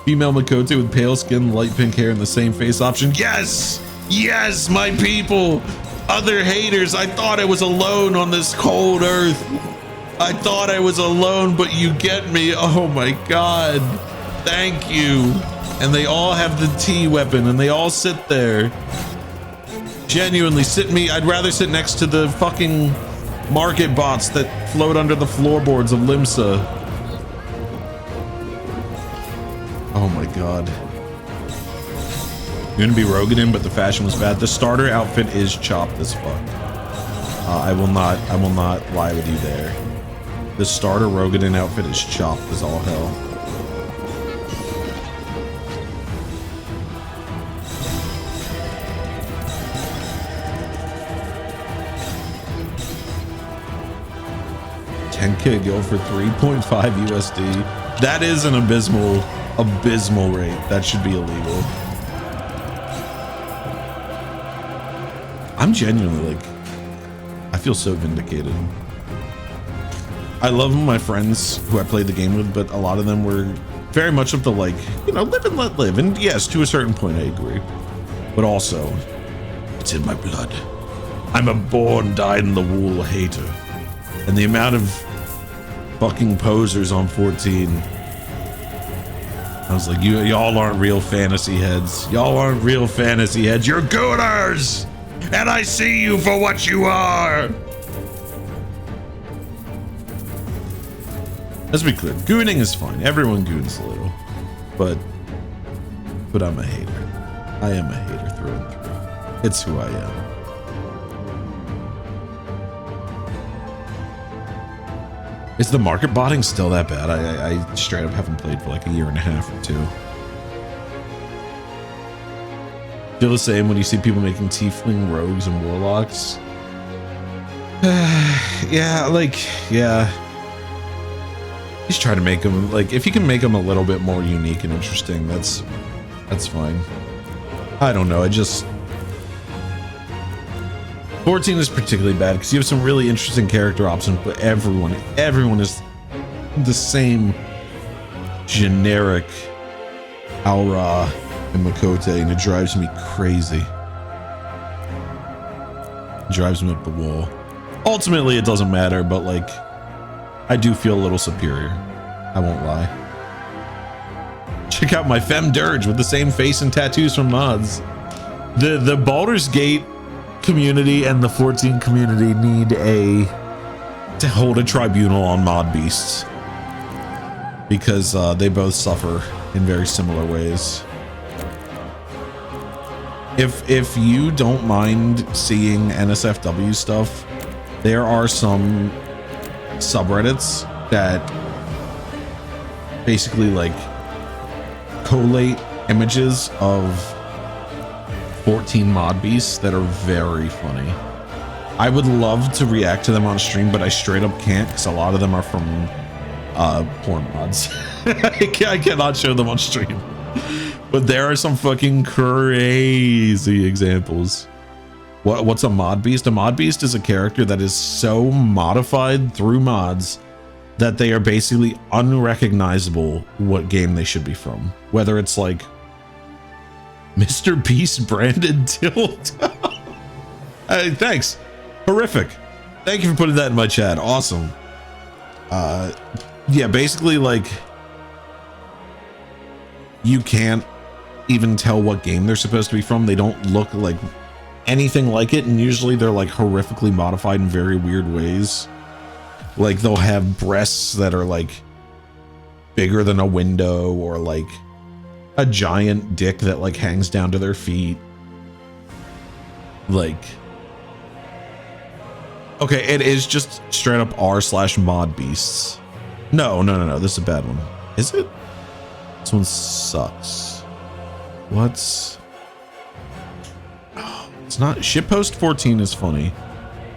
Female Makote with pale skin, light pink hair, and the same face option. Yes! Yes, my people! Other haters, I thought I was alone on this cold earth. I thought I was alone, but you get me. Oh my god. Thank you. And they all have the T weapon, and they all sit there. Genuinely, I'd rather sit next to the fucking market bots that float under the floorboards of Limsa. Oh my god. You're gonna be Rogadin, but the fashion was bad. The starter outfit is chopped as fuck. I will not lie with you there. The starter Rogadin outfit is chopped as all hell. $10K go for 3.5 USD. That is an abysmal rate. That should be illegal. I'm genuinely like, I feel so vindicated. I love my friends who I played the game with, but a lot of them were very much of the like, you know, live and let live. And yes, to a certain point, I agree. But also, it's in my blood. I'm a born, dyed-in-the-wool hater. And the amount of fucking posers on 14. I was like, y'all aren't real fantasy heads. Y'all aren't real fantasy heads. You're gooners! And I see you for what you are! Let's be clear, gooning is fine. Everyone goons a little. But I'm a hater. I am a hater through and through. It's who I am. Is the market botting still that bad? I straight up haven't played for like a year and a half or two. Feel the same when you see people making tiefling rogues and warlocks? Yeah, just try to make them, like, if you can make them a little bit more unique and interesting, that's fine. I don't know, 14 is particularly bad because you have some really interesting character options, but everyone is the same generic Aura and Makote, and it drives me crazy. It drives me up the wall. Ultimately, it doesn't matter, but like, I do feel a little superior. I won't lie. Check out my femme dirge with the same face and tattoos from mods. The Baldur's Gate community and the 14 community need a to hold a tribunal on mod beasts because they both suffer in very similar ways. If you don't mind seeing NSFW stuff, there are some subreddits that basically like collate images of 14 mod beasts that are very funny. I would love to react to them on stream, but I straight up can't because a lot of them are from porn mods. I cannot show them on stream. But there are some fucking crazy examples. What's a mod beast? A mod beast is a character that is so modified through mods that they are basically unrecognizable what game they should be from. Whether it's like Mr. Beast branded tilt. Thanks. Horrific. Thank you for putting that in my chat. Awesome. Yeah, basically like you can't even tell what game they're supposed to be from. They don't look like anything like it, and usually they're like horrifically modified in very weird ways. Like they'll have breasts that are like bigger than a window, or like a giant dick that like hangs down to their feet. Like, okay, it is just straight up r/mod beasts. No, this is a bad one. Is it? This one sucks. What's... Oh, it's not... Shitpost 14 is funny.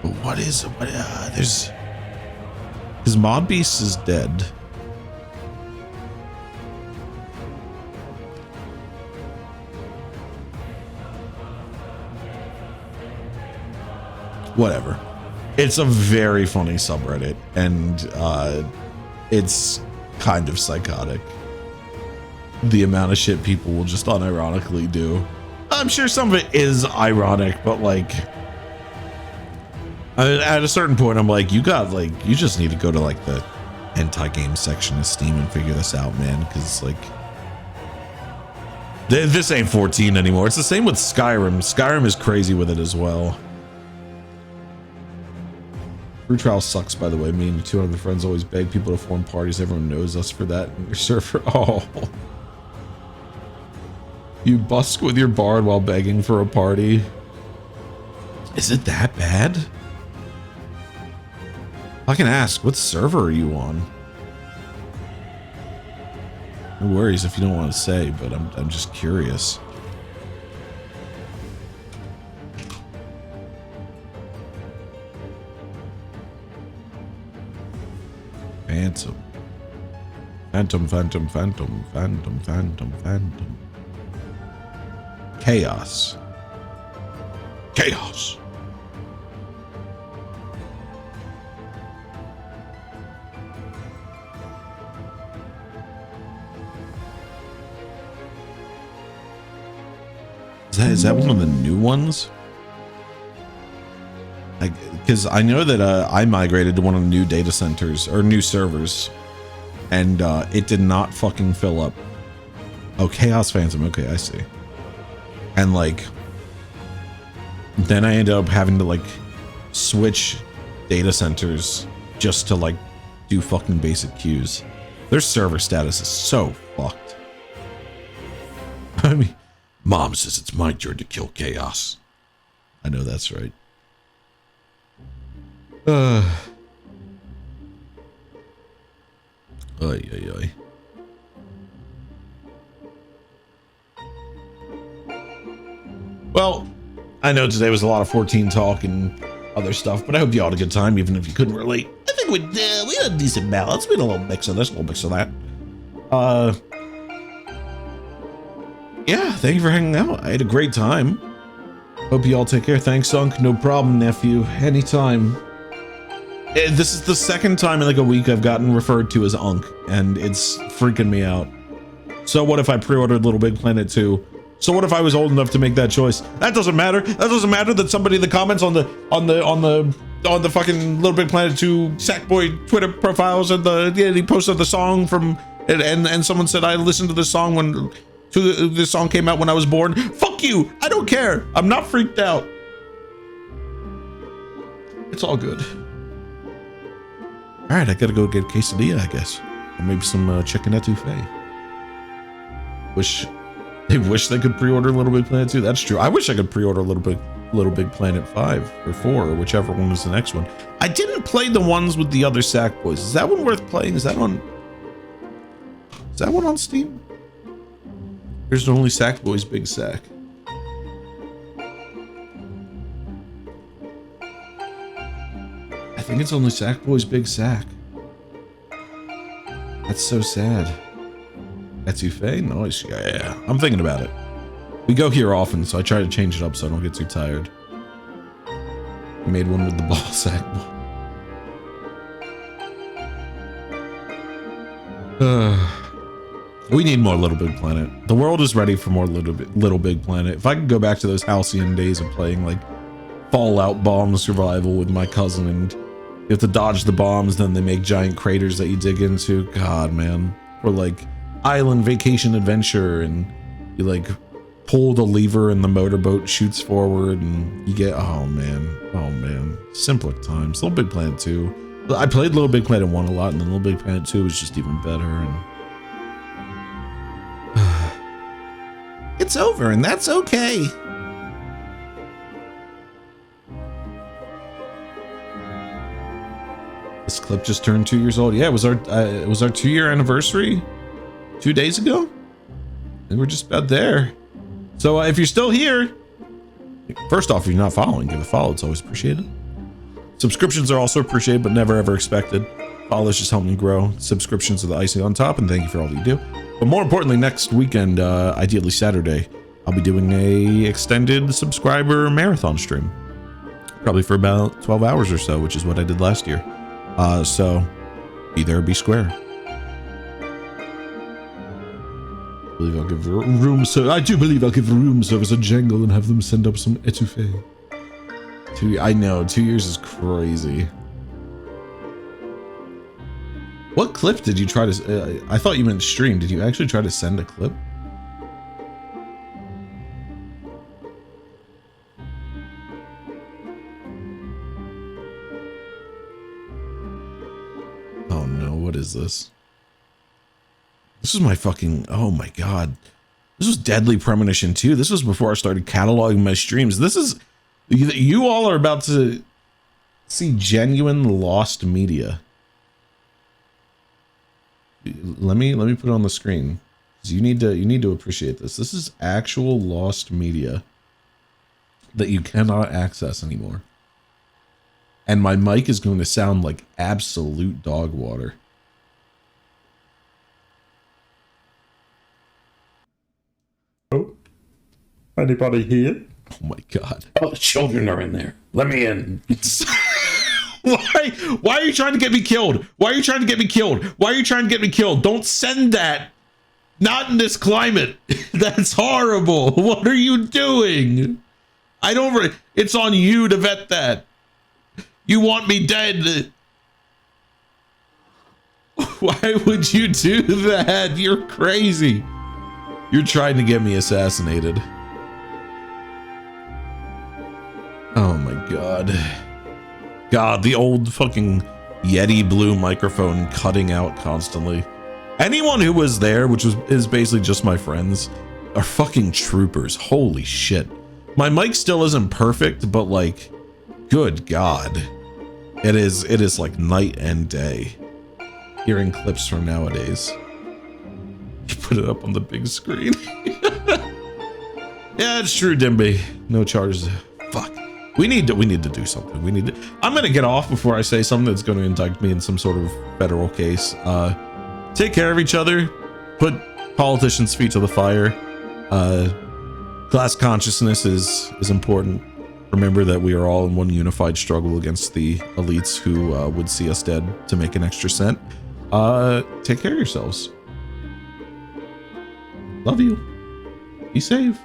But what is... there's... His mod beast is dead. Whatever. It's a very funny subreddit, and it's kind of psychotic. The amount of shit people will just unironically do. I'm sure some of it is ironic, but like at a certain point, I'm like, you just need to go to like the hentai game section of Steam and figure this out, man. Because like, this ain't 14 anymore. It's the same with Skyrim. Skyrim is crazy with it as well. Free trial sucks, by the way. Me and 2 other friends always beg people to form parties. Everyone knows us for that in your server. Oh. You busk with your bard while begging for a party. Is it that bad? I can ask, what server are you on? No worries if you don't want to say, but I'm just curious. Phantom. Chaos. Is that one of the new ones? Because I know that I migrated to one of the new data centers or new servers, and it did not fucking fill up. Oh, Chaos Phantom. Okay, I see. And like, then I ended up having to like switch data centers just to like do fucking basic queues. Their server status is so fucked. I mean, Mom says it's my turn to kill Chaos. I know that's right. Oy. Well, I know today was a lot of 14 talk and other stuff, but I hope you all had a good time, even if you couldn't relate. I think we had a decent balance. We had a little mix of this, a little mix of that. Yeah, thank you for hanging out. I had a great time. Hope you all take care. Thanks, Unk. No problem, nephew. Anytime. This is the second time in like a week I've gotten referred to as Unk, and it's freaking me out. So what if I pre-ordered Little Big Planet 2? So what if I was old enough to make that choice? That doesn't matter. That doesn't matter that somebody in the comments on the fucking Little Big Planet 2 Sackboy Twitter profiles and he posted the song from and someone said I listened to this song when this song came out when I was born. Fuck you. I don't care. I'm not freaked out. It's all good. All right, I gotta go get a quesadilla, I guess, or maybe some chicken etouffee. They wish they could pre-order Little Big Planet 2. That's true. I wish I could pre-order Little Big Planet 5 or 4 or whichever one was the next one. I didn't play the ones with the other Sackboys. Is that one worth playing? Is that one on Steam? There's only Sackboys Big Sack. I think it's only Sackboys Big Sack. That's so sad. Etouffee? Nice. Yeah, I'm thinking about it. We go here often, so I try to change it up so I don't get too tired. I made one with the ball sack. We need more Little Big Planet. The world is ready for more Little Big Planet. If I could go back to those halcyon days of playing like Fallout bomb survival with my cousin, and you have to dodge the bombs, then they make giant craters that you dig into. God, man. Or like Island Vacation Adventure, and you like pull the lever and the motorboat shoots forward and you get, oh man, simpler times. Little Big Planet 2. I played Little Big Planet 1 a lot, and then Little Big Planet 2 was just even better. And it's over, and that's okay. This clip just turned 2 years old. Yeah, it was our 2-year anniversary 2 days ago, and we're just about there. So if you're still here, first off, if you're not following, give a follow. It's always appreciated. Subscriptions are also appreciated, but never ever expected. Follows just help me grow. Subscriptions are the icing on top, and thank you for all that you do. But more importantly, next weekend, ideally Saturday, I'll be doing a extended subscriber marathon stream, probably for about 12 hours or so, which is what I did last year. So be there, be square. I believe I'll give room service a jangle and have them send up some etouffee. I know, 2 years is crazy. What clip did you try to? I thought you meant stream. Did you actually try to send a clip? Oh no, what is this? This is my fucking, oh my god. This was Deadly Premonition 2. This was before I started cataloging my streams. This is, you all are about to see genuine lost media. Let me put it on the screen. You need to appreciate this. This is actual lost media that you cannot access anymore. And my mic is going to sound like absolute dog water. Oh, anybody here? Oh my god. Oh, the children are in there. Let me in. Why are you trying to get me killed? Why are you trying to get me killed? Why are you trying to get me killed? Don't send that. Not in this climate. That's horrible. What are you doing? It's on you to vet that. You want me dead. Why would you do that? You're crazy. You're trying to get me assassinated. Oh my god. God, the old fucking Yeti blue microphone cutting out constantly. Anyone who was there, which is basically just my friends, are fucking troopers. Holy shit. My mic still isn't perfect, but like, good god. It is like night and day. Hearing clips from nowadays. You put it up on the big screen. Yeah, it's true, Dimby. No charges. Fuck. We need to do something. I'm gonna get off before I say something that's gonna indict me in some sort of federal case. Take care of each other. Put politicians' feet to the fire. Class consciousness is important. Remember that we are all in one unified struggle against the elites who would see us dead to make an extra cent. Take care of yourselves. Love you. Be safe.